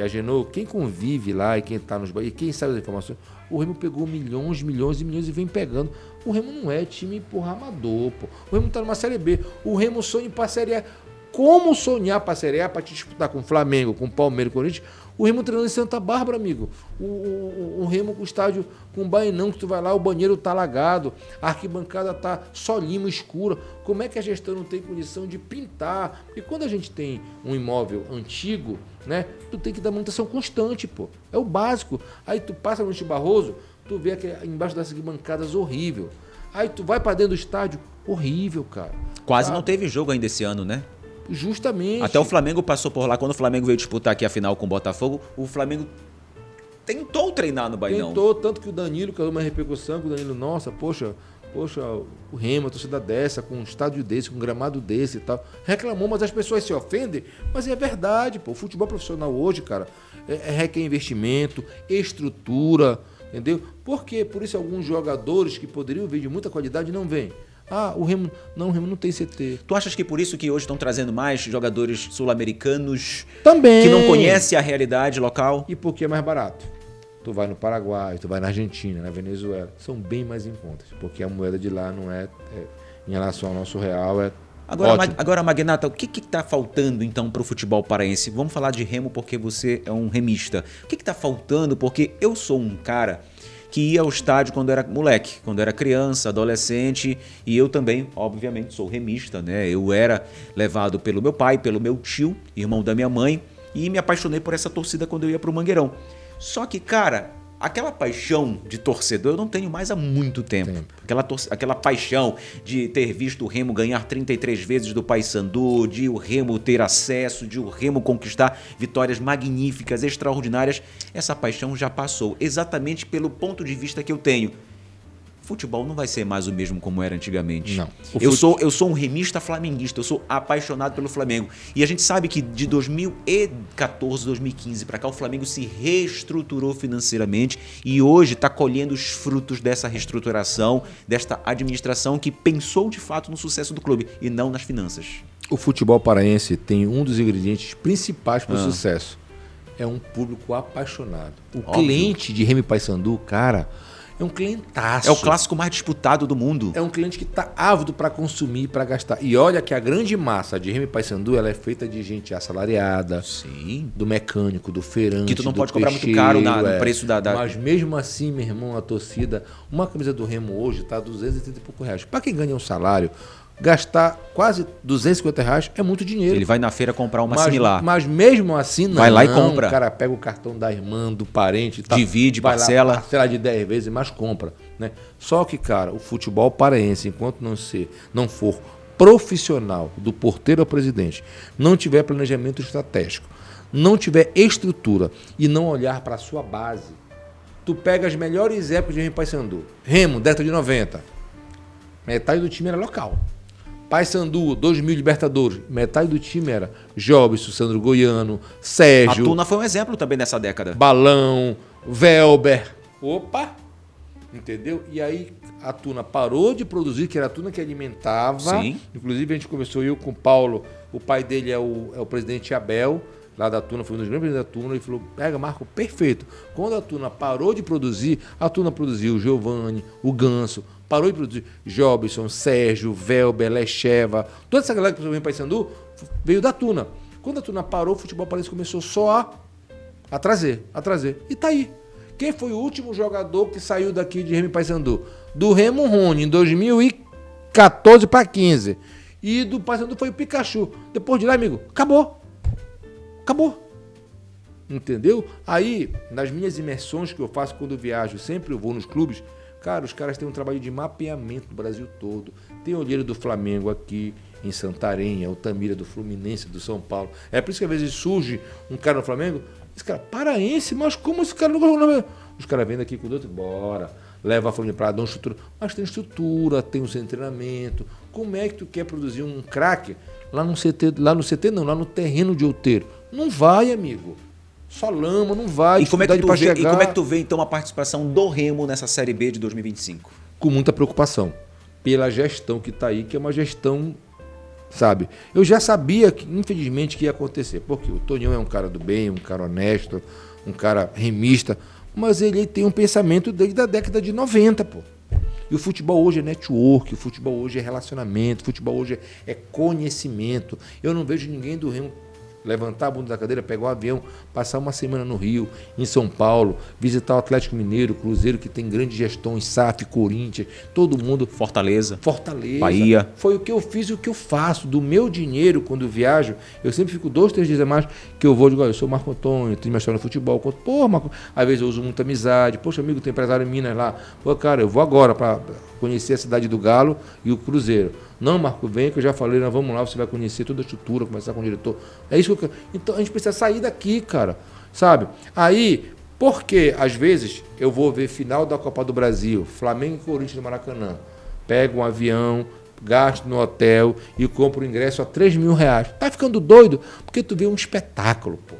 a Genô, quem convive lá e quem tá nos e quem sabe das informações, o Remo pegou milhões e vem pegando. O Remo não é time, porra, amador, pô. O Remo tá numa Série B. O Remo sonha em pra Série A. Como sonhar pra Série A pra te disputar com o Flamengo, com o Palmeiras, com o Corinthians? O Remo treinando em Santa Bárbara, amigo. O Remo com o estádio com o Bainão, que tu vai lá, o banheiro tá alagado, a arquibancada tá só lima escura. Como é que a gestão não tem condição de pintar? Porque quando a gente tem um imóvel antigo, né, tu tem que dar manutenção constante, pô. É o básico. Aí tu passa no Barroso, tu vê que embaixo das arquibancadas horrível. Aí tu vai pra dentro do estádio, horrível, cara. Quase não teve jogo ainda esse ano, né? Justamente. Até o Flamengo passou por lá. Quando o Flamengo veio disputar aqui a final com o Botafogo, o Flamengo tentou treinar no Bainão. Tentou, tanto que o Danilo caiu uma repercussão, que o Danilo, nossa, poxa, o Remo, a torcida dessa, com um estádio desse, com um gramado desse e tal. Reclamou, mas as pessoas se ofendem. Mas é verdade, pô. O futebol profissional hoje, cara, requer investimento, estrutura, entendeu? Por quê? Por isso alguns jogadores que poderiam vir de muita qualidade não vêm. O Remo não tem CT. Tu achas que por isso que hoje estão trazendo mais jogadores sul-americanos também, que não conhecem a realidade local? E porque é mais barato. Tu vai no Paraguai, tu vai na Argentina, na Venezuela, são bem mais em contas, porque a moeda de lá não é em relação ao nosso real, Agora, Magnata, o que está faltando então para o futebol paraense? Vamos falar de Remo porque você é um remista. O que está faltando? Porque eu sou um cara que ia ao estádio quando era moleque, quando era criança, adolescente, e eu também, obviamente, sou remista, né? Eu era levado pelo meu pai, pelo meu tio, irmão da minha mãe, e me apaixonei por essa torcida quando eu ia pro Mangueirão. Só que, cara, aquela paixão de torcedor eu não tenho mais há muito tempo. Aquela paixão de ter visto o Remo ganhar 33 vezes do Paysandu, de o Remo ter acesso, de o Remo conquistar vitórias magníficas, extraordinárias, essa paixão já passou, exatamente pelo ponto de vista que eu tenho. Futebol não vai ser mais o mesmo como era antigamente. Não. Eu sou um remista flamenguista, eu sou apaixonado pelo Flamengo. E a gente sabe que de 2014, 2015 para cá, o Flamengo se reestruturou financeiramente e hoje está colhendo os frutos dessa reestruturação, desta administração que pensou de fato no sucesso do clube e não nas finanças. O futebol paraense tem um dos ingredientes principais para o sucesso. É um público apaixonado. O cliente de Remo e Paysandu, cara, é um clientaço. É o clássico mais disputado do mundo. É um cliente que está ávido para consumir, para gastar. E olha que a grande massa de Remo e Paysandu, ela é feita de gente assalariada. Sim. Do mecânico, do feirante, que tu não pode peixeiro, cobrar muito caro no preço da... Mas mesmo assim, meu irmão, a torcida... Uma camisa do Remo hoje está R$230 e pouco. Para quem ganha um salário, gastar quase R$250 é muito dinheiro. Ele vai na feira comprar uma similar. Mas mesmo assim, não. Vai lá e compra. O cara pega o cartão da irmã, do parente, tá, divide, vai parcela. Lá, parcela de 10 vezes, mas compra, né? Só que, cara, o futebol paraense, enquanto não for profissional, do porteiro ao presidente, não tiver planejamento estratégico, não tiver estrutura e não olhar para a sua base, tu pega as melhores épocas de Remo e Paysandu. Remo, década de 90, metade do time era local. Paysandu, 2000 Libertadores, metade do time era Jobson, Sandro Goiano, Sérgio. A Tuna foi um exemplo também nessa década. Balão, Velber. Opa! Entendeu? E aí a Tuna parou de produzir, que era a Tuna que alimentava. Sim. Inclusive, a gente começou eu com o Paulo, o pai dele é o presidente Abel, lá da Tuna, foi um dos grandes presidentes da Tuna, e falou, pega, Marco, perfeito. Quando a Tuna parou de produzir, a Tuna produziu o Giovanni, o Ganso, parou de produzir Jobson, Sérgio, Velber, Lecheva, toda essa galera que veio em Paysandu veio da Tuna. Quando a Tuna parou, o futebol paulista começou só a trazer. E tá aí. Quem foi o último jogador que saiu daqui de Remo e Paysandu? Do Remo Rony, em 2014 para 15. E do Paysandu foi o Pikachu. Depois de lá, amigo, acabou. Entendeu? Aí, nas minhas imersões que eu faço quando eu viajo, sempre eu vou nos clubes, cara, os caras têm um trabalho de mapeamento no Brasil todo. Tem o olheiro do Flamengo aqui em Santarém, o Tamira do Fluminense, do São Paulo. É por isso que às vezes surge um cara no Flamengo, esse cara, paraense, mas como esse cara não gosta? Os caras vêm daqui com o outro, bora, leva a Flamengo para dar uma estrutura. Mas tem estrutura, tem um centro de treinamento. Como é que tu quer produzir um craque lá no terreno de outeiro? Não vai, amigo. Só lama, não vai. E como é que tu vê, então, a participação do Remo nessa Série B de 2025? Com muita preocupação. Pela gestão que está aí, que é uma gestão, sabe? Eu já sabia, que, infelizmente, que ia acontecer. Porque o Tonhão é um cara do bem, um cara honesto, um cara remista, mas ele tem um pensamento desde a década de 90, pô. E o futebol hoje é network, o futebol hoje é relacionamento, o futebol hoje é conhecimento. Eu não vejo ninguém do Remo levantar a bunda da cadeira, pegar o avião, passar uma semana no Rio, em São Paulo, visitar o Atlético Mineiro, Cruzeiro, que tem grandes gestões, SAF, Corinthians, todo mundo. Fortaleza. Bahia. Foi o que eu fiz e o que eu faço. Do meu dinheiro, quando eu viajo, eu sempre fico 2, 3 dias a mais que eu vou, digo, eu sou Marco Antônio, tenho minha história no futebol. Pô, Marco, às vezes eu uso muita amizade. Poxa, amigo, tem empresário em Minas lá. Pô, cara, eu vou agora para conhecer a cidade do Galo e o Cruzeiro. Não, Marco, vem que eu já falei, nós vamos lá, você vai conhecer toda a estrutura, conversar com o diretor. É isso que eu quero. Então a gente precisa sair daqui, cara, sabe? Aí, porque às vezes eu vou ver final da Copa do Brasil, Flamengo e Corinthians no Maracanã, pego um avião, gasto no hotel e compro o ingresso a R$3.000. Tá ficando doido? Porque tu vê um espetáculo, pô.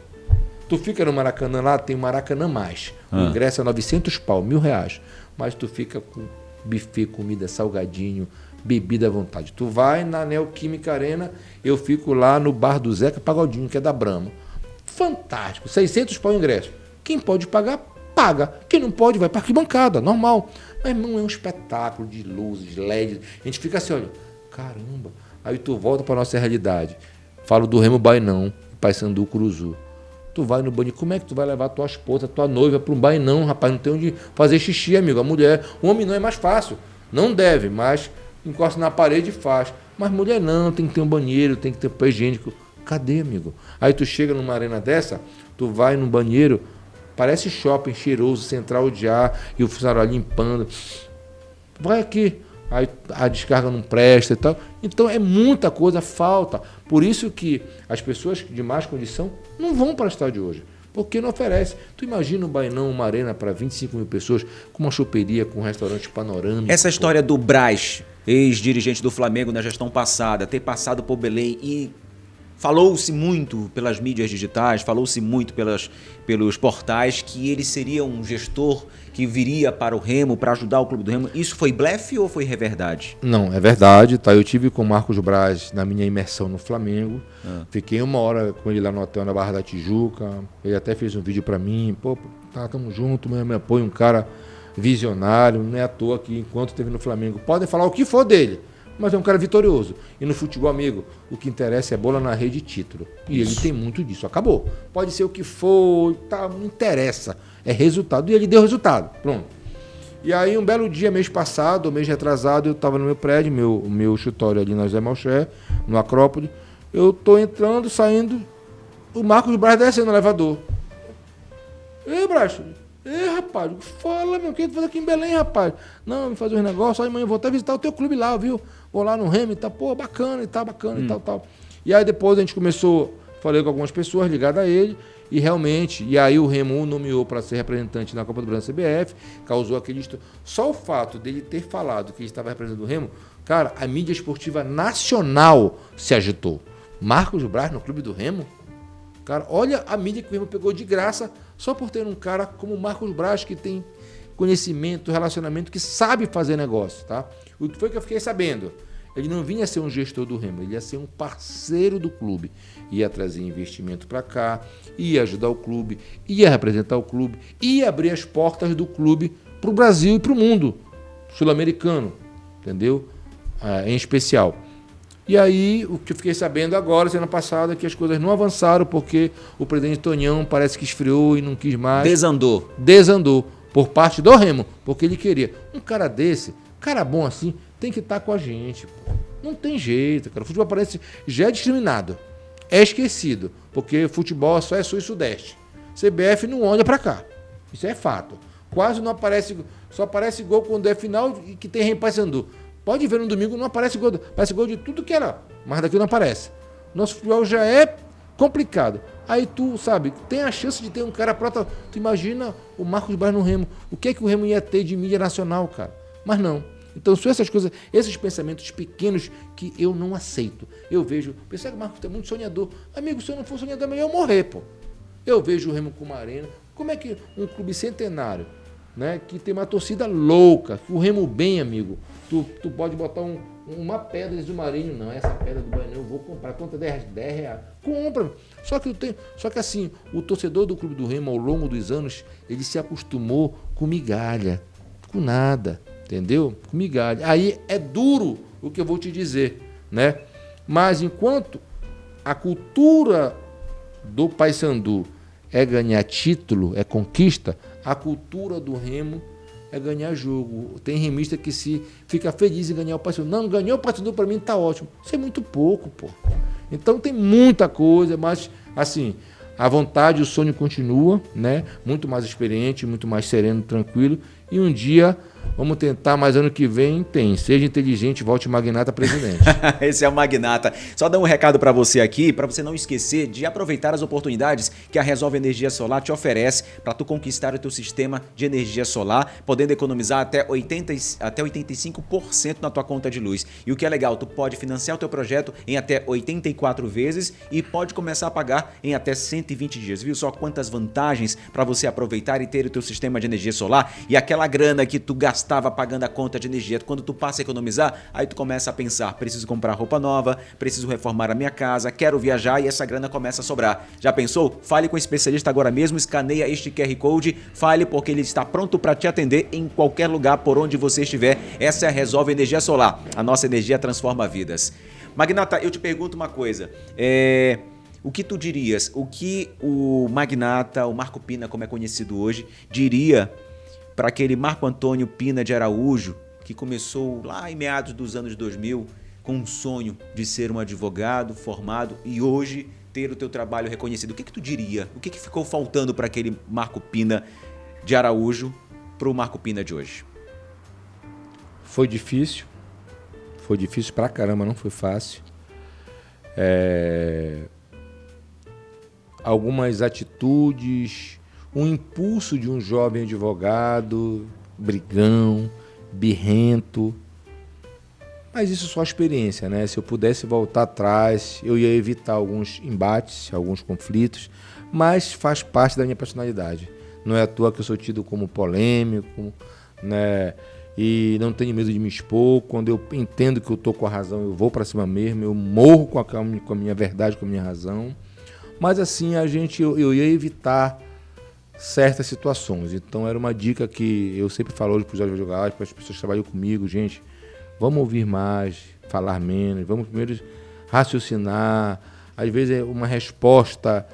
Tu fica no Maracanã lá, tem o Maracanã mais. O ingresso é 900 pau, R$1.000. Mas tu fica com buffet, comida, salgadinho, bebida à vontade. Tu vai na Neoquímica Arena, eu fico lá no bar do Zeca Pagodinho, que é da Brahma. Fantástico, 600 pau o ingresso. Quem pode pagar, paga. Quem não pode, vai para arquibancada, normal. Mas não é um espetáculo de luzes, LEDs. A gente fica assim, olha, caramba. Aí tu volta para nossa realidade. Falo do Remo Bainão, Paysandu, Curuzu. Tu vai no banho, como é que tu vai levar tua esposa, tua noiva para um bainão, rapaz? Não tem onde fazer xixi, amigo. A mulher, o homem não é mais fácil. Não deve, mas encosta na parede e faz. Mas mulher não, tem que ter um banheiro, tem que ter papel higiênico. Cadê, amigo? Aí tu chega numa arena dessa, tu vai num banheiro, parece shopping cheiroso, central de ar, e o funcionário limpando. Vai aqui. Aí a descarga não presta e tal. Então é muita coisa, falta. Por isso que as pessoas de mais condição não vão para o estádio hoje. Porque não oferece. Tu imagina um Bainão, uma arena para 25 mil pessoas, com uma choperia, com um restaurante panorâmico. Essa história do Braz, ex-dirigente do Flamengo na gestão passada, ter passado por Belém e falou-se muito pelas mídias digitais, falou-se muito pelos portais que ele seria um gestor que viria para o Remo, para ajudar o clube do Remo. Isso foi blefe ou foi verdade? Não, é verdade. Tá? Eu tive com o Marcos Braz na minha imersão no Flamengo. Fiquei 1 hora com ele lá no hotel na Barra da Tijuca. Ele até fez um vídeo para mim. Pô, tá, tamo junto, me apoia, um cara visionário. Não é à toa que enquanto esteve no Flamengo, podem falar o que for dele, mas é um cara vitorioso. E no futebol, amigo, o que interessa é bola na rede e título. E ele tem muito disso. Acabou. Pode ser o que for, tá, não interessa. É resultado. E ele deu resultado. Pronto. E aí, um belo dia, mês passado, mês retrasado, eu estava no meu prédio, meu escritório ali na Zé Malcher, no Acrópole. Eu tô entrando, saindo, o Marcos Braz descendo no elevador. Ei, Braz. Ei, rapaz, fala, meu, o que tu faz aqui em Belém, rapaz? Não, vou fazer uns negócios, aí amanhã eu vou até visitar o teu clube lá, viu? Vou lá no Remo e tal, pô, bacana e tal, e tal. E aí depois a gente começou, falei com algumas pessoas ligadas a ele, e realmente, e aí o Remo o nomeou para ser representante na Copa do Brasil CBF, causou aquele... Só o fato dele ter falado que ele estava representando o Remo, cara, a mídia esportiva nacional se agitou. Marcos Braz no clube do Remo? Cara, olha a mídia que o Remo pegou de graça só por ter um cara como o Marcos Braz, que tem conhecimento, relacionamento, que sabe fazer negócio, tá? O que foi que eu fiquei sabendo? Ele não vinha ser um gestor do Remo, ele ia ser um parceiro do clube. Ia trazer investimento para cá, ia ajudar o clube, ia representar o clube, ia abrir as portas do clube para o Brasil e para o mundo sul-americano, entendeu? Em especial. E aí, o que eu fiquei sabendo agora, semana passada, é que as coisas não avançaram porque o presidente Tonhão parece que esfriou e não quis mais. Desandou por parte do Remo, porque ele queria. Um cara desse, cara bom assim, tem que estar com a gente. Pô. Não tem jeito, cara. O futebol parece já é discriminado. É esquecido, porque futebol só é sul e sudeste. CBF não olha pra cá. Isso é fato. Quase não aparece, só aparece gol quando é final e que tem Paysandu. Pode ver no domingo, não aparece gol, aparece gol de tudo que era, mas daqui não aparece. Nosso futebol já é complicado. Aí tu, sabe, tem a chance de ter um cara prota. Tu imagina o Marcos Braz no Remo. O que é que o Remo ia ter de mídia nacional, cara? Mas não. Então são essas coisas, esses pensamentos pequenos que eu não aceito. Eu vejo, pensar que o Marcos é muito sonhador. Amigo, se eu não for sonhador, amanhã eu morrer, pô. Eu vejo o Remo com uma arena. Como é que um clube centenário, né, que tem uma torcida louca, o Remo bem, amigo, tu pode botar uma pedra do Marinho, não, essa pedra do Banho eu vou comprar, quanto? 10 reais, compra. Só que assim, o torcedor do Clube do Remo, ao longo dos anos, ele se acostumou com migalha, com nada, entendeu? Com migalha. Aí é duro o que eu vou te dizer, né? Mas enquanto a cultura do Paysandu é ganhar título, é conquista, a cultura do Remo é ganhar jogo. Tem remista que se fica feliz em ganhar o Paysandu. Não, ganhou o Paysandu para mim tá ótimo. Isso é muito pouco, pô. Então tem muita coisa, mas assim, a vontade, o sonho continua, né? Muito mais experiente, muito mais sereno, tranquilo. E um dia vamos tentar, mas ano que vem tem. Seja inteligente, volte magnata presidente. Esse é o Magnata. Só dar um recado para você aqui, para você não esquecer de aproveitar as oportunidades que a Resolve Energia Solar te oferece para tu conquistar o teu sistema de energia solar, podendo economizar até 85% na tua conta de luz. E o que é legal, tu pode financiar o teu projeto em até 84 vezes e pode começar a pagar em até 120 dias. Viu só quantas vantagens para você aproveitar e ter o teu sistema de energia solar? E aquela grana que tu gastava pagando a conta de energia, quando tu passa a economizar, aí tu começa a pensar, preciso comprar roupa nova, preciso reformar a minha casa, quero viajar e essa grana começa a sobrar. Já pensou? Fale com o especialista agora mesmo, escaneia este QR Code, fale porque ele está pronto para te atender em qualquer lugar por onde você estiver. Essa é a Resolve Energia Solar. A nossa energia transforma vidas. Magnata, eu te pergunto uma coisa, o que tu dirias, o que o Magnata, o Marco Pina, como é conhecido hoje, diria para aquele Marco Antônio Pina de Araújo, que começou lá em meados dos anos 2000 com um sonho de ser um advogado formado e hoje ter o teu trabalho reconhecido? O que tu diria? O que ficou faltando para aquele Marco Pina de Araújo para o Marco Pina de hoje? Foi difícil pra caramba, não foi fácil. Algumas atitudes, um impulso de um jovem advogado, brigão, birrento. Mas isso é só experiência, né? Se eu pudesse voltar atrás, eu ia evitar alguns embates, alguns conflitos, mas faz parte da minha personalidade. Não é à toa que eu sou tido como polêmico, né? E não tenho medo de me expor. Quando eu entendo que eu estou com a razão, eu vou para cima mesmo, eu morro com a minha verdade, com a minha razão. Mas assim, eu ia evitar certas situações. Então era uma dica que eu sempre falo hoje para os advogados, para as pessoas que trabalham comigo, gente, vamos ouvir mais, falar menos, vamos primeiro raciocinar. Às vezes é uma resposta,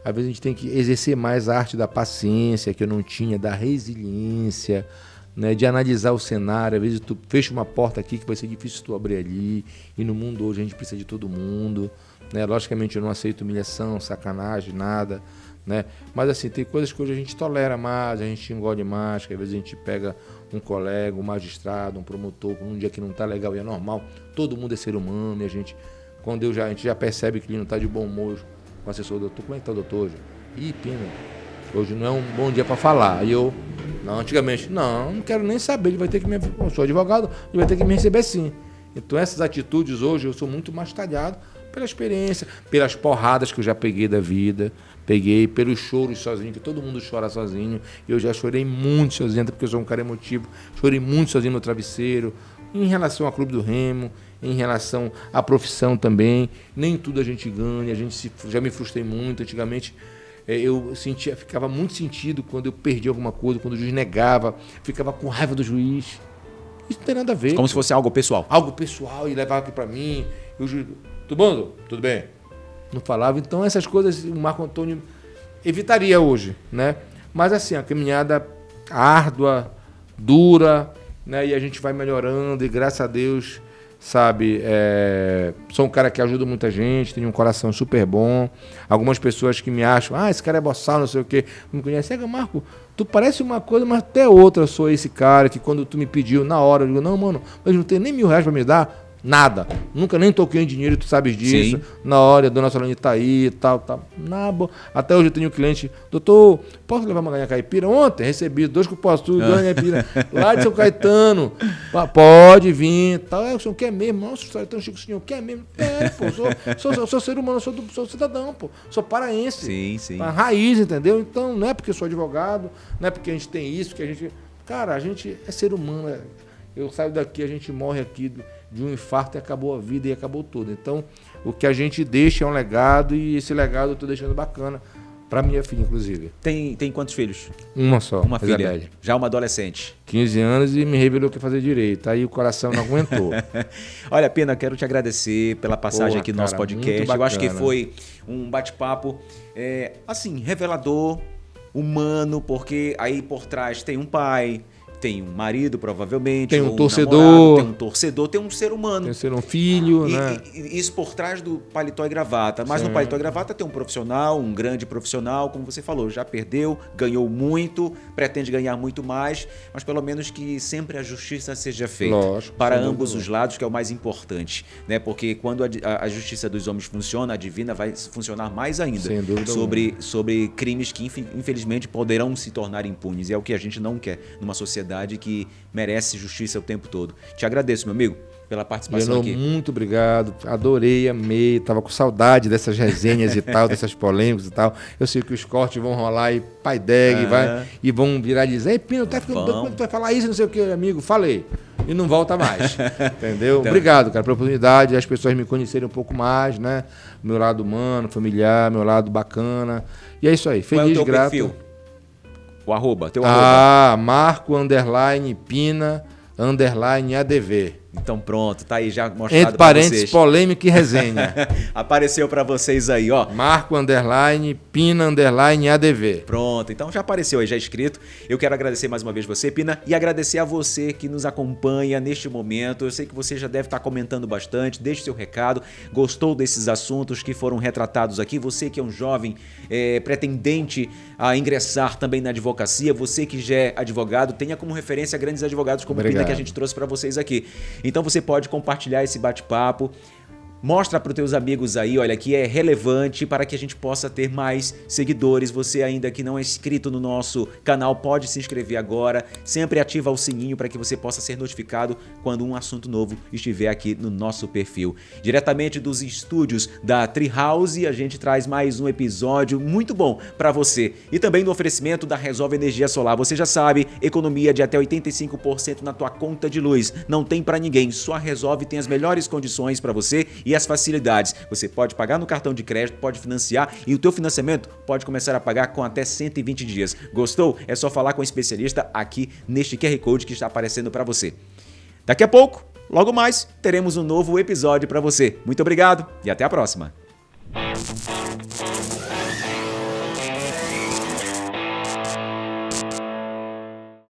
às vezes a gente tem que exercer mais a arte da paciência, que eu não tinha, da resiliência, né, de analisar o cenário. Às vezes tu fecha uma porta aqui que vai ser difícil tu abrir ali, e no mundo hoje a gente precisa de todo mundo, né? Logicamente eu não aceito humilhação, sacanagem, nada, né? Mas assim, tem coisas que hoje a gente tolera mais, a gente engole mais, que às vezes a gente pega um colega, um magistrado, um promotor, num dia que não tá legal e é normal, todo mundo é ser humano, e a gente já percebe que ele não tá de bom humor com o assessor, doutor, como é que tá o doutor hoje? Ih, Pina, hoje não é um bom dia para falar. Aí antigamente, não quero nem saber, ele vai ter que eu sou advogado, ele vai ter que me receber sim. Então essas atitudes hoje eu sou muito mais talhado pela experiência, pelas porradas que eu já peguei da vida, peguei pelos choros sozinho, que todo mundo chora sozinho. Eu já chorei muito sozinho, até porque eu sou um cara emotivo, chorei muito sozinho no travesseiro, em relação ao Clube do Remo, em relação à profissão também. Nem tudo a gente ganha, já me frustrei muito. Antigamente eu ficava muito sentido quando eu perdi alguma coisa, quando o juiz negava, ficava com raiva do juiz. Isso não tem nada a ver. Como se fosse algo pessoal. Algo pessoal, e levava aqui para mim. E o juiz, tudo bom? Tudo bem? Não falava. Então essas coisas o Marco Antônio evitaria hoje, né? Mas assim, a caminhada árdua, dura, né? E a gente vai melhorando e graças a Deus, sabe, sou um cara que ajuda muita gente, tenho um coração super bom. Algumas pessoas que me acham, esse cara é boçal, não sei o quê, me conhecem, Marco, tu parece uma coisa, mas até outra. Eu sou esse cara que quando tu me pediu na hora, eu digo, não, mano, mas não tem nem R$1.000 pra me dar. Nada. Nunca nem toquei em dinheiro, tu sabes disso. Sim. Na hora, a dona Solane tá aí e tal. Até hoje eu tenho um cliente, doutor, posso levar uma galinha caipira? Ontem recebi 2 cupuaçu, galinha caipira, lá de São Caetano. Pode vir. Tal. O senhor quer mesmo? Nossa, história é tão chique, o senhor quer mesmo? Sou ser humano, sou cidadão, pô. Sou paraense. Sim. A raiz, entendeu? Então, não é porque eu sou advogado, não é porque a gente tem isso, que a gente... Cara, a gente é ser humano. Eu saio daqui, a gente morre aqui de um infarto e acabou a vida e acabou tudo. Então, o que a gente deixa é um legado e esse legado eu estou deixando bacana para minha filha, inclusive. Tem quantos filhos? Uma só. Uma filha. Já uma adolescente. 15 anos e me revelou que ia fazer direito. Aí o coração não aguentou. Olha, Pena, quero te agradecer pela passagem aqui no nosso podcast. Eu acho que foi um bate-papo, assim, revelador, humano, porque aí por trás tem um pai, tem um marido, provavelmente. Tem um torcedor. Namorado, tem um torcedor, tem um ser humano. Tem um ser um filho, né? E isso por trás do paletó e gravata. Mas no paletó e gravata tem um profissional, um grande profissional, como você falou, já perdeu, ganhou muito, pretende ganhar muito mais, mas pelo menos que sempre a justiça seja feita. Lógico, para ambos os lados, que é o mais importante, né? Porque quando a justiça dos homens funciona, a divina vai funcionar mais ainda. Sem dúvida sobre crimes que infelizmente poderão se tornar impunes. E é o que a gente não quer numa sociedade que merece justiça o tempo todo. Te agradeço, meu amigo, pela participação aqui. Muito obrigado, adorei, amei, tava com saudade dessas resenhas e tal, dessas polêmicas e tal. Eu sei que os cortes vão rolar e pai deg, e vão viralizar. Ei, Pino, tá ficando doido, tu vai falar isso, não sei o que, amigo, falei. E não volta mais, entendeu? Então, obrigado, cara, pela oportunidade, as pessoas me conhecerem um pouco mais, né? Meu lado humano, familiar, meu lado bacana. E é isso aí, feliz, qual é o teu grato. Perfil? O arroba, teu arroba. Marco_Pina_ADV. Então pronto, tá aí já mostrado entre parênteses, polêmica e resenha. Apareceu para vocês aí, ó. Marco_Pina_ADV. Pronto, então já apareceu aí, já escrito. Eu quero agradecer mais uma vez você, Pina, e agradecer a você que nos acompanha neste momento. Eu sei que você já deve estar comentando bastante, deixe seu recado. Gostou desses assuntos que foram retratados aqui? Você que é um jovem pretendente a ingressar também na advocacia, você que já é advogado, tenha como referência grandes advogados como o Pina que a gente trouxe para vocês aqui. Então você pode compartilhar esse bate-papo, mostra para os teus amigos aí, olha, que é relevante para que a gente possa ter mais seguidores. Você ainda que não é inscrito no nosso canal, pode se inscrever agora. Sempre ativa o sininho para que você possa ser notificado quando um assunto novo estiver aqui no nosso perfil. Diretamente dos estúdios da Treehouse, a gente traz mais um episódio muito bom para você. E também no oferecimento da Resolve Energia Solar. Você já sabe, economia de até 85% na tua conta de luz. Não tem para ninguém, só a Resolve tem as melhores condições para você e as facilidades. Você pode pagar no cartão de crédito, pode financiar e o teu financiamento pode começar a pagar com até 120 dias. Gostou? É só falar com o especialista aqui neste QR Code que está aparecendo para você. Daqui a pouco, logo mais, teremos um novo episódio para você. Muito obrigado e até a próxima.